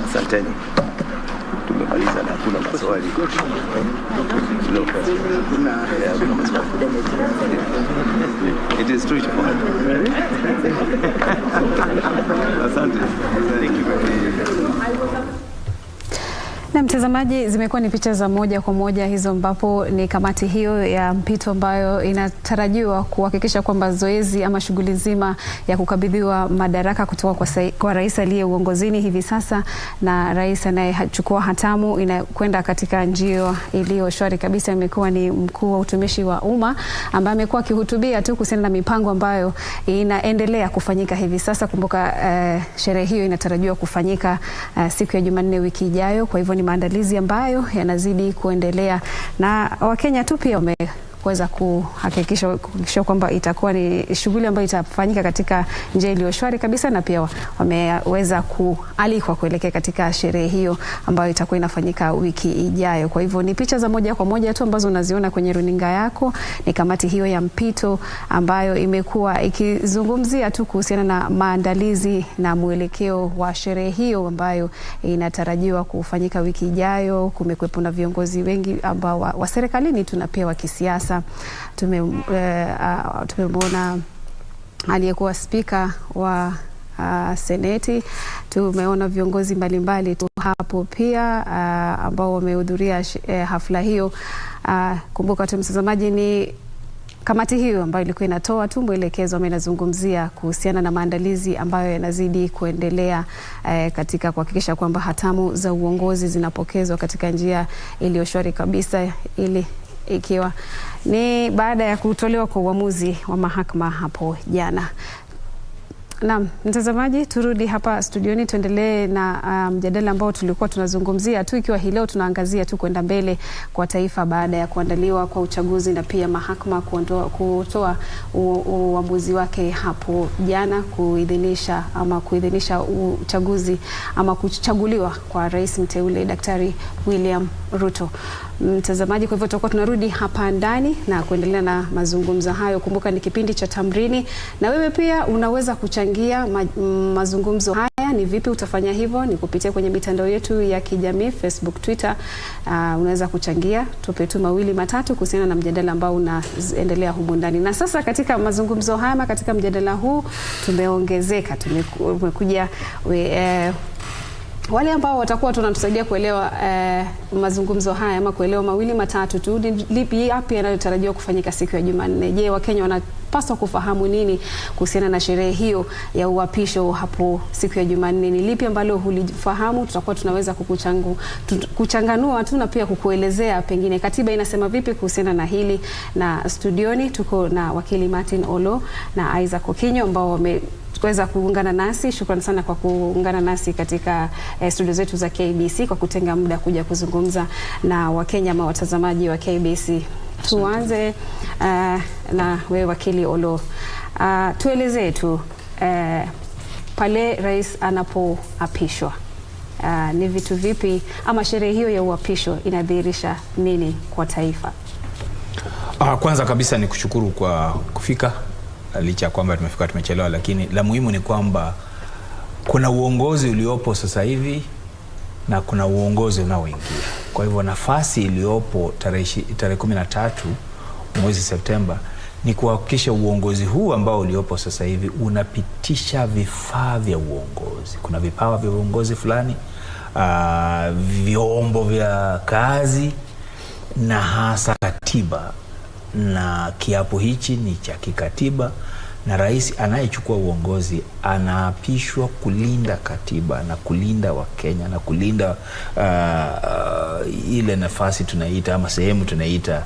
Asanteni. Tumemaliza na hakuna maswali. No question. It is true. Asante. Thank you very much. Na mtazamaji, zimekuwa ni picha za moja kwa moja hizo ambapo ni kamati hiyo ya mpito ambayo inatarajiwa kuhakikisha kwamba zoezi ama shughuli nzima ya kukabidhiwa madaraka kutoka kwa rais aliye uongozini hivi sasa na rais anayechukua hatamu inakwenda katika njia iliyo shwari kabisa. Imekuwa ni mkuu wa utumishi wa umma ambaye amekuwa akihutubia tu kuhusiana na mipango ambayo inaendelea kufanyika hivi sasa. Kumbuka sherehe hiyo inatarajiwa kufanyika siku ya Jumanne wiki ijayo. Kwa hivyo ni maandalizi ambayo yanazidi kuendelea na Wakenya tu pia wameweza kuhakikisha kwamba itakuwa ni shughuli ambayo itafanyika katika njia iliyo shwari kabisa, na pia wameweza kualikwa kuelekea katika sherehe hiyo ambayo itakuwa inafanyika wiki ijayo. Kwa hivyo ni picha za moja kwa moja tu ambazo unaziona kwenye runinga yako. Ni kamati hiyo ya mpito ambayo imekuwa ikizungumzia tu kuhusiana na maandalizi na mwelekeo wa sherehe hiyo ambayo inatarajiwa kufanyika wiki ijayo. Kumekuwepo na viongozi wengi ambao wa serikalini tu na pia wa kisiasa. Tumemwona aliyekuwa spika wa seneti, tumeona viongozi mbalimbali tu hapo pia ambao wamehudhuria hafla hiyo. Kumbuka tu mtazamaji, ni kamati hiyo ambayo ilikuwa inatoa tu mwelekezo ama inazungumzia kuhusiana na maandalizi ambayo yanazidi kuendelea katika kuhakikisha kwamba hatamu za uongozi zinapokezwa katika njia iliyo shwari kabisa, ili ikiwa ni baada ya kutolewa kwa uamuzi wa mahakama hapo jana. Naam, mtazamaji, turudi hapa studioni tuendelee na mjadala ambao tulikuwa tunazungumzia tu, ikiwa hii leo tunaangazia tu kwenda mbele kwa taifa baada ya kuandaliwa kwa uchaguzi na pia mahakama kutoa uamuzi wake hapo jana kuidhinisha uchaguzi ama kuchaguliwa kwa rais mteule Daktari William Ruto. Mtazamaji, kwa hivyo tutakuwa tunarudi hapa ndani na kuendelea na mazungumzo hayo. Kumbuka ni kipindi cha Tamrini na wewe pia unaweza kuchangia mazungumzo haya. Ni vipi utafanya hivyo? Ni kupitia kwenye mitandao yetu ya kijamii, Facebook, Twitter. Unaweza kuchangia, tupe tu mawili matatu kuhusiana na mjadala ambao unaendelea humu ndani. Na sasa katika mazungumzo haya, katika mjadala huu tumekuja wale ambao watakuwa tunatusaidia kuelewa mazungumzo haya ama kuelewa mawili matatu tu, lipi yapi yanayotarajiwa kufanyika siku ya Jumanne. Je, Wakenya wanapaswa kufahamu nini kuhusiana na sherehe hiyo ya uapisho hapo siku ya Jumanne? Ni lipi ambalo hulifahamu? Tutakuwa tunaweza kuchanganua tu na pia kukuelezea pengine katiba inasema vipi kuhusiana na hili. Na studioni tuko na wakili Martin Olo na Isaac Okinyo ambao wameweza kuungana nasi. Shukrani sana kwa kuungana nasi katika studio zetu za KBC, kwa kutenga muda kuja kuzungumza na Wakenya ama watazamaji wa KBC. Tuanze na wewe wakili Olo. Tuelezee tu pale rais anapoapishwa, ni vitu vipi ama sherehe hiyo ya uapisho inadhihirisha nini kwa taifa? Kwanza kabisa ni kushukuru kwa kufika, licha kwamba tumefika tumechelewa, lakini la muhimu ni kwamba kuna uongozi uliopo sasa hivi na kuna uongozi unaoingia. Kwa hivyo nafasi iliyopo tarehe 13 mwezi Septemba ni kuhakikisha uongozi huu ambao uliopo sasa hivi unapitisha vifaa vya uongozi. Kuna vipawa vya uongozi fulani, vyombo vya kazi na hasa katiba, na kiapo hichi ni cha kikatiba, na rais anayechukua uongozi anaapishwa kulinda katiba na kulinda Wakenya na kulinda ile nafasi tunaita ama sehemu tunaita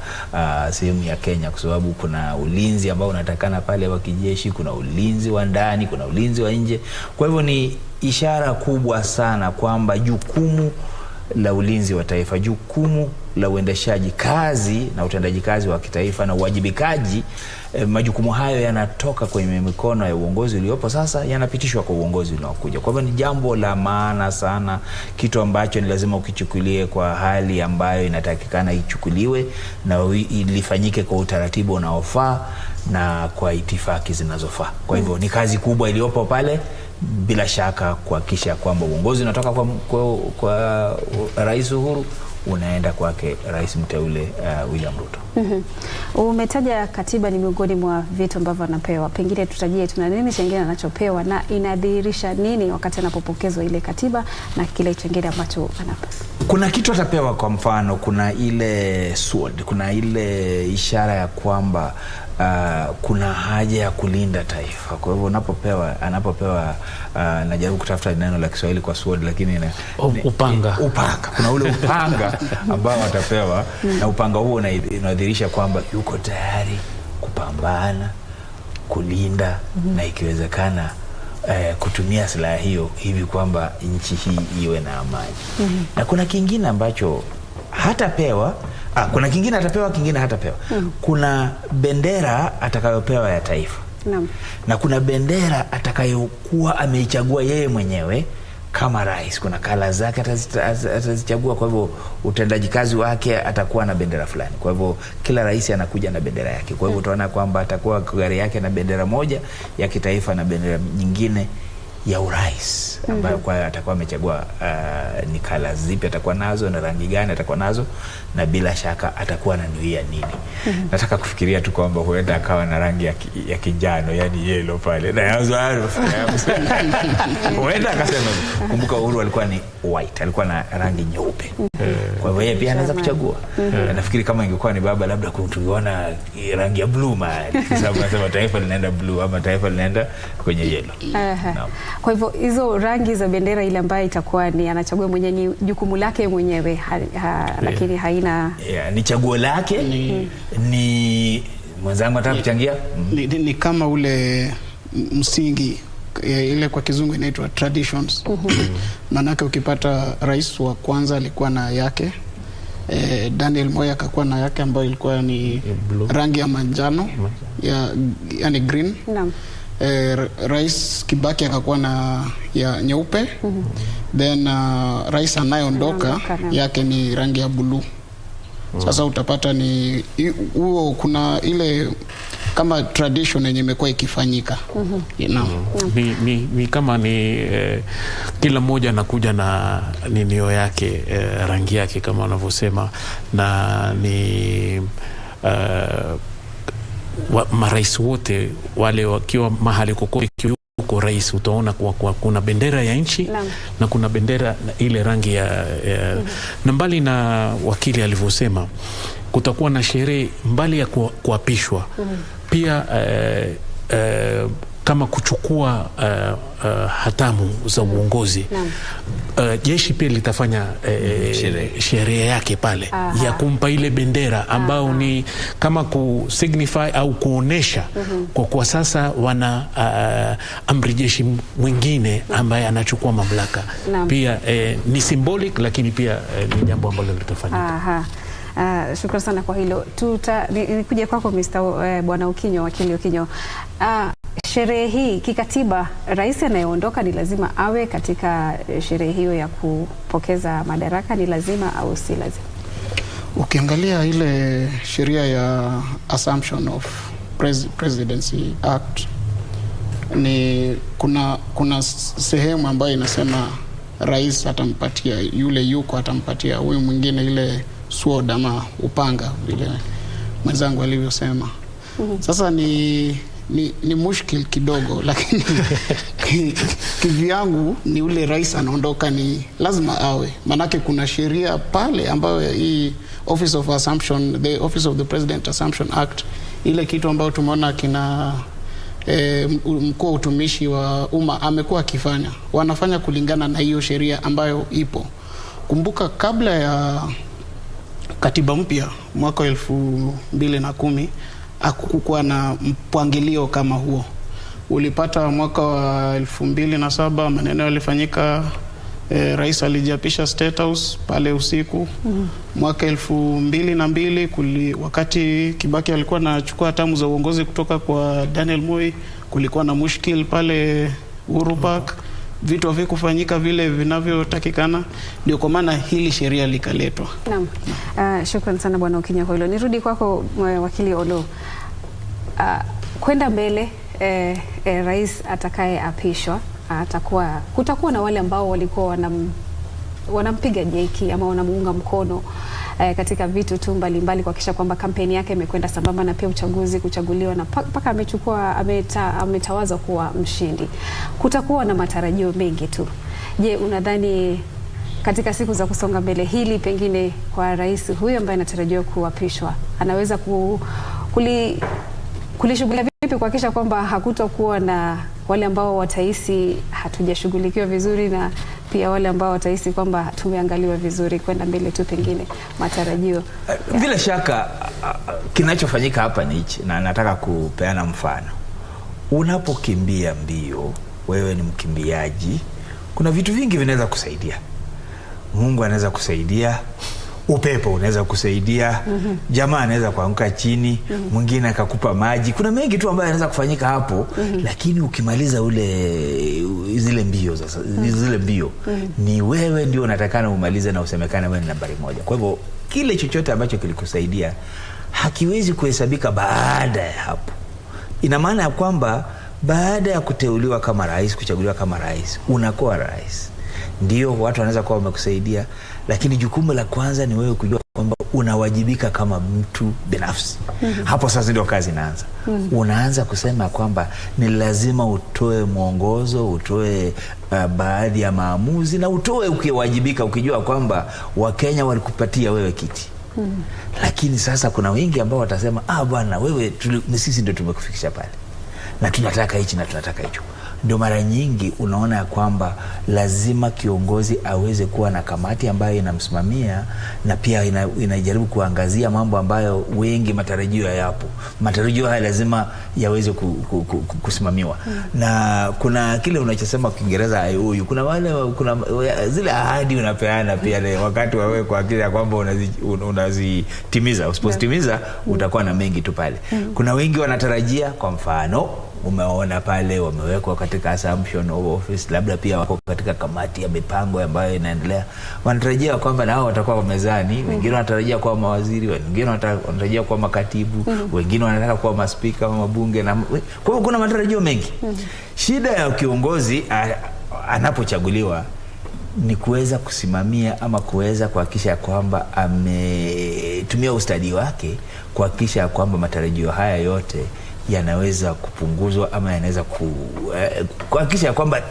sehemu ya Kenya, kwa sababu kuna ulinzi ambao unatakana pale wa kijeshi, kuna ulinzi wa ndani, kuna ulinzi wa nje. Kwa hivyo ni ishara kubwa sana kwamba jukumu la ulinzi wa taifa, jukumu la uendeshaji kazi na utendaji kazi wa kitaifa na uwajibikaji, majukumu hayo yanatoka kwenye mikono ya uongozi uliopo sasa, yanapitishwa kwa uongozi unaokuja. Kwa hivyo ni jambo la maana sana, kitu ambacho ni lazima ukichukulie kwa hali ambayo inatakikana ichukuliwe na ilifanyike kwa utaratibu unaofaa na kwa itifaki zinazofaa. Kwa hivyo ni kazi kubwa iliyopo pale, bila shaka kuhakikisha kwamba uongozi unatoka kwa Rais Uhuru unaenda kwake rais mteule William Ruto. Umetaja katiba ni miongoni mwa vitu ambavyo anapewa. Pengine tutajie tuna nini chengine anachopewa na inadhihirisha nini wakati anapopokezwa ile katiba na kile chengine ambacho anapewa? Kuna kitu atapewa, kwa mfano kuna ile sword, kuna ile ishara ya kwamba kuna haja ya kulinda taifa. Kwa hivyo anapopewa najaribu kutafuta neno la Kiswahili kwa sword, lakini upanga. Kuna ule upanga ambao atapewa, na upanga huo unadhihirisha kwamba yuko tayari kupambana, kulinda na ikiwezekana kutumia silaha hiyo hivi kwamba nchi hii iwe na amani. Na kuna kingine ambacho hatapewa, kuna kingine atapewa, kingine hatapewa. Kuna bendera atakayopewa ya taifa. Na kuna bendera atakayokuwa ameichagua yeye mwenyewe kama rais. Kuna kala zake atazichagua, kwa hivyo utendaji kazi wake atakuwa na bendera fulani. Kwa hivyo kila rais anakuja na bendera yake. Kwa hivyo utaona kwamba atakuwa gari yake na bendera moja ya kitaifa na bendera nyingine ya urais ambayo kwa atakuwa amechagua ni kala zipi atakuwa nazo na rangi gani atakuwa nazo, na bila shaka atakuwa ananuia nini. Nataka kufikiria tu kwamba huenda akawa na rangi ya kijano, yani yellow pale, na huenda akasema, kumbuka Uhuru alikuwa ni white, alikuwa na rangi nyeupe. Kwa hivyo yeye pia anaweza kuchagua. Nafikiri kama ingekuwa ni baba, labda tungeona rangi ya blue mahali, kwa sababu nasema taifa linaenda blue ama taifa linaenda kwenye yellow. Kwa hivyo hizo rangi za bendera ile ambayo itakuwa ni anachagua mwenyewe, ni jukumu lake mwenyewe, lakini haina ni chaguo lake. Ni mwenzangu anataka kuchangia. Ni kama ule msingi ile kwa kizungu inaitwa traditions. Manake ukipata rais wa kwanza alikuwa na yake, Daniel Moi akakuwa na yake ambayo ilikuwa ni rangi ya manjano, yani green. Naam. Rais Kibaki akakuwa na ya nyeupe. Then rais anayeondoka yake ni rangi ya blue. Sasa utapata ni huo, kuna ile kama tradition yenye imekuwa ikifanyika. Ni kama ni kila mmoja anakuja na ninio yake, rangi yake kama wanavyosema, na ni marais wote wale wakiwa mahali kokote kwa rais, utaona kwa kuna bendera ya nchi na kuna bendera na ile rangi ya na mbali na wakili alivyosema, kutakuwa na sherehe mbali ya kuapishwa pia kama kuchukua hatamu za uongozi. Jeshi pia litafanya sherehe yake pale ya kumpa ile bendera ambao ni kama kusignify au kuonesha kwa sasa wana amri jeshi mwingine ambaye anachukua mamlaka. Pia ni symbolic, lakini pia ni jambo ambalo litafanyika. Shukrani sana kwa hilo. Nikuja kwako Mr. Bwana Ukinyo, wakili Ukinyo. Sherehe hii kikatiba, rais anayeondoka ni lazima awe katika sherehe hiyo ya kupokeza madaraka, ni lazima au si lazima? Ukiangalia ile sheria ya Assumption of Presidency Act, ni kuna sehemu ambayo inasema rais atampatia yule yuko, atampatia huyu mwingine ile sword ama upanga, vile mwenzangu alivyosema. Sasa ni mushkil kidogo, lakini kivyangu ni ule rais anaondoka ni lazima awe, manake kuna sheria pale ambayo hii Office of Assumption, the Office of the President Assumption Act, ile kitu ambayo tumeona kina mkuu utumishi wa umma amekuwa akifanya, wanafanya kulingana na hiyo sheria ambayo ipo. Kumbuka kabla ya katiba mpya mwaka 2010 hakukuwa na mpangilio kama huo. Ulipata mwaka wa 2007 maneno yalifanyika, rais alijiapisha State House pale usiku. Mwaka 2002 wakati Kibaki alikuwa anachukua hatamu za uongozi kutoka kwa Daniel Moi, kulikuwa na mushkil pale Uhuru Park, vitu havikufanyika vile vinavyotakikana, ndio kwa maana hili sheria likaletwa. Naam. Shukrani sana Bwana Ukinyo kwa hilo. Nirudi kwako wakili Olo. Kwenda mbele, rais atakaye apishwa kutakuwa na wale ambao walikuwa wanampiga jeki ama wanamuunga mkono katika vitu tu mbalimbali kuhakikisha kwamba kampeni yake imekwenda sambamba na pia uchaguzi kuchaguliwa na mpaka ametawazwa kuwa mshindi. Kutakuwa na matarajio mengi tu. Je, unadhani katika siku za kusonga mbele hili pengine kwa rais huyu ambaye anatarajiwa kuapishwa anaweza kulishughulikia vipi kuhakikisha kwamba hakutokuwa na wale ambao watahisi hatujashughulikiwa vizuri na pia wale ambao watahisi kwamba tumeangaliwa vizuri, kwenda mbele tu pengine matarajio? Bila shaka kinachofanyika hapa ni hichi, na nataka kupeana mfano. Unapokimbia mbio, wewe ni mkimbiaji, kuna vitu vingi vinaweza kusaidia. Mungu anaweza kusaidia, upepo unaweza kusaidia, jamaa anaweza kuanguka chini, mwingine akakupa maji. Kuna mengi tu ambayo yanaweza kufanyika hapo, lakini ukimaliza zile mbio sasa, zile mbio ni wewe ndio unatakana umalize na usemekane wewe ni nambari 1. Kwa hivyo kile chochote ambacho kilikusaidia hakiwezi kuhesabika baada ya hapo. Ina maana ya kwamba baada ya kuteuliwa kama rais, kuchaguliwa kama rais, unakuwa rais, ndio watu wanaweza kuwa wamekusaidia, lakini jukumu la kwanza ni wewe kujua kwamba unawajibika kama mtu binafsi. Hapo sasa ndio kazi inaanza. Unaanza kusema kwamba ni lazima utoe mwongozo, utoe baadhi ya maamuzi, na utoe ukiwajibika, ukijua kwamba Wakenya walikupatia wewe kiti. Lakini sasa kuna wengi ambao watasema bwana wewe sisi ndio tumekufikisha pale, na tunataka hichi na tunataka hicho. ndio mara nyingi unaona ya kwamba lazima kiongozi aweze kuwa na kamati ambayo inamsimamia na pia inajaribu kuangazia mambo ambayo wengi matarajio yapo. Matarajio haya lazima yaweze kusimamiwa. Na kuna kile unachosema kwa Kiingereza IOU, kuna zile ahadi unapeana pia wakati wewe kwa akili ya kwamba unazitimiza. Usipozitimiza utakuwa na mengi tu pale. Kuna wengi wanatarajia, kwa mfano umeona pale wamewekwa katika assumption of office, labda pia wako katika kamati ya mipango ambayo inaendelea, wanatarajia kwamba nao watakuwa mezani. Wengine wanatarajia kuwa mawaziri, wengine wanatarajia kuwa makatibu, wengine wanataka kuwa maspika wa mabunge, na kwa hiyo kuna matarajio mengi. Shida ya kiongozi anapochaguliwa ni kuweza kusimamia ama kuweza kuhakikisha kwamba ametumia ustadi wake kuhakikisha kwamba matarajio haya yote yanaweza kupunguzwa ama yanaweza kuhakikisha kwamba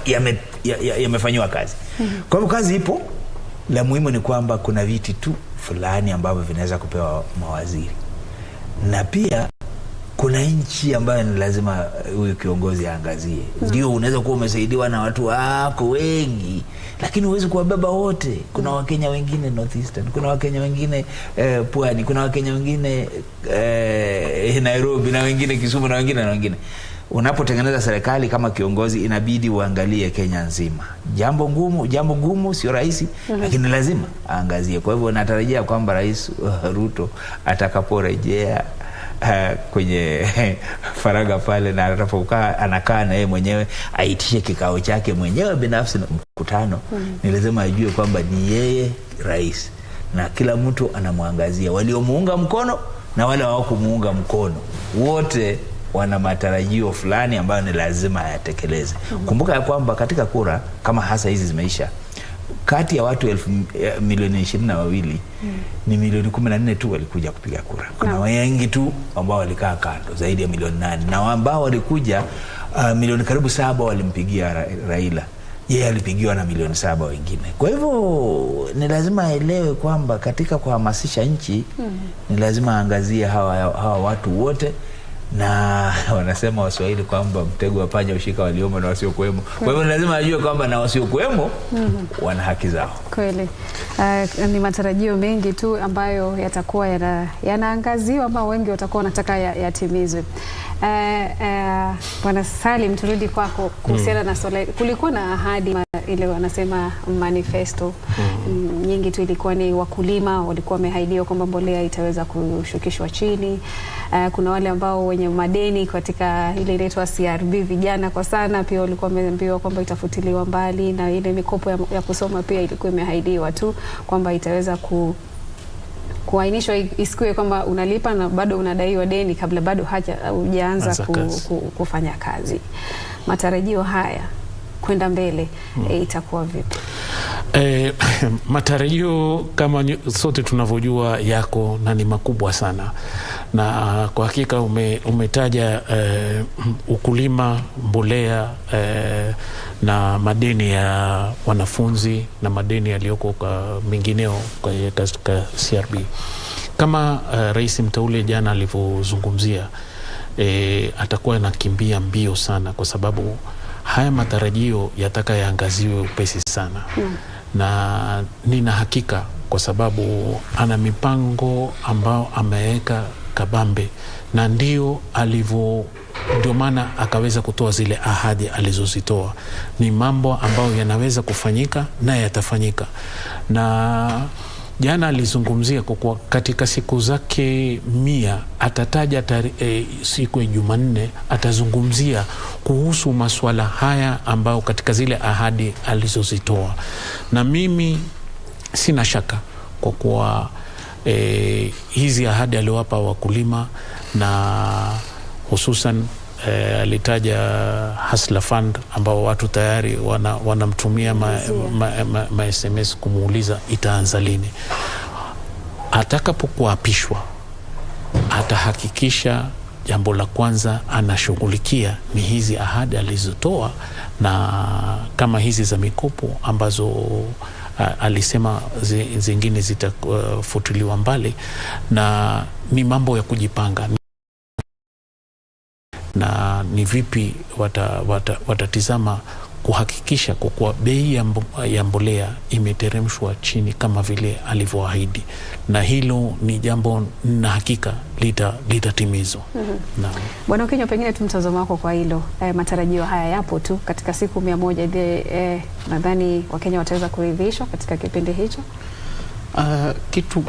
yamefanywa kazi. Kwa hivyo kazi ipo, la muhimu ni kwamba kuna viti tu fulani ambavyo vinaweza kupewa mawaziri, na pia kuna nchi ambayo ni lazima huyu kiongozi aangazie. Ndio unaweza kuwa umesaidiwa na watu wako wengi, lakini huwezi kuwabeba wote. Kuna Wakenya wengine Northeastern, kuna Wakenya wengine Pwani, kuna Wakenya wengine Nairobi, na wengine Kisumu, na wengine. Unapotengeneza serikali kama kiongozi inabidi uangalie Kenya nzima. Jambo ngumu, sio rahisi, lakini lazima aangazie. Kwa hivyo natarajia kwamba Rais Ruto atakaporejea kwenye faraga pale na atakapokaa anakaa na yeye mwenyewe, aitishe kikao chake mwenyewe binafsi na mkutano, ni lazima ajue kwamba ni yeye rais na kila mtu anamwangazia. Waliomuunga mkono na wale hawakumuunga mkono, wote wana matarajio fulani ambayo ni lazima yatekeleze. Kumbuka ya kwamba katika kura kama hasa hizi zimeisha, kati ya watu milioni 22 ni milioni 14 tu walikuja kupiga kura. Kuna wengi tu ambao walikaa kando, zaidi ya milioni 8, na ambao walikuja milioni karibu 7 walimpigia Raila. Yeye alipigiwa na milioni 7 wengine. Kwa hivyo ni lazima aelewe kwamba katika kuhamasisha nchi ni lazima aangazie hawa watu wote, na wanasema Waswahili kwamba mtego wa panya ushika waliomo na wasiokuwemo. Kwa hivyo lazima ajue kwamba na wasiokuwemo wana haki zao. Kweli. Ni matarajio mengi tu ambayo yatakuwa yanaangaziwa ama wengi watakuwa wanataka yatimizwe. Bwana Salim, turudi kwako kuhusiana na swala. Kulikuwa na ahadi ile wanasema manifesto nyingi tu, ilikuwa ni wakulima walikuwa wameahidiwa kwamba mbolea itaweza kushukishwa chini. Kuna wale ambao wenye madeni katika ile inaitwa CRB vijana kwa sana pia walikuwa wameambiwa kwamba itafutiliwa mbali, na ile mikopo ya kusoma pia ilikuwa imeahidiwa tu kwamba itaweza kuainishwa, isikuwe kwamba unalipa na bado unadaiwa deni kabla bado hujaanza kufanya kazi. Matarajio haya kwenda mbele itakuwa vipi? Matarajio kama sote tunavyojua yako na ni makubwa sana, na kwa hakika umetaja ukulima, mbolea, na madeni ya wanafunzi na madeni yaliyoko kwa mengineo katika CRB. Kama rais mteule jana alivyozungumzia, atakuwa anakimbia mbio sana, kwa sababu haya matarajio yataka yaangaziwe upesi sana. Na nina hakika kwa sababu ana mipango ambao ameweka kabambe, na ndio maana akaweza kutoa zile ahadi alizozitoa. Ni mambo ambayo yanaweza kufanyika na yatafanyika. Na jana alizungumzia kwa katika siku zake 100 atataja siku ya Jumanne atazungumzia kuhusu masuala haya ambao katika zile ahadi alizozitoa. Na mimi sina shaka kwa kuwa hizi ahadi aliowapa wakulima, na hususan alitaja Hustler Fund ambao watu tayari wanamtumia ma SMS kumuuliza itaanza lini. Atakapokuapishwa atahakikisha jambo la kwanza anashughulikia ni hizi ahadi alizotoa, na kama hizi za mikopo ambazo alisema zingine zitafutiliwa mbali, na ni mambo ya kujipanga. na ni vipi watatizama kuhakikisha kwa bei ya mbolea imeteremshwa chini kama vile alivyoahidi, na hilo ni jambo na hakika litatimizwa. Bwana Okenyo, pengine tu mtazamo wako kwa hilo. Matarajio haya yapo tu katika siku 100. Nadhani Wakenya wataweza kuridhishwa katika kipindi hicho.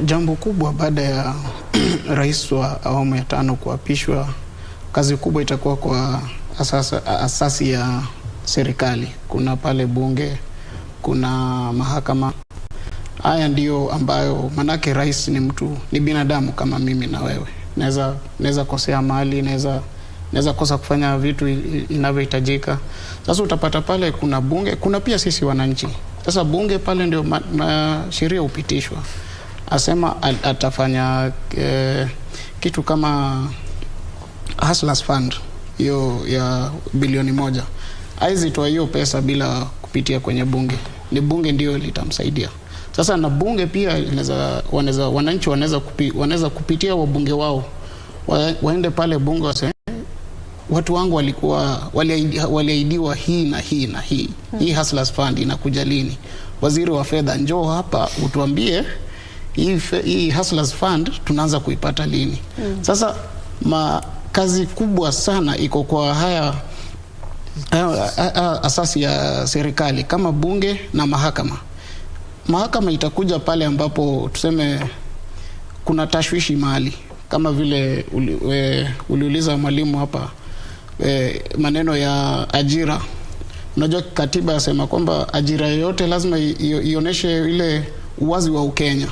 Jambo kubwa baada ya rais wa awamu ya 5 kuapishwa, kazi kubwa itakuwa kwa asasi ya serikali. Kuna pale bunge, kuna mahakama. Haya ndio ambayo, manake rais ni binadamu kama mimi na wewe. Naweza kosea mali, naweza kosa kufanya vitu inavyohitajika. Sasa utapata pale kuna bunge, kuna pia sisi wananchi. Sasa bunge pale ndio sheria upitishwa. Asema atafanya kitu kama Hustlers Fund, hiyo ya bilioni 1. Haizitoa hiyo pesa bila kupitia kwenye bunge. Ni bunge ndio litamsaidia. Sasa na bunge pia wananchi wanaweza kupitia wabunge wao. Waende pale bunge waseme, watu wangu waliahidiwa hii na hii na hii. Hii Hustlers Fund inakuja lini? Waziri wa fedha, njoo hapa utuambie hii Hustlers Fund tunaanza kuipata lini? Sasa kazi kubwa sana iko kwa haya asasi ya serikali kama bunge na mahakama. Mahakama itakuja pale ambapo tuseme kuna tashwishi mahali, kama vile uliuliza mwalimu hapa maneno ya ajira. Unajua katiba yasema kwamba ajira yoyote lazima ionyeshe ile uwazi wa Ukenya.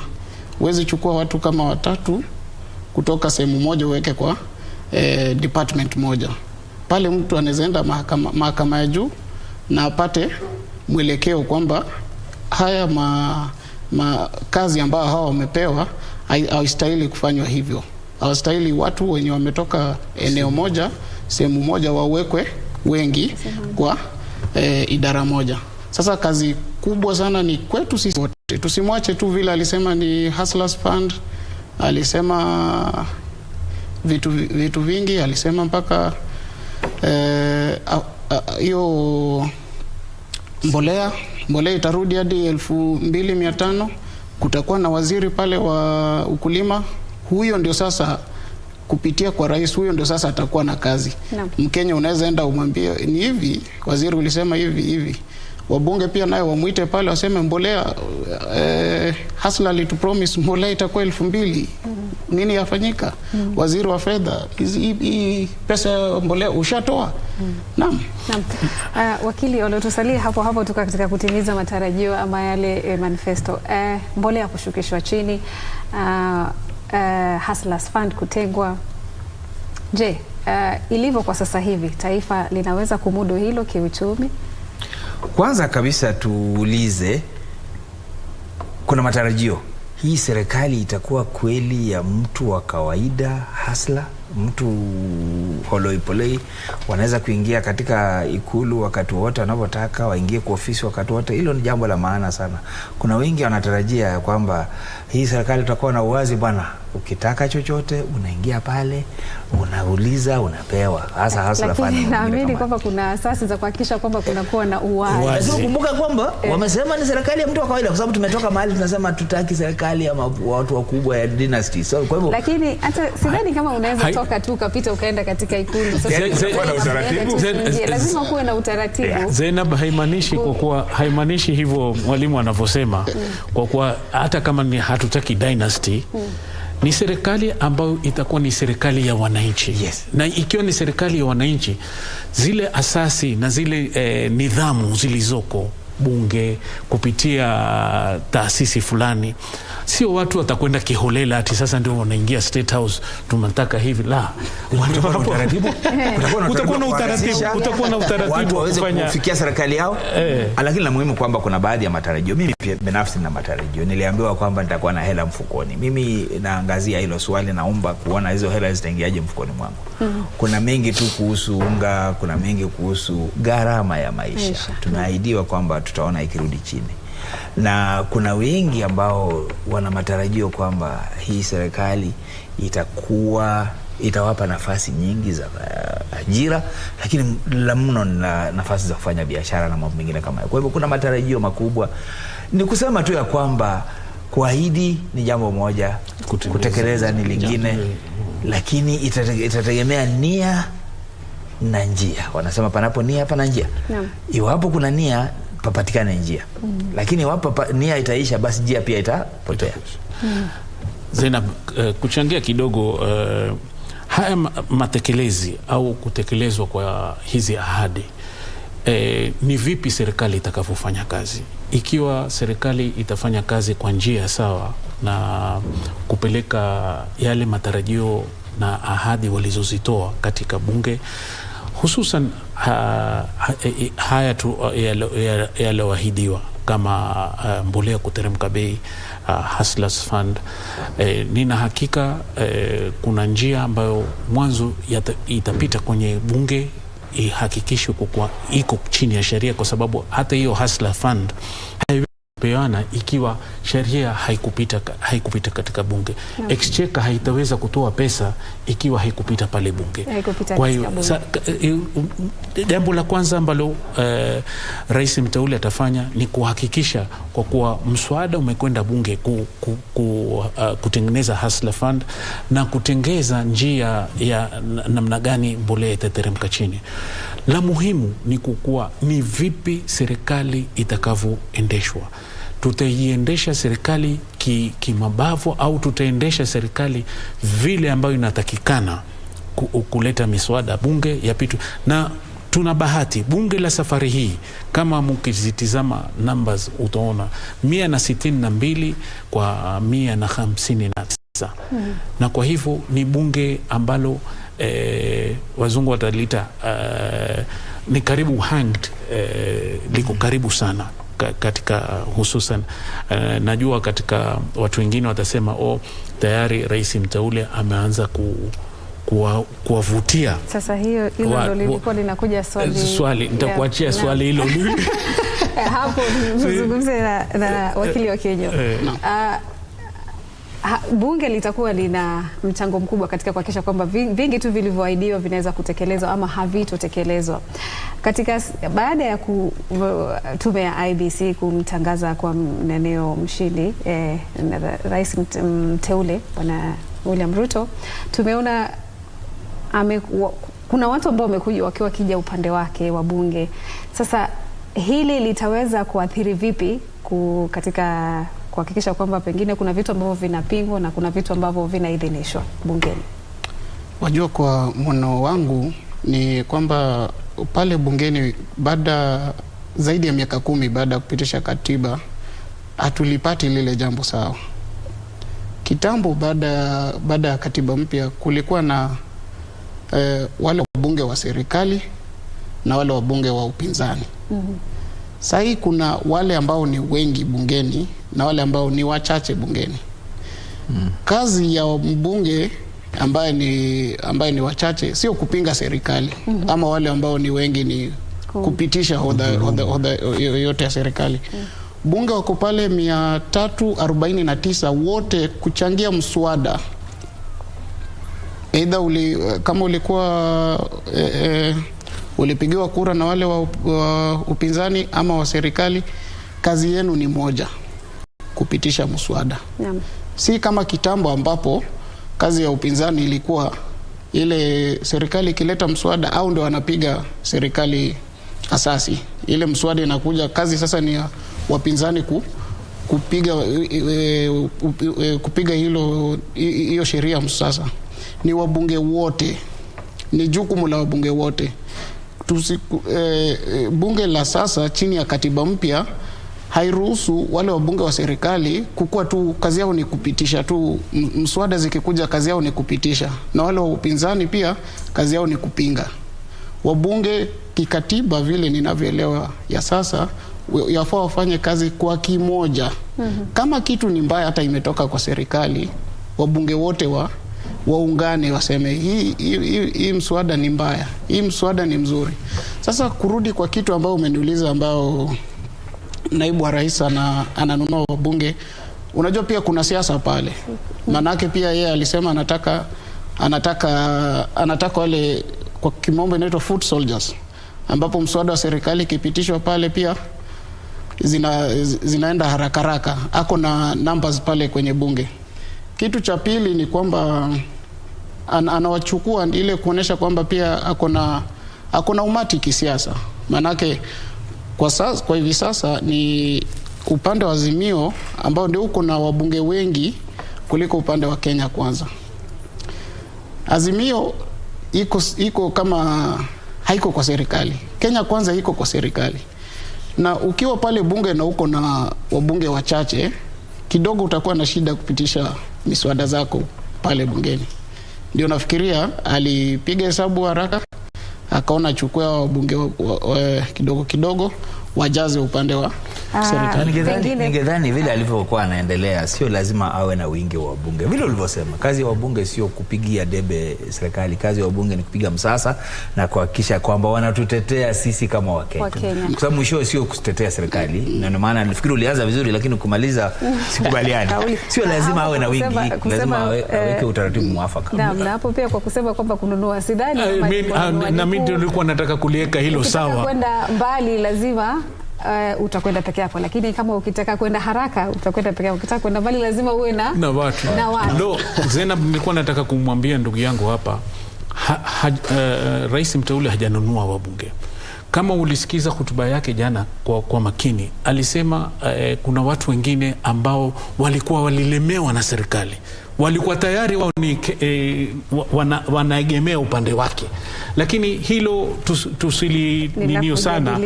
Huwezi chukua watu kama 3 kutoka sehemu moja uweke kwa department moja. Pale mtu anaenda mahakama ya juu na apate mwelekeo kwamba haya kazi ambayo hawa wamepewa haistahili kufanywa hivyo. Hawastahili watu wenye wametoka eneo moja, sehemu moja wawekwe wengi kwa idara moja. Sasa kazi kubwa sana ni kwetu sisi wote. Tusimwache tu vile alisema ni Hustlers Fund, alisema vitu vingi, alisema mpaka hiyo mbolea itarudi hadi 2,500. Kutakuwa na waziri pale wa ukulima. Huyo ndio sasa kupitia kwa rais, huyo ndio sasa atakuwa na kazi. Mkenya unaweza enda umwambie ni hivi, waziri ulisema hivi. Wabunge pia nayo wamuite pale waseme mbolea Hustler alitupromise mbolea itakuwa 2,000. Nini yafanyika? Waziri wa fedha, hii pesa ya mbolea ushatoa? Naam. Wakili, waliotusalia hapo tuka katika kutimiza matarajio ama yale manifesto. Mbolea kushukishwa chini, Hustlers Fund kutengwa. Je, ilivyo kwa sasa hivi taifa linaweza kumudu hilo kiuchumi? Kwanza kabisa tuulize, kuna matarajio hii serikali itakuwa kweli ya mtu wa kawaida, hustler, mtu holoipolei, wanaweza kuingia katika ikulu wakati wote wanapotaka, waingie kwa ofisi wakati wote? Hilo ni jambo la maana sana. Kuna wengi wanatarajia kwamba hii serikali itakuwa na uwazi bwana, ukitaka chochote unaingia pale, unauliza, unapewa. Hasa hustler Fund. Lakini naamini kwamba kuna asasi za kuhakikisha kwamba kunakuwa na uwazi. Kumbuka kwamba wamesema ni serikali ya mtu wa kawaida, kwa sababu tumetoka mahali tunasema tutaki serikali ya watu wakubwa ya dynasty. So kwa hivyo, lakini hata sidhani kama unaweza toka tu ukapita ukaenda katika ikulu. Sasa lazima kuwe na utaratibu. Zainab, haimaanishi hivyo mwalimu anavyosema, kwa kuwa hata kama ni hatutaki dynasty, ni serikali ambayo itakuwa ni serikali ya wananchi. Na ikiwa ni serikali ya wananchi, zile asasi na zile nidhamu zilizoko bunge kupitia taasisi fulani, sio watu watakwenda kiholela ati sasa ndio wanaingia State House tunataka hivi. La, utakuwa na utaratibu waweze kufikia serikali yao. Lakini la muhimu kwamba kuna baadhi ya matarajio. Mimi pia binafsi na matarajio, niliambiwa kwamba nitakuwa na hela mfukoni. Mimi naangazia hilo swali, naomba kuona hizo hela zitaingiaje mfukoni mwangu. Kuna mengi tu kuhusu unga, kuna mengi kuhusu gharama ya maisha. Tunaahidiwa kwamba tutaona ikirudi chini. Na kuna wengi ambao wana matarajio kwamba hii serikali itawapa nafasi nyingi za ajira, lakini la mno na nafasi za kufanya biashara na mambo mengine kama hayo. Kwa hivyo kuna matarajio makubwa. Ni kusema tu ya kwamba kuahidi ni jambo moja, kutekeleza ni lingine, lakini itategemea nia na njia. Wanasema panapo nia hapana njia. Iwapo kuna nia papatikane njia. Lakini iwapo nia itaisha, basi njia pia itapotea. Zainab, kuchangia kidogo haya matekelezi au kutekelezwa kwa hizi ahadi, ni vipi serikali itakavyofanya kazi? Ikiwa serikali itafanya kazi kwa njia sawa na kupeleka yale matarajio na ahadi walizozitoa katika bunge, hususan haya tu yaloahidiwa kama mbolea kuteremka bei, Hustlers Fund, nina hakika kuna njia ambayo mwanzo itapita kwenye bunge ihakikishwe kwa iko chini ya sheria, kwa sababu hata hiyo Hustler Fund haipeana ikiwa sheria haikupita katika bunge. Exchequer haitaweza kutoa pesa ikiwa haikupita pale bunge. Kwa hiyo jambo la kwanza ambalo rais mteule atafanya ni kuhakikisha kwa kuwa mswada umekwenda bunge kutengeneza Hustler Fund na kutengeza njia ya namna gani mbolea itateremka chini. La muhimu ni kukua ni vipi serikali itakavyoendeshwa. Tutaiendesha serikali kimabavu au tutaendesha serikali vile ambayo inatakikana kuleta miswada bunge ya pitu. Na tuna bahati bunge la safari hii, kama mkizitizama numbers utaona 162 kwa 159. Na kwa hivyo ni bunge ambalo wazungu watalita ni karibu hanged, liko karibu sana katika hususan najua katika watu wengine watasema tayari rais mteule ameanza kuwavutia. Sasa hilo ndio lilikuwa linakuja swali nitakuachia swali hilo hapo tuzungumze na wakili wa Kenya. Bunge litakuwa lina mchango mkubwa katika kuhakikisha kwamba vingi tu vilivyoahidiwa vinaweza kutekelezwa ama havitotekelezwa. Katika baada ya tume ya IBC kumtangaza kwa Maendeleo mshindi rais mteule Bwana William Ruto, tumeona kuna watu ambao wamekuja wakiwa kija upande wake wa bunge. Sasa hili litaweza kuathiri vipi katika kuhakikisha kwamba pengine kuna vitu ambavyo vinapingwa na kuna vitu ambavyo vinaidhinishwa bungeni? Wajua, kwa mwono wangu ni kwamba pale bungeni zaidi ya miaka 10 baada ya kupitisha katiba hatulipati lile jambo sawa. Kitambo baada ya katiba mpya kulikuwa na wale wabunge wa serikali na wale wabunge wa upinzani. Sasa kuna wale ambao ni wengi bungeni na wale ambao ni wachache bungeni. Kazi ya mbunge ambaye ni wachache sio kupinga serikali, ama wale ambao ni wengi ni kupitisha hoda yote ya serikali. Bunge wako pale 349 wote kuchangia mswada. Aidha kama ulikuwa ulipigiwa kura na wale wa upinzani ama wa serikali, kazi yenu ni moja, kupitisha mswada. Si kama kitambo ambapo kazi ya upinzani ilikuwa ile serikali ikileta mswada au ndio wanapiga serikali asasi. Ile mswada inakuja, kazi sasa ni ya wapinzani kupiga hiyo sheria msasa. Ni wabunge wote, ni jukumu la wabunge wote. Bunge la sasa chini ya katiba mpya hairuhusu wale wabunge wa serikali kukua tu kazi yao ni kupitisha tu mswada, zikikuja kazi yao ni kupitisha, na wale wa upinzani pia kazi yao ni kupinga. Wabunge kikatiba vile ninavyoelewa ya sasa yafaa wafanye kazi kwa kimoja. Kama kitu ni mbaya hata imetoka kwa serikali, wabunge wote waungane waseme hii mswada ni mbaya, hii mswada ni mzuri. Sasa kurudi kwa kitu ambao umeniuliza, ambao naibu wa rais ananunua wabunge, unajua pia kuna siasa pale. Manake pia yeye alisema anataka wale kwa kimombo inaitwa foot soldiers, ambapo mswada wa serikali kipitishwa pale pia zinaenda haraka haraka. Ako na numbers pale kwenye bunge. Kitu cha pili ni kwamba anawachukua ile kuonesha kwamba pia ako na umati kisiasa. Manake kwa hivi sasa ni upande wa Azimio ambao ndio uko na wabunge wengi kuliko upande wa Kenya Kwanza. Azimio iko kama haiko kwa serikali. Kenya Kwanza iko kwa serikali. Na ukiwa pale bunge na uko na wabunge wachache, kidogo utakuwa na shida kupitisha miswada zako pale bungeni. Ndio nafikiria alipiga hesabu haraka, akaona chukua wabunge kidogo wajaze upande wa serikali. Ningedhani vile alivyokuwa anaendelea sio lazima awe na wingi wa wabunge. Vile ulivyosema, kazi ya wabunge sio kupigia debe serikali. Kazi ya wabunge ni kupiga msasa na kuhakikisha kwamba wanatutetea sisi kama Wakenya. Kwa sababu mwisho sio kutetea serikali. Na ndio maana nilifikiri ulianza vizuri, lakini kumaliza sikubaliani. Sio lazima awe na wingi, lazima aweke utaratibu mwafaka. Na hapo pia kwa kusema kwamba kununua sidhani na mimi nilikuwa nataka kuliweka hilo sawa. Kwenda mbali lazima utakwenda peke yako, lakini kama ukitaka kwenda haraka utakwenda peke yako. Ukitaka kwenda mbali lazima uwe na watu. Ndio Zainab, nilikuwa nataka kumwambia ndugu yangu hapa rais mteule hajanunua wabunge. Kama ulisikiza hotuba yake jana kwa makini, alisema kuna watu wengine ambao walilemewa na serikali, walikuwa tayari wao ni wanaegemea upande wake, lakini hilo tusilinio sana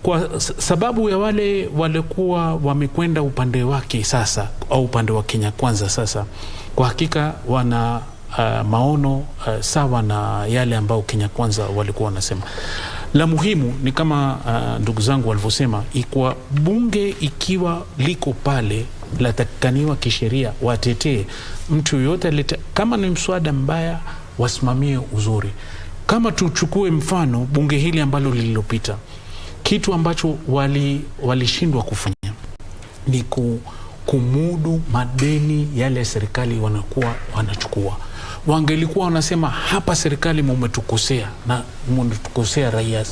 kwa sababu ya wale walikuwa wamekwenda upande wake sasa, au upande wa Kenya Kwanza sasa, kwa hakika wana maono sawa na yale ambao Kenya Kwanza walikuwa wanasema. La muhimu ni kama ndugu zangu walivyosema, ikwa bunge ikiwa liko pale latakaniwa kisheria watetee mtu yote kama ni mswada mbaya wasimamie uzuri. Kama tuchukue mfano bunge hili ambalo lililopita, kitu ambacho walishindwa kufanya ni kumudu madeni yale serikali wanachukua. Wangelikuwa wanasema hapa serikali mumetukosea na mumetukosea raia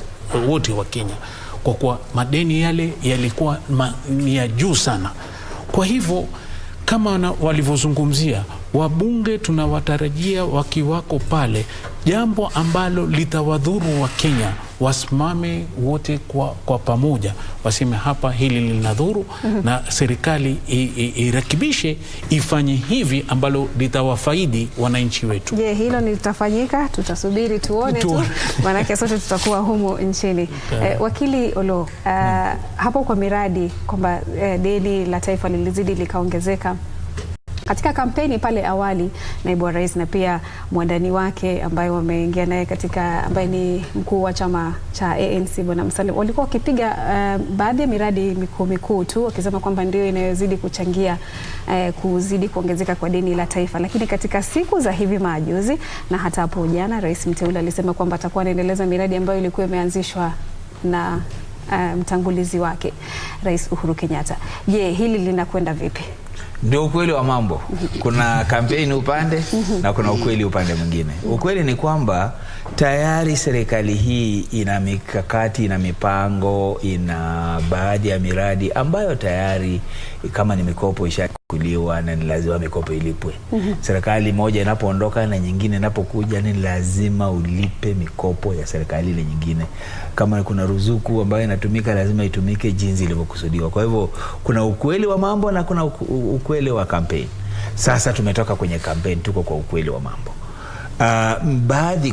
wote wa Kenya, kwa kuwa madeni yale yalikuwa ni ya juu sana. Kwa hivyo kama walivyozungumzia wabunge, tunawatarajia wakiwako pale, jambo ambalo litawadhuru wa Kenya wasimame wote kwa pamoja, waseme hapa hili linadhuru na serikali irekebishe, ifanye hivi ambalo litawafaidi wananchi wetu. Je, hilo litafanyika? Tutasubiri tuone tu, maana sote tutakuwa humo nchini. Wakili Olo, hapo kwa miradi kwamba deni la taifa lilizidi likaongezeka. Katika kampeni pale awali, naibu wa rais na pia mwandani wake ambaye wameingia naye katika, ambaye ni mkuu wa chama cha ANC Bwana Msalim, walikuwa wakipiga baadhi ya miradi mikuu tu, wakisema kwamba ndio inayozidi kuchangia kuzidi kuongezeka kwa deni la taifa. Lakini katika siku za hivi majuzi na hata hapo jana, rais mteule alisema kwamba atakuwa anaendeleza miradi ambayo ilikuwa imeanzishwa na mtangulizi wake Rais Uhuru Kenyatta. Je, hili linakwenda vipi? Ndio ukweli wa mambo. Kuna kampeni upande na kuna ukweli upande mwingine. Ukweli ni kwamba tayari serikali hii ina mikakati, ina mipango, ina baadhi ya miradi ambayo tayari kama ni mikopo ishakuliwa na ni lazima mikopo ilipwe. Serikali moja inapoondoka na nyingine inapokuja ni lazima ulipe mikopo ya serikali ile nyingine. Kama kuna ruzuku ambayo inatumika lazima itumike jinsi ilivyokusudiwa. Kwa hivyo kuna ukweli wa mambo na kuna ukweli wa kampeni. Sasa tumetoka kwenye kampeni, tuko kwa ukweli wa mambo.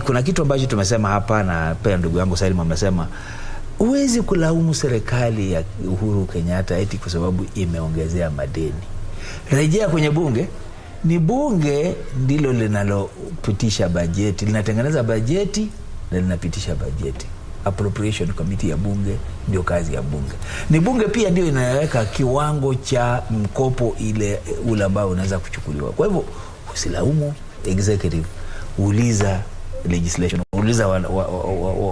Kuna kitu ambacho tumesema hapa na pia ndugu yangu Salim amesema, huwezi kulaumu serikali ya Uhuru Kenyatta eti kwa sababu imeongezea madeni. Rejea kwenye bunge, ni bunge ndilo linalopitisha bajeti, linatengeneza bajeti na linapitisha bajeti. Appropriation committee ya bunge ndio kazi ya bunge. Ni bunge pia ndio inaweka kiwango cha mkopo ule ambao unaweza kuchukuliwa. Kwa hivyo usilaumu executive, uliza legislation, uliza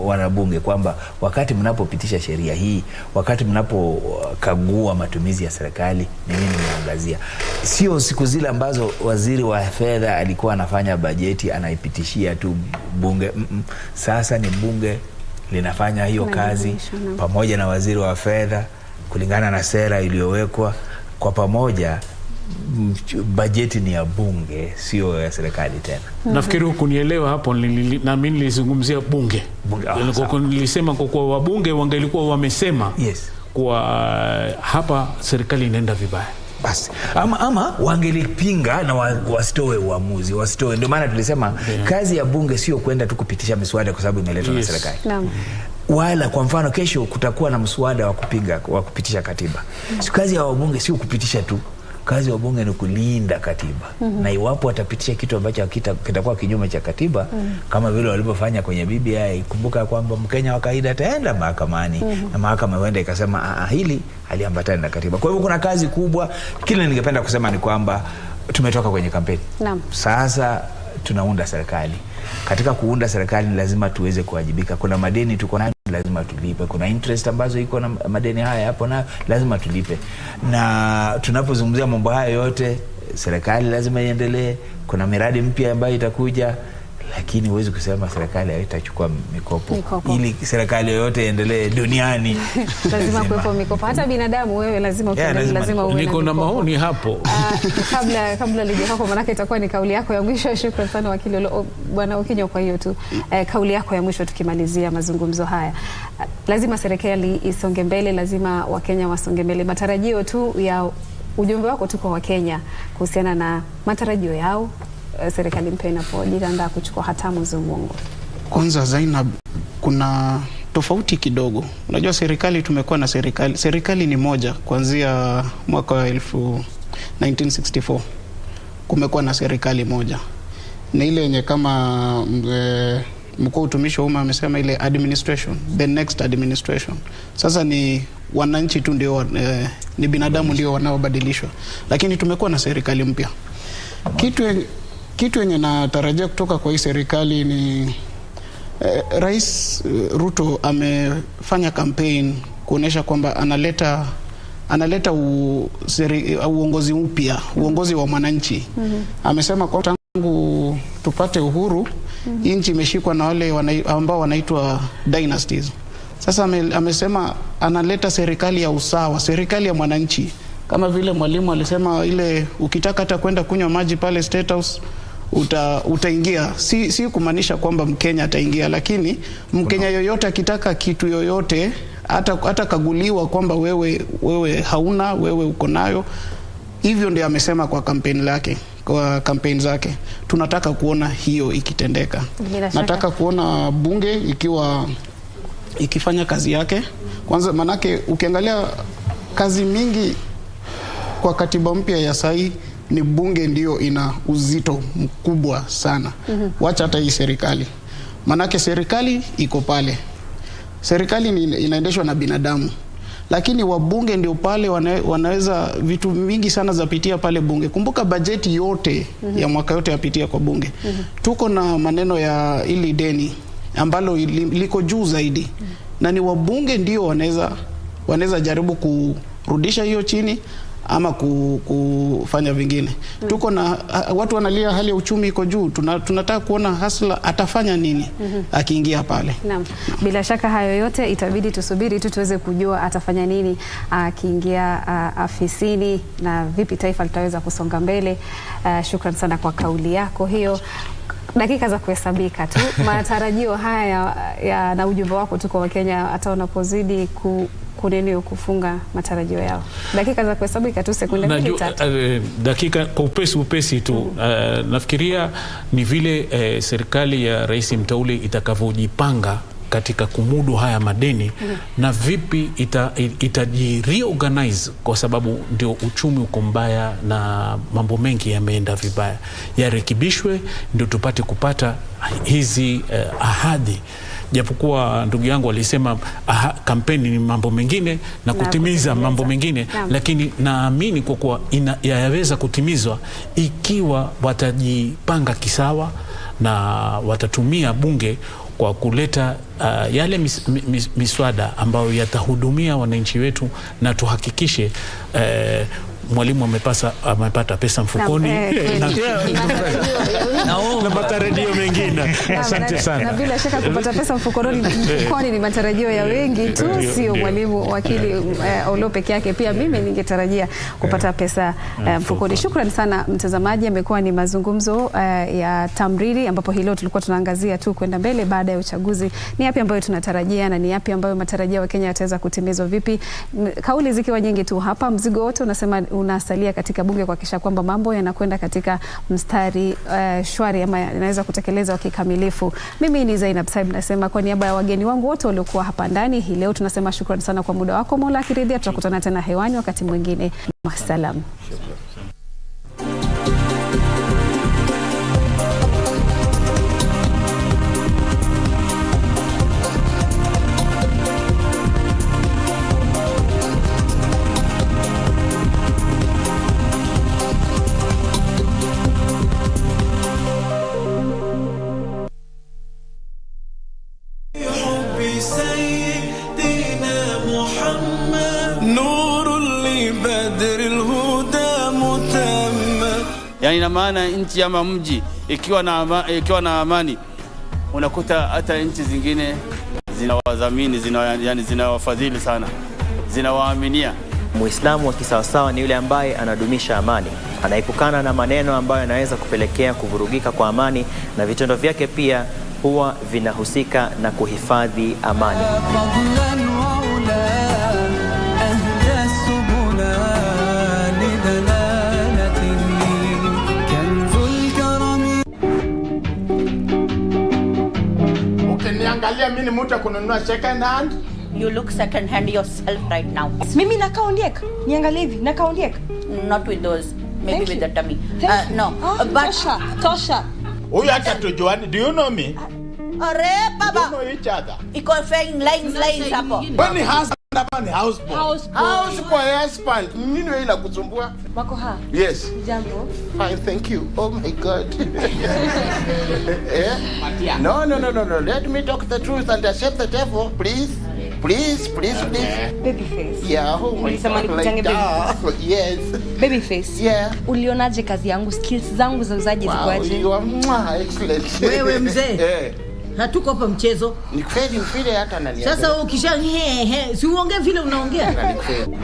wanabunge kwamba wakati mnapopitisha sheria hii, wakati mnapokagua matumizi ya serikali, ni nini mnaangazia? Sio siku zile ambazo waziri wa fedha alikuwa anafanya bajeti anaipitishia tu bunge. Sasa ni bunge linafanya hiyo kazi pamoja na waziri wa fedha kulingana na sera iliyowekwa kwa pamoja. Bajeti ni ya bunge, sio ya serikali tena. Nafikiri hukunielewa hapo, na mimi nilizungumzia bunge. Nilisema kwa wabunge wangelikuwa wamesema kwa hapa serikali inaenda vibaya, basi ama wangelipinga na wasitoe uamuzi, wasitoe. Ndio maana tulisema kazi ya bunge sio kwenda tu kupitisha miswada kwa sababu imeletwa na serikali. Wala kwa mfano kesho kutakuwa na mswada wa kupitisha katiba. Kazi ya wabunge sio kupitisha tu. Kazi ya bunge ni kulinda katiba. Na iwapo watapitisha kitu ambacho kitakuwa kinyume cha katiba, kama vile walivyofanya kwenye BBI, kumbuka kwamba Mkenya wa kawaida ataenda mahakamani na mahakama huenda ikasema hili haliambatani na katiba. Kwa hivyo kuna kazi kubwa. Kile ningependa kusema ni kwamba tumetoka kwenye kampeni. Sasa tunaunda serikali. Katika kuunda serikali lazima tuweze kuwajibika. Kuna madeni tuko nayo, lazima tulipe. Kuna interest ambazo iko na madeni haya hapo, na lazima tulipe. Na tunapozungumzia mambo haya yote, serikali lazima iendelee. Kuna miradi mpya ambayo itakuja, lakini huwezi kusema serikali haitachukua mikopo. Ili serikali yoyote iendelee duniani lazima kuwepo mikopo. Hata binadamu wewe lazima lazima uwe. Niko na maoni hapo. Kabla lije hapo, manake itakuwa ni kauli yako ya mwisho. Shukrani sana wakili Bwana Okinyo. Kwa hiyo tu kauli yako ya mwisho tukimalizia mazungumzo haya. Lazima serikali isonge mbele, lazima Wakenya wasonge mbele. Matarajio tu ya ujumbe wako tu kwa Wakenya kuhusiana na matarajio yao serikali mpya inapojiandaa kuchukua hatamu za uongo. Kwanza Zainab, kuna tofauti kidogo. Unajua serikali, tumekuwa na serikali ni moja kuanzia mwaka wa 1964. Kumekuwa na serikali moja. Na ile yenye kama mkuu utumishi wa umma amesema, ile administration, the next administration. Sasa ni wananchi tu ndio ni binadamu ndio wanaobadilishwa. Lakini tumekuwa na serikali mpya. Kitu yenye natarajia kutoka kwa hii serikali ni Rais Ruto amefanya campaign kuonesha kwamba analeta uongozi mpya, uongozi wa mwananchi. Amesema kwa tangu tupate uhuru, nchi imeshikwa na wale ambao wanaitwa dynasties. Sasa amesema analeta serikali ya usawa, serikali ya mwananchi. Kama vile mwalimu alisema, ile ukitaka hata kwenda kunywa maji pale State House utaingia. Si kumaanisha kwamba Mkenya ataingia, lakini Mkenya yoyote akitaka kitu yoyote hata kaguliwa kwamba wewe hauna, wewe uko nayo. Hivyo ndio amesema kwa kampeni zake. Tunataka kuona hiyo ikitendeka. Nataka kuona bunge ikifanya kazi yake. Kwanza manake ukiangalia kazi mingi kwa katiba mpya ya sahi, ni bunge ndio ina uzito mkubwa sana. Wacha hata hii serikali. Manake serikali iko pale. Serikali inaendeshwa na binadamu. Lakini wabunge ndio pale wanaweza vitu mingi sana zapitia pale bunge. Kumbuka bajeti yote ya mwaka yote yapitia kwa bunge. Tuko na maneno ya ili deni ambalo liko juu zaidi. Na ni wabunge ndio wanaweza jaribu kurudisha hiyo chini ama kufanya vingine. Tuko na watu wanalia hali ya uchumi iko juu. Tunataka kuona hasla atafanya nini akiingia pale. Naam. Bila shaka hayo yote itabidi tusubiri tu tuweze kujua atafanya nini akiingia afisini na vipi taifa litaweza kusonga mbele. Shukran sana kwa kauli yako hiyo. Dakika za kuhesabika tu. Matarajio haya na ujumbe wako tu kwa Wakenya hata unapozidi kufunga matarajio yao. Dakika za kuhesabika tu, sekunde 3. Dakika kwa upesi tu. Nafikiria ni vile serikali ya Rais mteule itakavyojipanga katika kumudu haya madeni na vipi itaji-reorganize, kwa sababu ndio uchumi uko mbaya na mambo mengi yameenda vibaya. Yarekebishwe ndio tupate kupata hizi ahadi. Japokuwa ndugu yangu alisema kampeni ni mambo mengine na kutimiza mambo mengine, lakini naamini kwa kuwa yaweza kutimizwa ikiwa watajipanga kisawa, na watatumia bunge kwa kuleta yale miswada ambayo yatahudumia wananchi wetu, na tuhakikishe mwalimu amepata pesa mfukoni na matarajio mengine. Asante sana. Na bila shaka kupata pesa mfukoni ni matarajio ya wengi tu, sio mwalimu wakili Olo peke yake. Pia mimi ningetarajia kupata pesa mfukoni. Shukrani sana mtazamaji. Amekuwa ni mazungumzo ya tamriri, ambapo hilo tulikuwa tunaangazia tu kwenda mbele baada ya uchaguzi. Ni yapi ambayo tunatarajia na ni yapi ambayo matarajio wa Kenya yataweza kutimizwa vipi? Kauli zikiwa nyingi tu hapa, mzigo wote unasalia katika bunge kuhakikisha kwamba mambo yanakwenda katika mstari shwari ama yanaweza kutekelezwa kikamilifu. Mimi ni Zainab Saib, nasema kwa niaba ya wageni wangu wote waliokuwa hapa ndani hii leo, tunasema shukrani sana kwa muda wako. Mola akiridhia tutakutana tena hewani wakati mwingine. Wasalamu. Yani ina maana nchi ama mji ikiwa na amani, unakuta hata nchi zingine zinawadhamini, zinawafadhili sana, zinawaaminia. Muislamu wa kisawasawa ni yule ambaye anadumisha amani, anaepukana na maneno ambayo yanaweza kupelekea kuvurugika kwa amani, na vitendo vyake pia huwa vinahusika na kuhifadhi amani. Ukiniangalia mimi ni mtu kununua second hand. You look second hand yourself right now. Mimi nakaondieka. Niangalie hivi, nakaondieka. Not with those. Maybe with the tummy. No. But Tosha. Huyu hata tujuani. Do you know me? Are baba. We know each other. Iko flying lines hapo. When husband and houseboy. Houseboy. Nini wewe ila kusumbua? Wako ha? Yes. Jambo. Fine, thank you. Oh my God. No. Let me talk the truth and accept the devil, please. Please. Babyface. Yeah. Oh my God. Yes. Babyface. Yeah. Ulionaje kazi yangu? Skills zangu za uzaji zikoaje? You are excellent. Wewe mzee. Hatuko hapa mchezo. Ni kweli hata nani. Sasa ukisha si uongee vile unaongea. Ni kweli.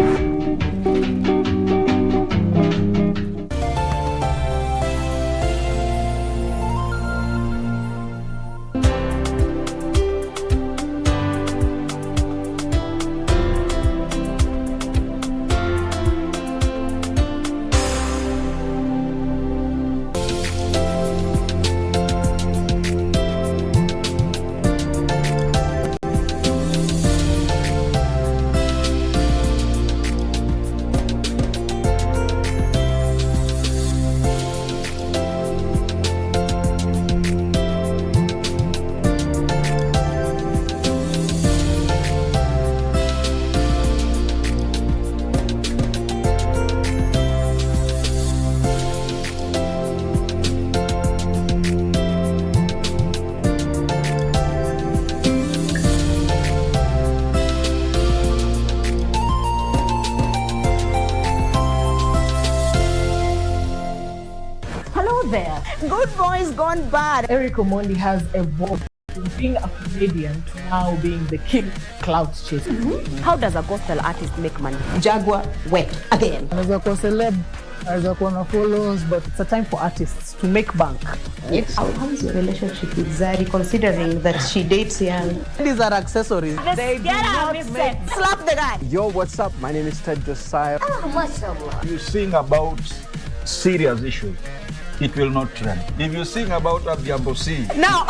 Good boys gone bad. Eric Omondi has evolved from being a comedian to now being the king clout chaser. How does a gospel artist make money? Jaguar wept again. Anaweza kuwa celeb, anaweza kuwa na followers, but it's a time for artists to make bank. How is your relationship with Zari, considering that she dates young? These are accessories. They do not make... Slap the guy. Yo, what's up? My name is Ted Josiah. Oh, mashallah. You sing about serious issues, it will not trend. If you sing about Abiambosi. No.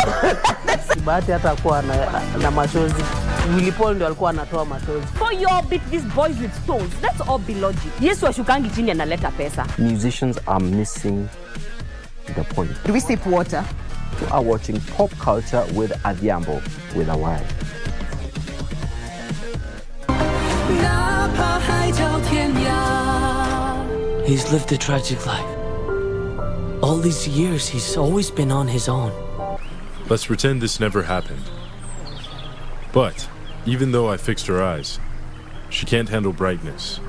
Bahati hata kuwa na machozi. Willy Paul ndio alikuwa anatoa machozi. For your beat these boys with stones. Let's all be logic. Yesu ashukangi chini analeta pesa. Musicians are missing the point. Do we sip water? You are watching Pop Culture with Adhiambo with a Y. He's lived a tragic life. All these years, he's always been on his own. Let's pretend this never happened. But, even though I fixed her eyes, she can't handle brightness.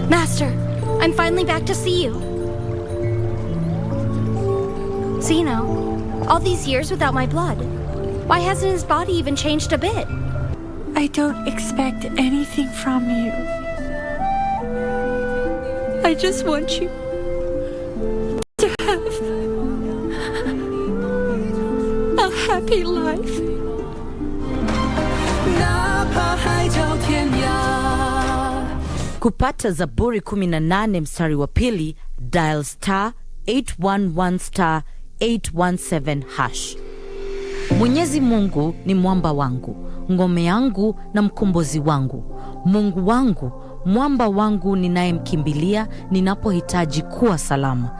Master, I'm finally back to see you. Zeno, all these years without my blood, why hasn't his body even changed a bit? I don't expect anything from you. I just want you to have a happy life. Kupata Zaburi 18 mstari wa pili, dial *811 *817#. Mwenyezi Mungu ni mwamba wangu, ngome yangu na mkombozi wangu. Mungu wangu, mwamba wangu ninayemkimbilia ninapohitaji kuwa salama.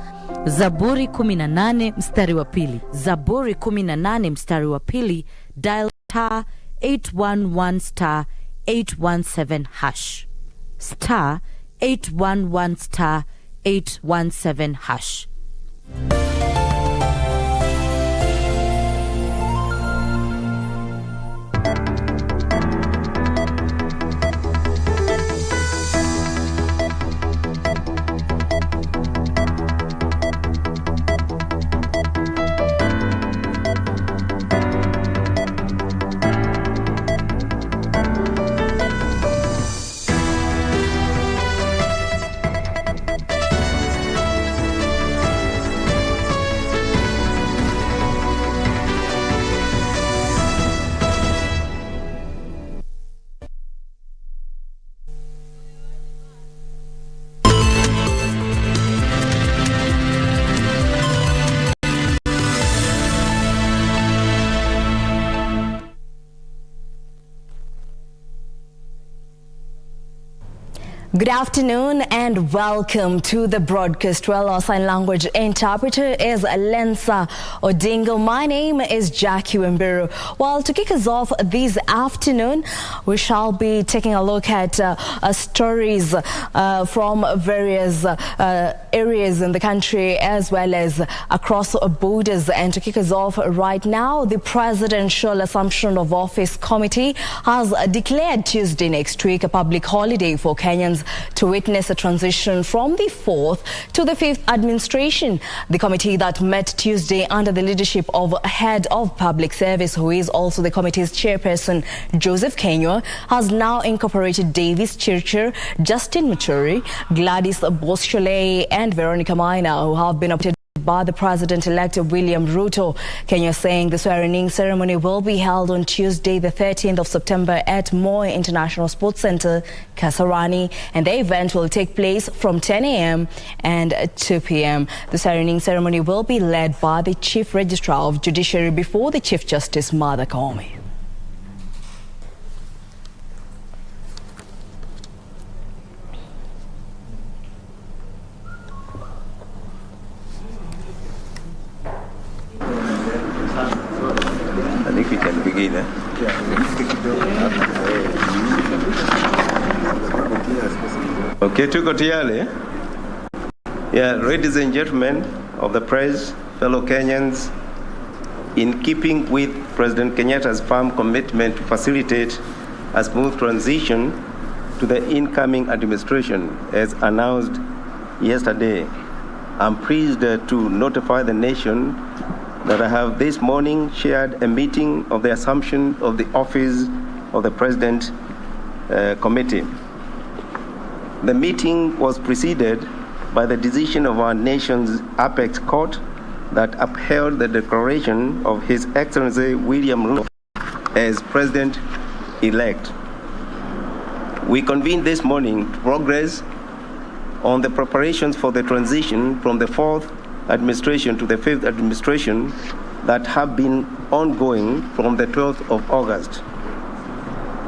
Zaburi 18 mstari wa pili. Zaburi 18 mstari wa pili, dial *811 *817#. *811 *817#. Good afternoon and welcome to the broadcast. Well, our sign language interpreter is Lensa Odingo. My name is Jackie Wambiru. Well, to kick us off this afternoon, we shall be taking a look at stories from various areas in the country as well as across borders. And to kick us off right now, the Presidential Assumption of Office Committee has declared Tuesday next week a public holiday for Kenyans to witness a transition from the 4th to the 5th administration. The committee that met Tuesday under the leadership of Head of Public Service, who is also the committee's chairperson, Joseph Kenywa, has now incorporated Davis Chirchir, Justin Muturi, Gladys Boschole and Veronica Maina, who have been appointed by the President-elect William Ruto. Kenya saying the swearing-in ceremony will be held on Tuesday, the 13th of September at Moi International Sports Center, Kasarani, and the event will take place from 10 a.m. and 2 p.m. The swearing-in ceremony will be led by the Chief Registrar of Judiciary before the Chief Justice, Martha Koome. I think we can begin. Okay, tuko tayari. Yeah, ladies and gentlemen of the press, fellow Kenyans, in keeping with President Kenyatta's firm commitment to facilitate a smooth transition to the incoming administration, as announced yesterday, I'm pleased to notify the nation that I have this morning chaired a meeting of the Assumption of the Office of the President Committee. The meeting was preceded by the decision of our nation's apex court that upheld the declaration of His Excellency William Ruto as President-elect. We convened this morning to progress on the preparations for the transition from the 4th administration to the 5th administration that have been ongoing from the 12th of August.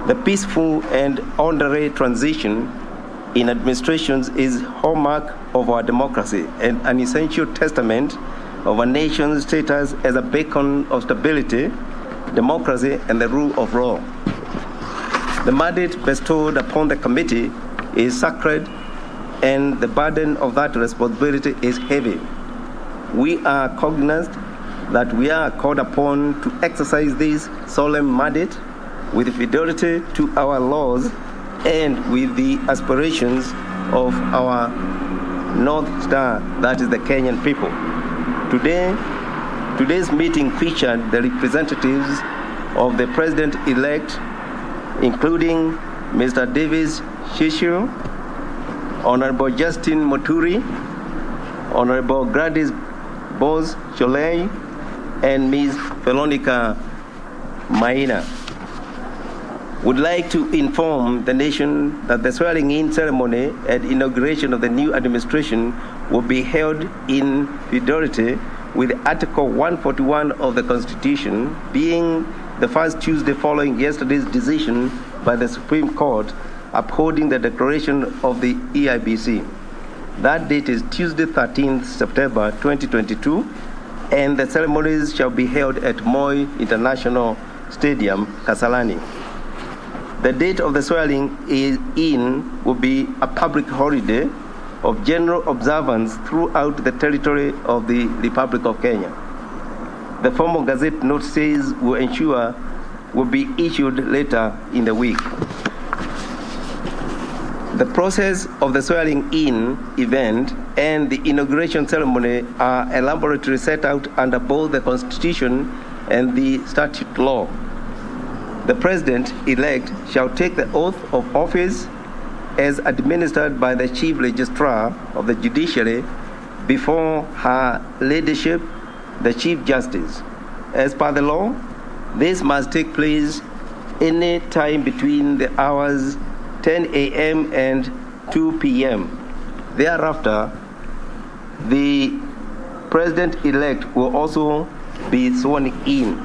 The peaceful and orderly transition in administrations is hallmark of our democracy and an essential testament of a nation's status as a beacon of stability, democracy, and the rule of law. The mandate bestowed upon the committee is sacred, and the burden of that responsibility is heavy. We are cognizant that we are called upon to exercise this solemn mandate with fidelity to our laws and with the aspirations of our North Star, that is the Kenyan people. Today's meeting featured the representatives of the President-elect, including Mr. Davis Shishu, Honorable Justin Muturi, Honorable Gladys Bose Cholei, and Ms. Veronica Maina. Would like to inform the nation that the swearing-in ceremony and inauguration of the new administration will be held in fidelity with Article 141 of the Constitution, being the first Tuesday following yesterday's decision by the Supreme Court upholding the declaration of the EIBC. That date is Tuesday, 13th September 2022, and the ceremonies shall be held at Moi International Stadium, Kasarani. The date of the swearing-in will be a public holiday of general observance throughout the territory of the Republic of Kenya. The formal Gazette notices will be issued later in the week. The process of the swearing-in event and the inauguration ceremony are elaborately set out under both the Constitution and the statute law. The President-elect shall take the oath of office as administered by the Chief Registrar of the Judiciary before Her Ladyship, the Chief Justice. As per the law, this must take place any time between the hours 10 a.m. and 2 p.m. Thereafter, the President-elect will also be sworn in.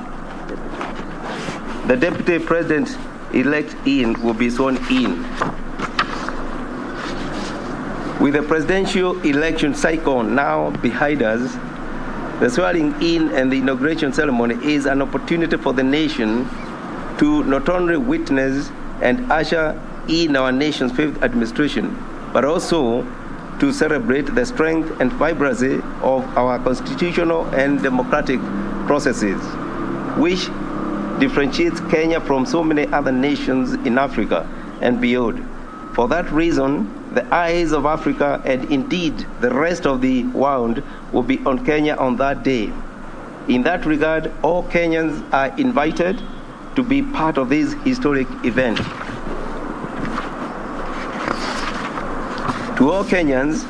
The Deputy President-elect will be sworn in. With the presidential election cycle now behind us, the swearing-in and the inauguration ceremony is an opportunity for the nation to not only witness and usher in our nation's fifth administration, but also to celebrate the strength and vibrancy of our constitutional and democratic processes, which differentiates Kenya from so many other nations in Africa and beyond. For that reason, the eyes of Africa and indeed the rest of the world will be on Kenya on that day. In that regard, all Kenyans are invited to be part of this historic event. To all Kenyans,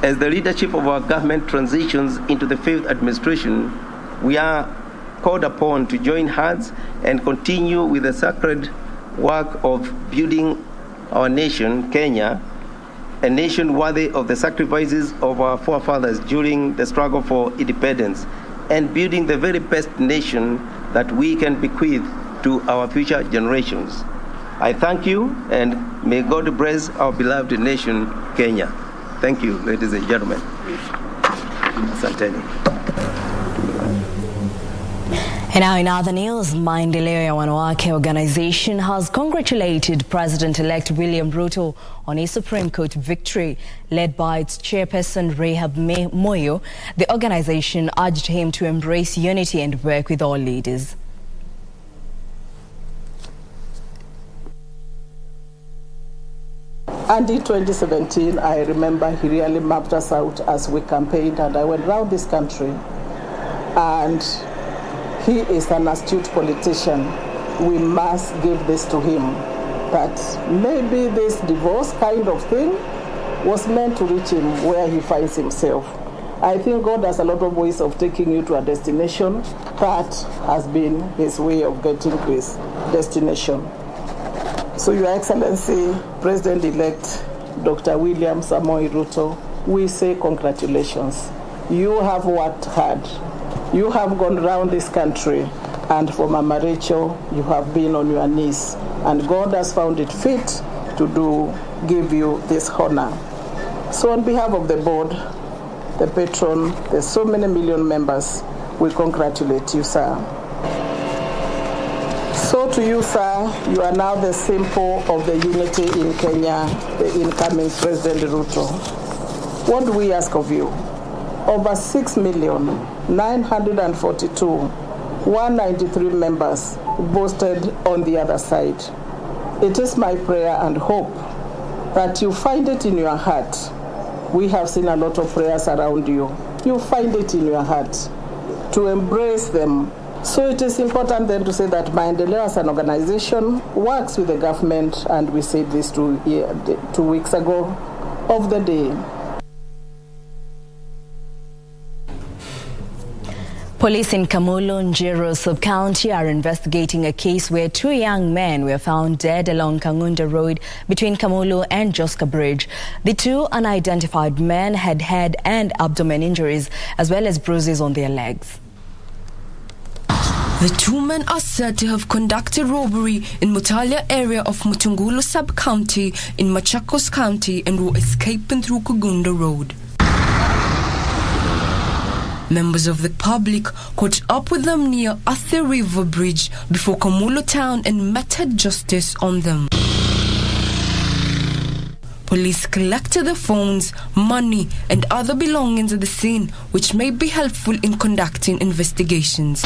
as the leadership of our government transitions into the fifth administration, we are called upon to join hands and continue with the sacred work of building our nation, Kenya, a nation worthy of the sacrifices of our forefathers during the struggle for independence, and building the very best nation that we can bequeath to our future generations. I thank you, and may God bless our beloved nation, Kenya. Thank you, ladies and gentlemen. Asanteni. And now in other news, Maendeleo Wanawake organization has congratulated President-elect William Ruto on his Supreme Court victory. Led by its chairperson Rehab Moyo, the organization urged him to embrace unity and work with all leaders. And in 2017, I remember he really mapped us out as we campaigned, and I went around this country, and he is an astute politician. We must give this to him, that maybe this divorce kind of thing was meant to reach him where he finds himself. I think God has a lot of ways of taking you to a destination. That has been his way of getting to his destination. So, Your Excellency, President-elect Dr. William Samoei Ruto, we say congratulations. You have worked hard. You have gone around this country, and for Mama Rachel, you have been on your knees, and God has found it fit to give you this honor. So on behalf of the board, the patron, there's so many million members, we congratulate you, sir. So to you, sir, you are now the symbol of the unity in Kenya, the incoming President Ruto. What do we ask of you? Over 6 million 942, 193 members voted on the other side. It is my prayer and hope that you find it in your heart. We have seen a lot of prayers around you. You find it in your heart to embrace them. So it is important then to say that Maendeleo as an organization works with the government, and we said this 2 weeks ago of the day. Police in Kamulu, Nyeri sub-county are investigating a case where 2 young men were found dead along Kangunda Road between Kamulu and Joska Bridge. The two unidentified men had head and abdomen injuries as well as bruises on their legs. The two men are said to have conducted robbery in Mutalia area of Mutungulu sub-county in Machakos County and were escaping through Kagunda Road. Members of the public caught up with them near Athi River Bridge before Kamulu town and meted justice on them. Police collected the phones, money and other belongings at the scene, which may be helpful in conducting investigations.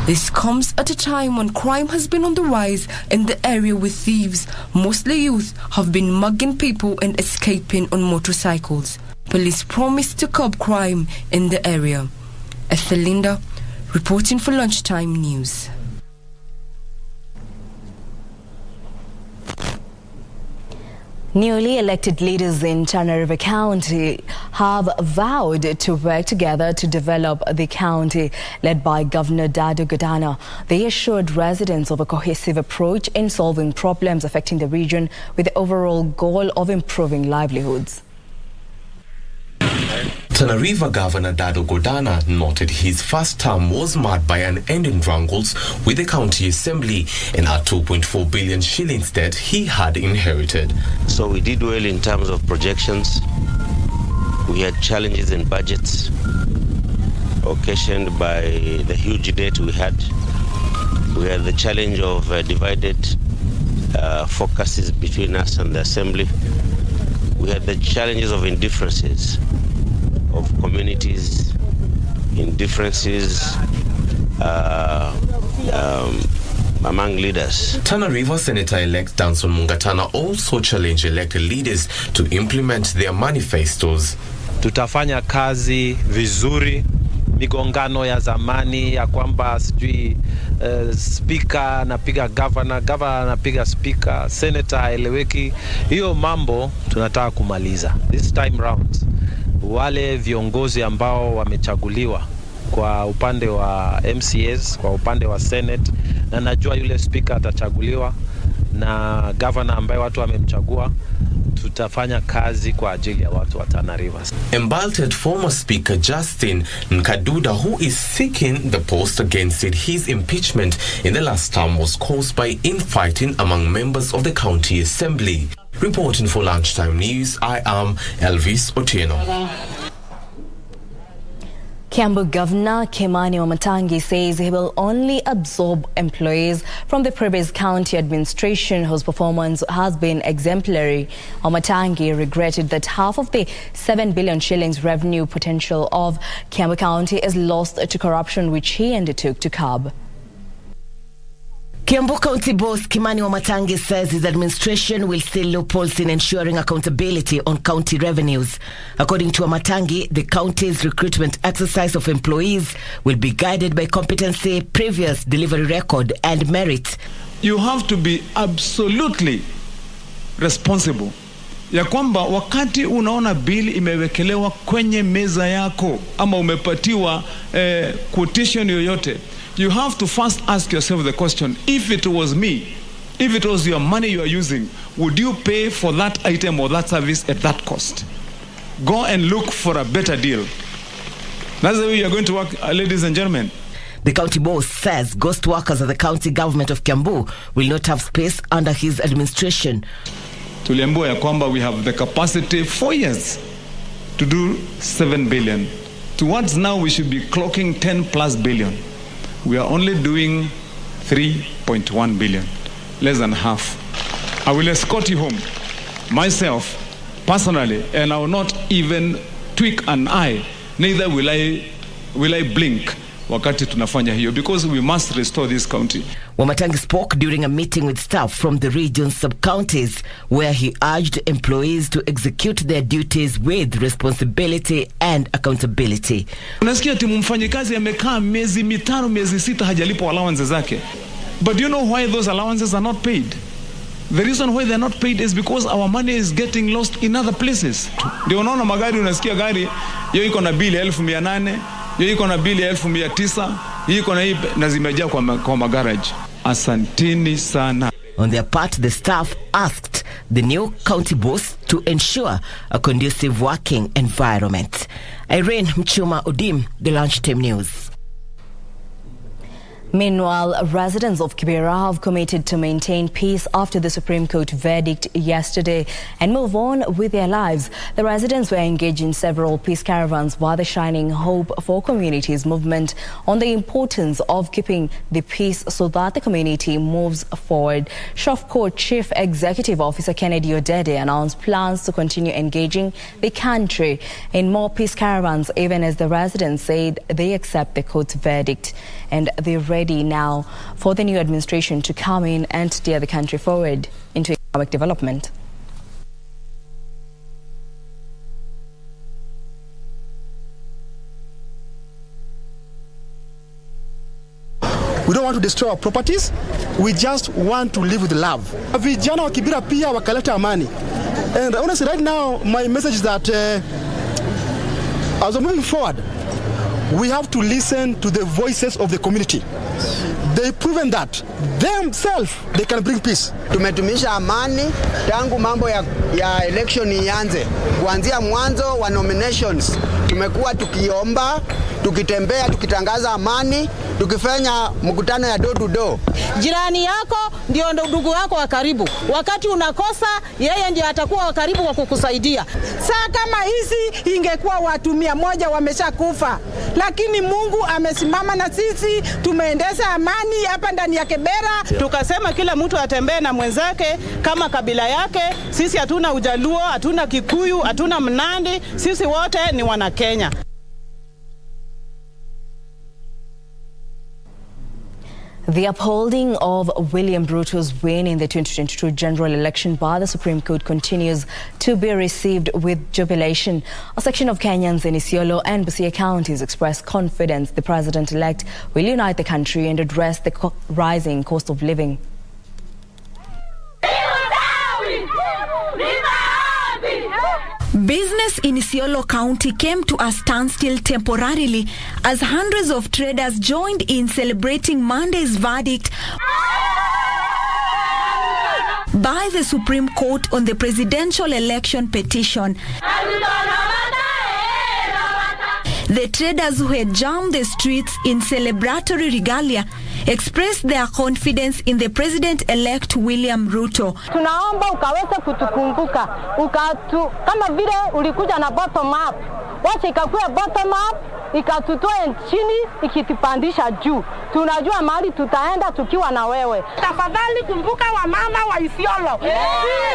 This comes at a time when crime has been on the rise in the area, with thieves, mostly youth, have been mugging people and escaping on motorcycles. Police promised to curb crime in the area. Ethelinda, reporting for Lunchtime News. Newly elected leaders in Tana River County have vowed to work together to develop the county, led by Governor Dado Godana. They assured residents of a cohesive approach in solving problems affecting the region with the overall goal of improving livelihoods. Tana River Governor Dado Godana noted his first term was marked by an end in wrangles with the county assembly and a 2.4 billion shillings debt he had inherited. So we did well in terms of projections. We had challenges in budgets occasioned by the huge debt we had. We had the challenge of divided focuses between us and the assembly. We had the challenges of indifferences of communities, indifferences among leaders. Tana River Senator-elect Danson Mungatana also challenged elected leaders to implement their manifestos. Tutafanya kazi vizuri. Migongano ya zamani ya kwamba sijui speaker anapiga governor anapiga speaker, senator haeleweki, hiyo mambo tunataka kumaliza. This time round wale viongozi ambao wamechaguliwa kwa upande wa MCAs, kwa upande wa Senate, na najua yule speaker atachaguliwa na governor ambaye watu wamemchagua, tutafanya kazi kwa ajili ya watu wa Tana River. Embalted former Speaker Justin Nkaduda, who is seeking the post against it, his impeachment in the last term was caused by infighting among members of the county assembly. Reporting for Lunchtime News, I am Elvis Otieno. Kiambu Governor Kimani Wamatangi says he will only absorb employees from the previous county administration whose performance has been exemplary. Wamatangi regretted that half of the 7 billion shillings revenue potential of Kiambu County is lost to corruption, which he undertook to curb. Kiambu County boss Kimani Wamatangi says his administration will still loopholes in ensuring accountability on county revenues. According to Wamatangi, the county's recruitment exercise of employees will be guided by competency, previous delivery record, and merit. You have to be absolutely responsible. Ya kwamba wakati unaona bili imewekelewa kwenye meza yako ama umepatiwa quotation yoyote, you have to first ask yourself the question, if it was me, if it was your money you are using, would you pay for that item or that service at that cost? Go and look for a better deal. That's the way you are going to work, ladies and gentlemen. The county boss says ghost workers of the county government of Kiambu will not have space under his administration. Tuliambiwa ya kwamba we have the capacity 4 years to do 7 billion. Towards now we should be clocking 10 plus billion. We are only doing 3.1 billion, less than half. I will escort you home myself personally, and I will not even tweak an eye neither will I blink wakati tunafanya hiyo, because we must restore this county. Wamatangi spoke during a meeting with staff from the region's sub-counties, where he urged employees to execute their duties with responsibility and accountability. Unasikia timu mfanyikazi amekaa miezi 5 miezi 6 hajalipwa allowances zake. But do you know why those allowances are not paid? The reason why they are not paid is because our money is getting lost in other places. Ndio unaona magari, unasikia gari hiyo iko na bili 1800, hiyo iko na bili 1900, hiyo iko na hii na zimejaa kwa magarage. Asanteni sana. On their part, the staff asked the new county boss to ensure a conducive working environment. Irene Mchuma Odim, the Lunchtime News. Meanwhile, residents of Kibera have committed to maintain peace after the Supreme Court verdict yesterday and move on with their lives. The residents were engaged in several peace caravans while the Shining Hope for Communities movement on the importance of keeping the peace so that the community moves forward. Shofco Chief Executive Officer Kennedy Odede announced plans to continue engaging the country in more peace caravans, even as the residents said they accept the court's verdict and they're ready now for the new administration to come in and steer the country forward into economic development. We don't want to destroy our properties. We just want to live with love. Vijana wa Kibera pia wakaleta amani. And honestly, right now, my message is that as we're moving forward, we have to listen to the voices of the community. They've proven that themselves they can bring peace. Tumetumisha amani tangu mambo ya election ianze. Kuanzia mwanzo wa nominations tumekuwa tukiomba, tukitembea, tukitangaza amani, tukifanya mkutano ya door to door. Jirani yako ndio ndugu yako wa karibu. Wakati unakosa, yeye ndiye atakuwa wa karibu kwa kukusaidia. Saa kama hizi ingekuwa watu 100 wameshakufa. Lakini Mungu amesimama na sisi, tumeendesha amani hapa ndani ya Kibera. Tukasema kila mtu atembee na mwenzake kama kabila yake. Sisi hatuna Ujaluo, hatuna Kikuyu, hatuna Mnandi, sisi wote ni wana Kenya. The upholding of William Ruto's win in the 2022 general election by the Supreme Court continues to be received with jubilation. A section of Kenyans in Isiolo and Busia counties expressed confidence the president-elect will unite the country and address the rising cost of living. Business in Isiolo County came to a standstill temporarily as hundreds of traders joined in celebrating Monday's verdict by the Supreme Court on the presidential election petition. The traders who had jammed the streets in celebratory regalia expressed their confidence in the president-elect William Ruto. Tunaomba ukaweze kutukumbuka. Kama vile ulikuja na bottom up. Wacha ikakuwa bottom up, ikatutoe chini, ikitupandisha juu. Tunajua mahali tutaenda tukiwa na wewe. Tafadhali kumbuka wamama wa Isiolo.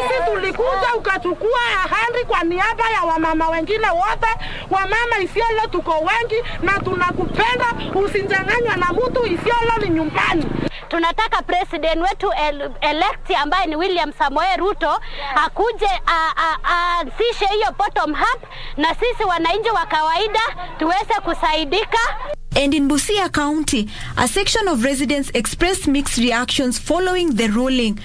Sisi tulikuja ukachukua ahadi kwa niaba ya wamama wengine wote. Wamama Isiolo tuko wengi na tunakupenda, usinyang'anywe na mtu. Isiolo ni nyumbani. Tunataka president wetu elect ambaye ni William Samoei Ruto akuje aanzishe hiyo bottom up na sisi wananchi wa kawaida tuweze kusaidika. And in Busia County, a section of residents expressed mixed reactions following the ruling.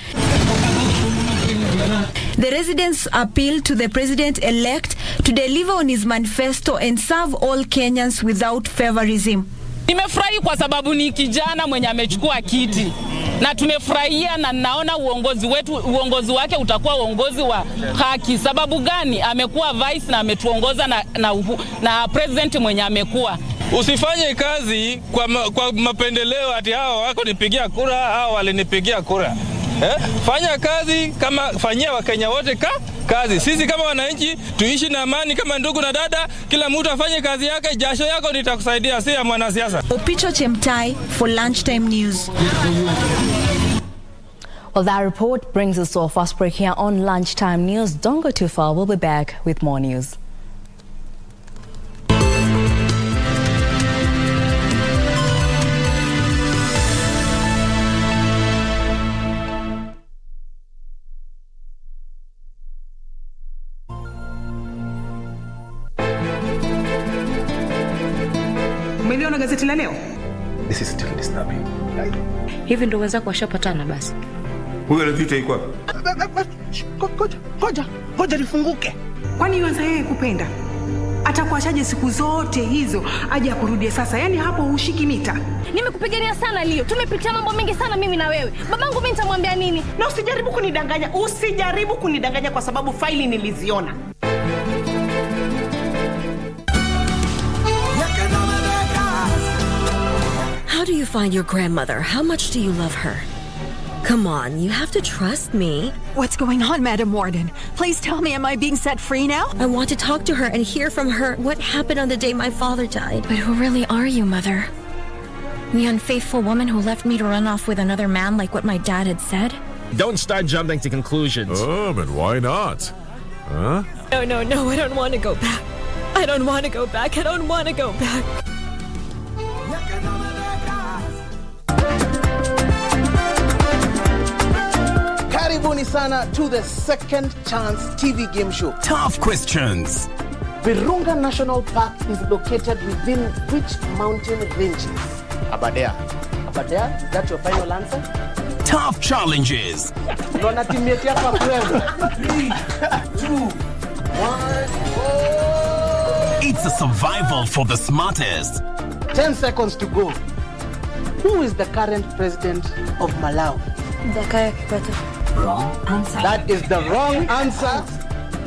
The residents appealed to the president-elect to deliver on his manifesto and serve all Kenyans without favorism. Nimefurahi kwa sababu ni kijana mwenye amechukua kiti na tumefurahia na naona uongozi wake utakuwa uongozi wa haki. Sababu gani? Amekuwa vice na ametuongoza na president mwenye amekuwa. Usifanye kazi kwa mapendeleo ati hao wako nipigia kura, hao walinipigia kura. Fanya kazi kama fanyia Wakenya wote kazi. Sisi kama wananchi tuishi na amani kama ndugu na dada, kila mtu afanye kazi yake, jasho yako nitakusaidia, si ya mwanasiasa. Opicho Chemtai for Lunchtime News. Well, that report brings us to our first break here on Lunchtime News. Don't go too far. We'll be back with more news. Umeliona gazeti la leo? This is still disturbing. Hivi ndo wenzako washapatana basi. Huyo Levita iko wapi? Ngoja lifunguke. Kwani yuanza yeye kupenda? Atakuachaje siku zote hizo aje akurudie sasa? Yaani hapo ushiki mita. Nimekupigania sana Leo. Tumepitia mambo mengi sana mimi na wewe. Babangu mimi nitamwambia nini? Na usijaribu kunidanganya. Usijaribu kunidanganya kwa sababu faili niliziona. How do you find your grandmother? How much do you love her? Come on, you have to trust me. What's going on, Madam Warden? Please tell me, am I being set free now? I want to talk to her and hear from her what happened on the day my father died. But who really are you, Mother? The unfaithful woman who left me to run off with another man like what my dad had said? Don't start jumping to conclusions. But why not? Huh? No, I don't want to go back. I don't want to go back. I don't want to go back. Karibuni sana to the Second Chance TV game show. Tough questions. Virunga National Park is located within which mountain ranges? Aberdare. Aberdare? Is that your final answer? Tough challenges. Unaona timu yetu hapa kwenda. 3, 2, 1. It's a survival for the smartest. 10 seconds to go. Who is the current president of Malawi? Wrong answer. That is the wrong answer.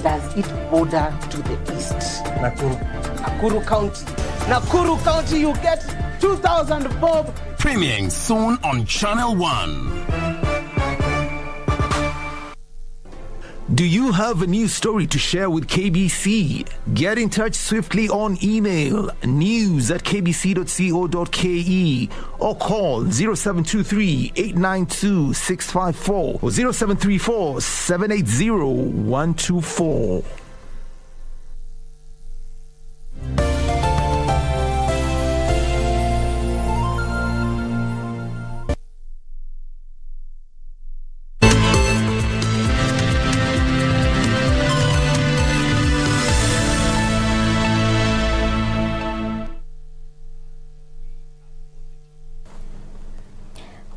Does it border to the east? Nakuru County. Nakuru County, you get 2,000 bob. Premiering soon on Channel 1. Do you have a news story to share with KBC? Get in touch swiftly on email news@kbc.co.ke or call 0723-892-654 or 0734-780-124.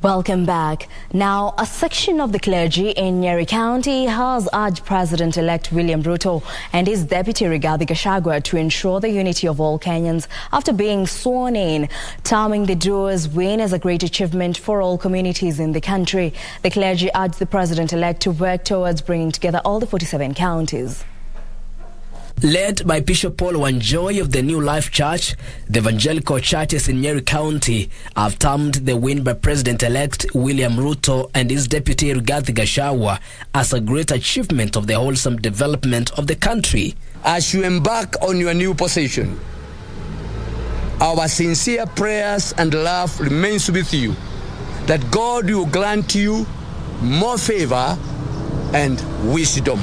Welcome back. Now, a section of the clergy in Nyeri County has urged President-elect William Ruto and his deputy Rigathi Gachagua to ensure the unity of all Kenyans after being sworn in, terming the duo's win as a great achievement for all communities in the country. The clergy urged the President-elect to work towards bringing together all the 47 counties. Led by Bishop Paul Wanjoy of the New Life Church, the evangelical churches in Nyeri County have termed the win by President-elect William Ruto and his deputy Rigathi Gachagua as a great achievement of the wholesome development of the country. As you embark on your new position, our sincere prayers and love remains with you, that God will grant you more favor and wisdom.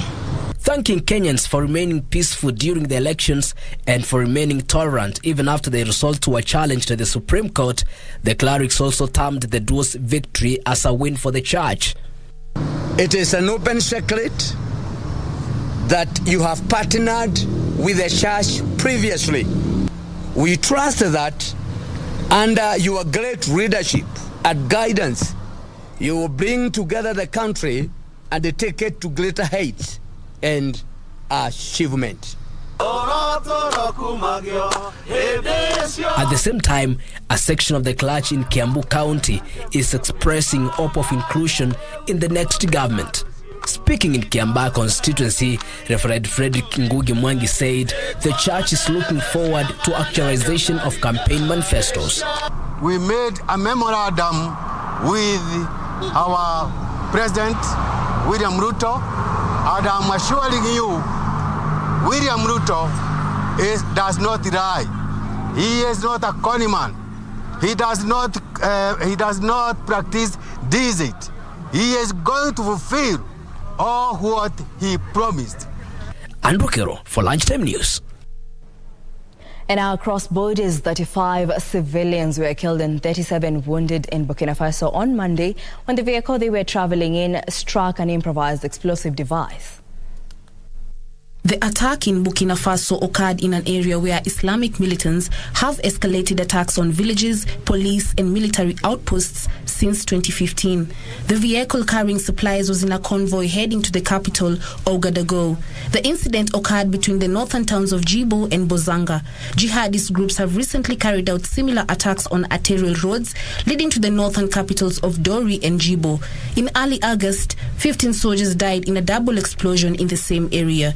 Thanking Kenyans for remaining peaceful during the elections and for remaining tolerant even after the results were challenged to the Supreme Court, the clerics also termed the duo's victory as a win for the church. It is an open secret that you have partnered with the church previously. We trust that under your great leadership and guidance, you will bring together the country and take it to greater heights and achievement. At the same time, a section of the clergy in Kiambu County is expressing hope of inclusion in the next government. Speaking in Kiambaa constituency, Reverend Frederick Ngugi Mwangi said the church is looking forward to actualization of campaign manifestos. We made a memorandum with our President, William Ruto, and I'm assuring you, William Ruto does not lie. He is not a conman. He does not practice deceit. He is going to fulfill all what he promised. Andrew Kero for Lunchtime News. And now across borders, 35 civilians were killed and 37 wounded in Burkina Faso on Monday when the vehicle they were traveling in struck an improvised explosive device. The attack in Burkina Faso occurred in an area where Islamic militants have escalated attacks on villages, police and military outposts since 2015. The vehicle carrying supplies was in a convoy heading to the capital, Ouagadougou. The incident occurred between the northern towns of Djibo and Bozanga. Jihadist groups have recently carried out similar attacks on arterial roads leading to the northern capitals of Dori and Djibo. In early August, 15 soldiers died in a double explosion in the same area.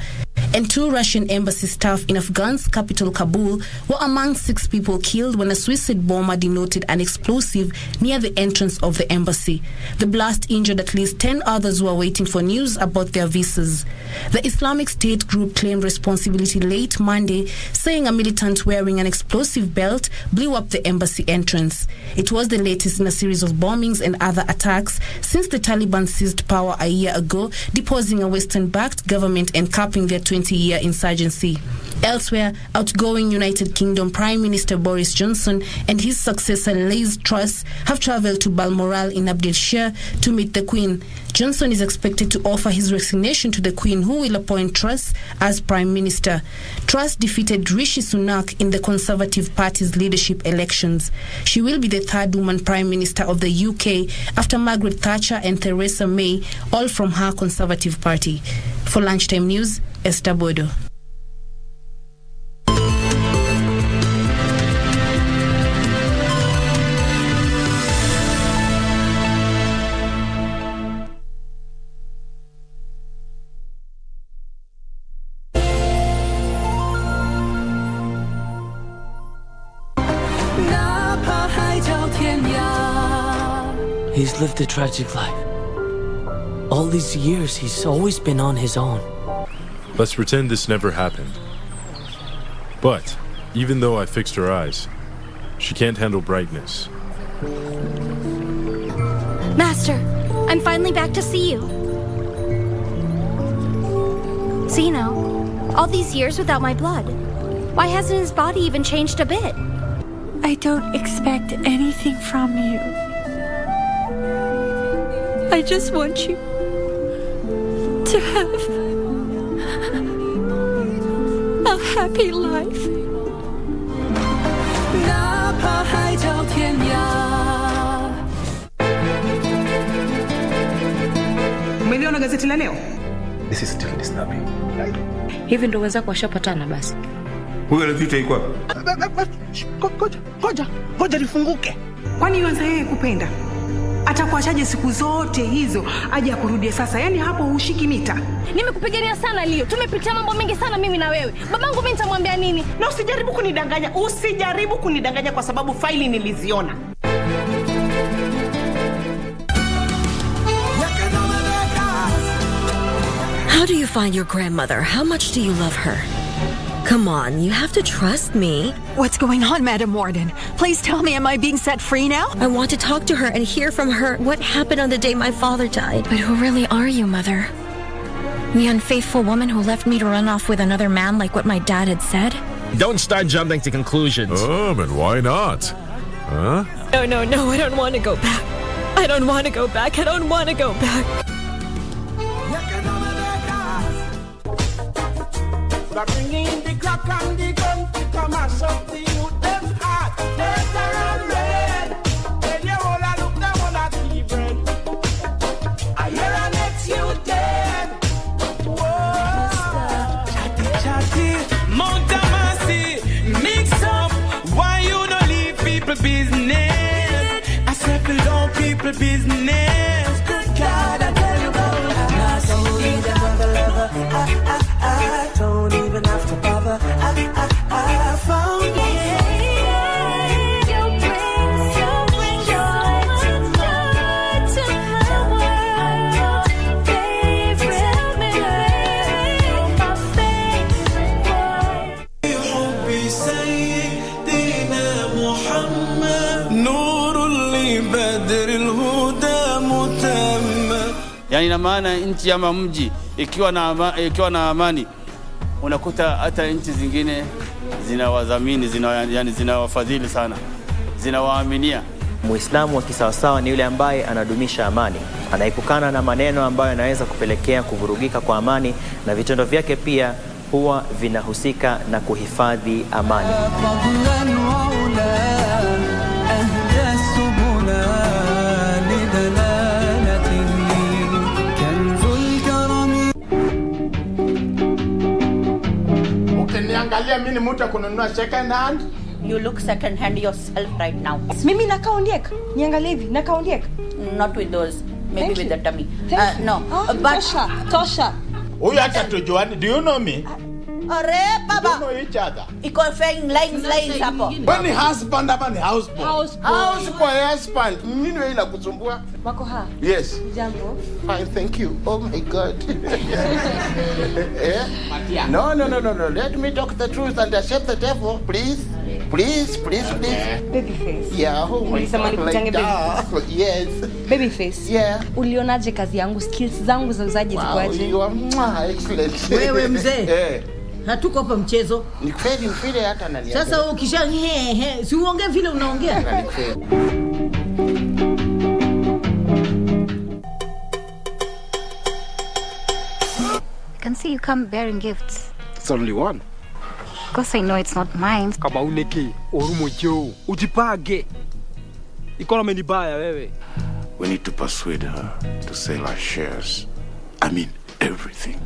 And 2 Russian embassy staff in Afghan's capital Kabul were among 6 people killed when a suicide bomber detonated an explosive near the entrance of the embassy. The blast injured at least 10 others who were waiting for news about their visas. The Islamic State group claimed responsibility late Monday, saying a militant wearing an explosive belt blew up the embassy entrance. It was the latest in a series of bombings and other attacks since the Taliban seized power a year ago, deposing a Western-backed government and capping their 20-year insurgency. Elsewhere, outgoing United Kingdom Prime Minister Boris Johnson and his successor Liz Truss have travelled to Balmoral in Aberdeenshire to meet the Queen. Johnson is expected to offer his resignation to the Queen, who will appoint Truss as Prime Minister. Truss defeated Rishi Sunak in the Conservative Party's leadership elections. She will be the 3rd woman Prime Minister of the UK after Margaret Thatcher and Theresa May, all from her Conservative Party. For Lunchtime News, Esther Bodo. He's lived a tragic life. All these years, he's always been on his own. Let's pretend this never happened. But, even though I fixed her eyes, she can't handle brightness. Master, I'm finally back to see you. See now, all these years without my blood, why hasn't his body even changed a bit? I don't expect anything from you. I just want you to have a happy life. Umeliona gazeti la leo? This is still disturbing. Hivi ndo wenzako washapatana basi. Huyo alipita iko wapi? Ngoja lifunguke. Kwani yuanza yeye kupenda? Atakuachaje siku zote hizo aje akurudie sasa? Yaani hapo hushiki mita. Nimekupigania sana Leo. Tumepitia mambo mengi sana mimi na wewe. Babangu mimi nitamwambia nini? Na usijaribu kunidanganya. Usijaribu kunidanganya kwa sababu faili niliziona. How do you find your grandmother? How much do you love her? Come on, you have to trust me. What's going on, Madam Warden? Please tell me, am I being set free now? I want to talk to her and hear from her what happened on the day my father died. But who really are you, Mother? The unfaithful woman who left me to run off with another man like what my dad had said? Don't start jumping to conclusions. And why not? Huh? No, I don't want to go back. I don't want to go back. I don't want to go back. Bringing the clock and the gun to come and shut the youth them heart. There's a red. When you all a look, they wanna see bread. I hear a next you dead. Whoa. Chatty, Mount Mercy, mix up. Why you don't leave people business? I said below people business. Good God, I tell you about that. Don't need another lover. I don't even have to bother. I found it. You bring joy to my world. Favorite memory, my favorite word. حبي سيدنا محمد نور اللي بدر الهدى متم. Yani ina maana nchi ama mji ikiwa na amani, unakuta hata nchi zingine zinawadhamini, zinawafadhili sana, zinawaaminia. Muislamu wa kisawasawa ni yule ambaye anadumisha amani, anaepukana na maneno ambayo yanaweza kupelekea kuvurugika kwa amani, na vitendo vyake pia huwa vinahusika na kuhifadhi amani. Ukiniangalia mimi ni mtu kununua second hand. You look second hand yourself right now. Mimi nakaondieka. Niangalie hivi, nakaondieka. Not with those. Maybe with the tummy. No. But Tosha. Huyu hata tujuani. Do you know me? Are baba. We know each other. Iko flying lines hapo. When ni husband ama ni houseboy? House kwa husband. Mimi wewe ila kusumbua. Wako ha? Yes. Jambo. Fine, thank you. Oh my God. No. Let me talk the truth and accept the devil, please. Please. Babyface. Yeah. Oh my God. Like that. Yes. Babyface. Yeah. Ulionaje kazi yangu, skills zangu za uzaji zikoaje? You are excellent. Wewe mzee. Hatuko hapa mchezo. Ni kweli hata nani. Sasa ukisha si uongee vile unaongea. Ni kweli. I can see you come bearing gifts. It's only one. Of course I know it's not mine. Kama uneki orumo jo ujipage. Economy ni baya wewe. We need to persuade her to sell our shares. I mean everything.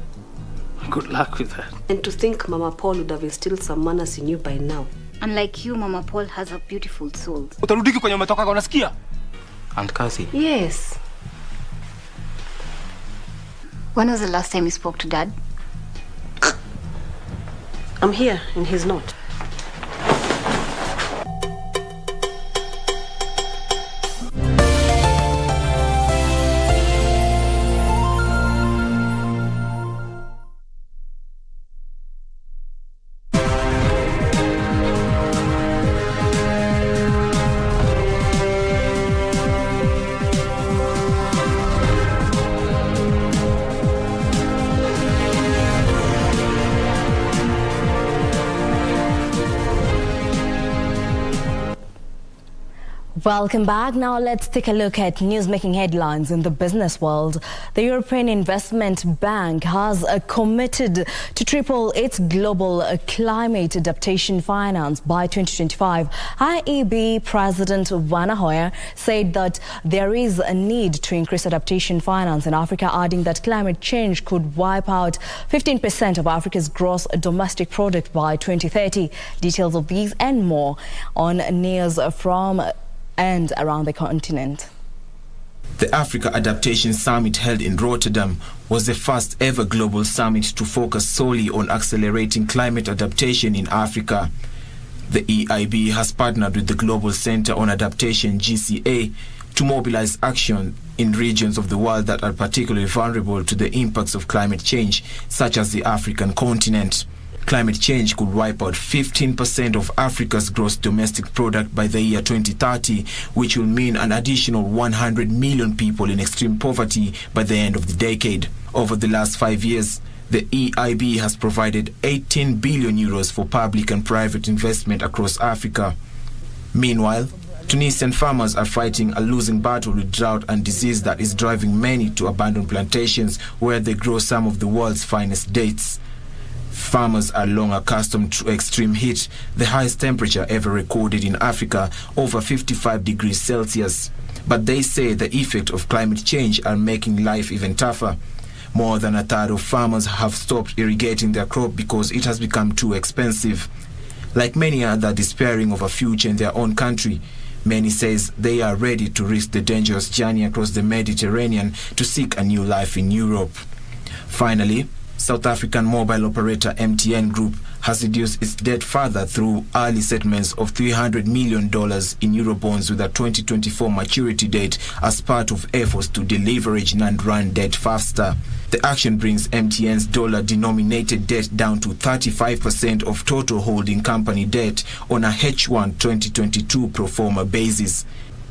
Good luck with that. And to think Mama Paul would have instilled some manners in you by now. Unlike you, Mama Paul has a beautiful soul. Utarudiki kwenye umetoka unasikia? Aunt Cassie. Yes. When was the last time you spoke to Dad? I'm here and he's not. Welcome back. Now let's take a look at news-making headlines in the business world. The European Investment Bank has committed to triple its global climate adaptation finance by 2025. IEB President Wanawake said that there is a need to increase adaptation finance in Africa, adding that climate change could wipe out 15% of Africa's gross domestic product by 2030. Details of these and more on news from and around the continent. The Africa Adaptation Summit held in Rotterdam was the first ever global summit to focus solely on accelerating climate adaptation in Africa. The EIB has partnered with the Global Center on Adaptation, GCA, to mobilize action in regions of the world that are particularly vulnerable to the impacts of climate change, such as the African continent. Climate change could wipe out 15% of Africa's gross domestic product by the year 2030, which will mean an additional 100 million people in extreme poverty by the end of the decade. Over the last 5 years, the EIB has provided 18 billion euros for public and private investment across Africa. Meanwhile, Tunisian farmers are fighting a losing battle with drought and disease that is driving many to abandon plantations where they grow some of the world's finest dates. Farmers are long accustomed to extreme heat, the highest temperature ever recorded in Africa, over 55 degrees Celsius. But they say the effect of climate change are making life even tougher. More than a third of farmers have stopped irrigating their crop because it has become too expensive. Like many others despairing of a future in their own country, many says they are ready to risk the dangerous journey across the Mediterranean to seek a new life in Europe. Finally, South African mobile operator MTN Group has reduced its debt further through early settlements of $300 million in Eurobonds with a 2024 maturity date as part of efforts to deleverage and run debt faster. The action brings MTN's dollar-denominated debt down to 35% of total holding company debt on a H1 2022 pro forma basis.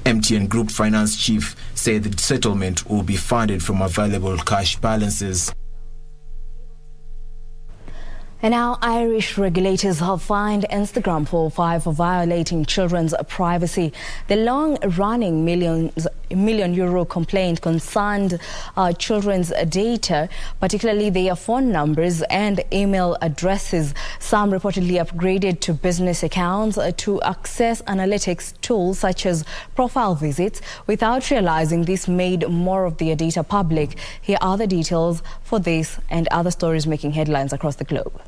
MTN Group Finance Chief said the settlement will be funded from available cash balances. And now Irish regulators have fined Instagram for violating children's privacy. The long-running million euro complaint concerned children's data, particularly their phone numbers and email addresses. Some reportedly upgraded to business accounts to access analytics tools such as profile visits without realizing this made more of their data public. Here are the details for this and other stories making headlines across the globe.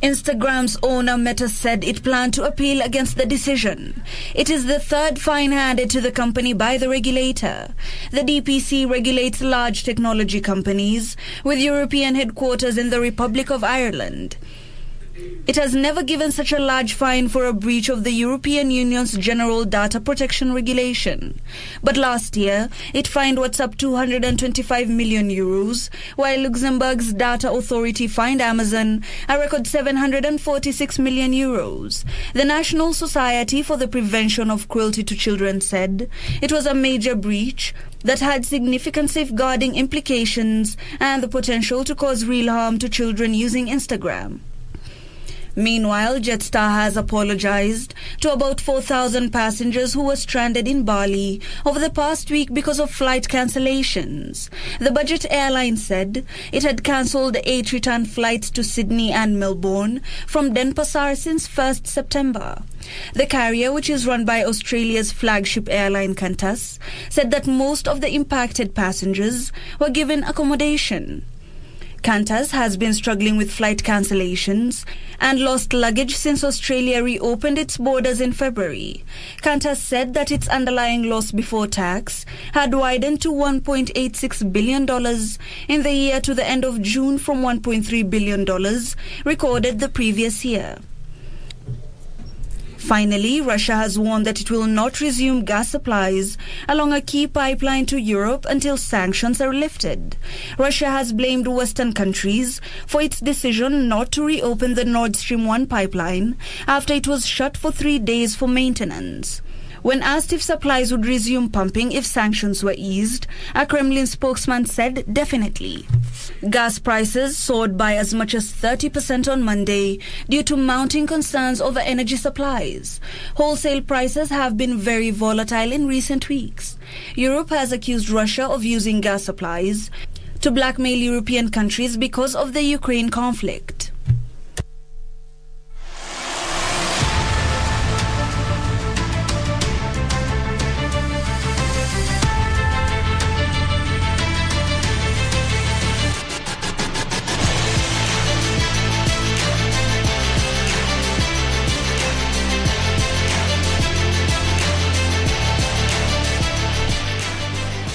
Instagram's owner Meta said it planned to appeal against the decision. It is the third fine handed to the company by the regulator. The DPC regulates large technology companies with European headquarters in the Republic of Ireland. It has never given such a large fine for a breach of the European Union's General Data Protection Regulation. But last year, it fined WhatsApp 225 million euros, while Luxembourg's data authority fined Amazon a record 746 million euros. The National Society for the Prevention of Cruelty to Children said it was a major breach that had significant safeguarding implications and the potential to cause real harm to children using Instagram. Meanwhile, Jetstar has apologized to about 4,000 passengers who were stranded in Bali over the past week because of flight cancellations. The budget airline said it had cancelled 8 return flights to Sydney and Melbourne from Denpasar since 1st September. The carrier, which is run by Australia's flagship airline Qantas, said that most of the impacted passengers were given accommodation. Qantas has been struggling with flight cancellations and lost luggage since Australia reopened its borders in February. Qantas said that its underlying loss before tax had widened to $1.86 billion in the year to the end of June from $1.3 billion recorded the previous year. Finally, Russia has warned that it will not resume gas supplies along a key pipeline to Europe until sanctions are lifted. Russia has blamed Western countries for its decision not to reopen the Nord Stream 1 pipeline after it was shut for 3 days for maintenance. When asked if supplies would resume pumping if sanctions were eased, a Kremlin spokesman said definitely. Gas prices soared by as much as 30% on Monday due to mounting concerns over energy supplies. Wholesale prices have been very volatile in recent weeks. Europe has accused Russia of using gas supplies to blackmail European countries because of the Ukraine conflict.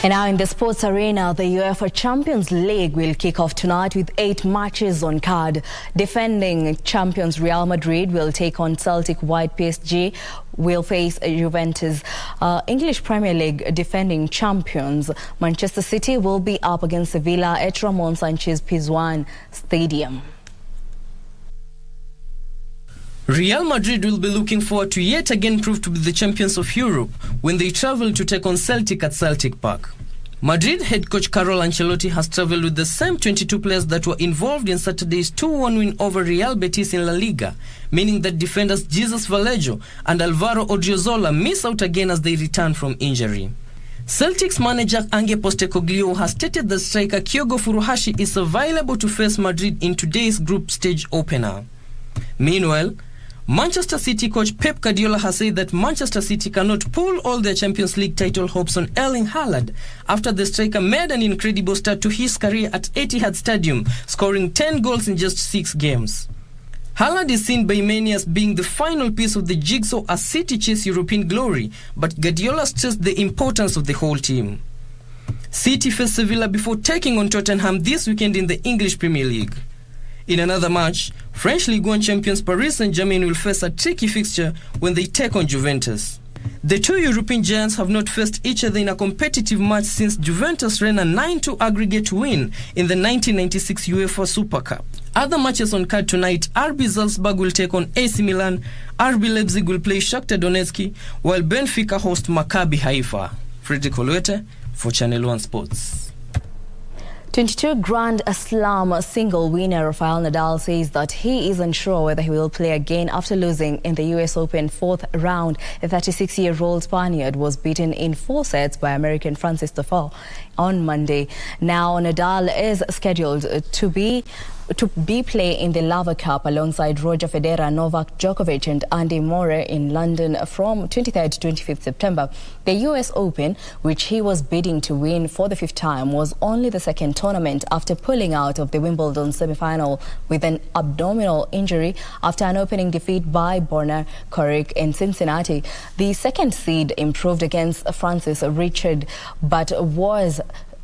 And now in the sports arena, the UEFA Champions League will kick off tonight with 8 matches on card. Defending champions Real Madrid will take on Celtic, while PSG will face Juventus. English Premier League defending champions Manchester City will be up against Sevilla at Ramon Sanchez Pizjuan Stadium. Real Madrid will be looking forward to yet again prove to be the champions of Europe when they travel to take on Celtic at Celtic Park. Madrid head coach Carlo Ancelotti has travelled with the same 22 players that were involved in Saturday's 2-1 win over Real Betis in La Liga, meaning that defenders Jesus Vallejo and Alvaro Odriozola miss out again as they return from injury. Celtic's manager Ange Postecoglou has stated that striker Kyogo Furuhashi is available to face Madrid in today's group stage opener. Meanwhile, Manchester City coach Pep Guardiola has said that Manchester City cannot pull all their Champions League title hopes on Erling Haaland after the striker made an incredible start to his career at Etihad Stadium, scoring 10 goals in just 6 games. Haaland is seen by many as being the final piece of the jigsaw as City chase European glory, but Guardiola stressed the importance of the whole team. City face Sevilla before taking on Tottenham this weekend in the English Premier League. In another match, French Ligue 1 champions Paris Saint-Germain will face a tricky fixture when they take on Juventus. The two European giants have not faced each other in a competitive match since Juventus ran a 9-2 aggregate win in the 1996 UEFA Super Cup. Other matches on card tonight, RB Salzburg will take on AC Milan, RB Leipzig will play Shakhtar Donetsk, while Benfica host Maccabi Haifa. Frederick Olwete for Channel 1 Sports. 22 Grand Slam single winner Rafael Nadal says that he is unsure whether he will play again after losing in the US Open fourth round. The 36-year-old Spaniard was beaten in 4 sets by American Francis Tiafoe on Monday. Now Nadal is scheduled to be play in the Lava Cup alongside Roger Federer, Novak Djokovic and Andy Murray in London from 23rd to 25th September. The US Open, which he was bidding to win for the 5th time, was only the second tournament after pulling out of the Wimbledon semi-final with an abdominal injury after an opening defeat by Borna Coric in Cincinnati. The second seed improved against Francis Richard but was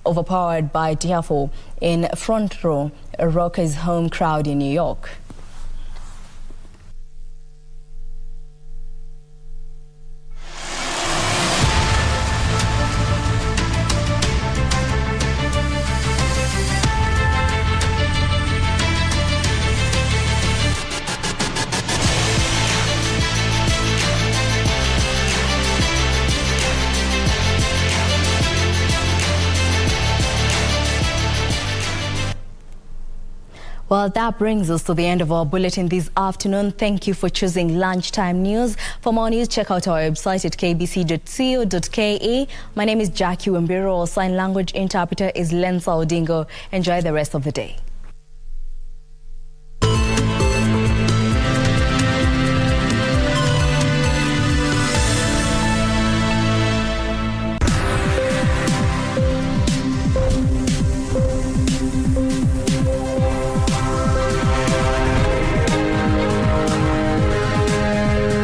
overpowered by Tiafoe in front row Rocker's home crowd in New York. Well, that brings us to the end of our bulletin this afternoon. Thank you for choosing Lunchtime News. For more news, check out our website at kbc.co.ke. My name is Jackie Wambiru. Our sign language interpreter is Lensa Odingo. Enjoy the rest of the day.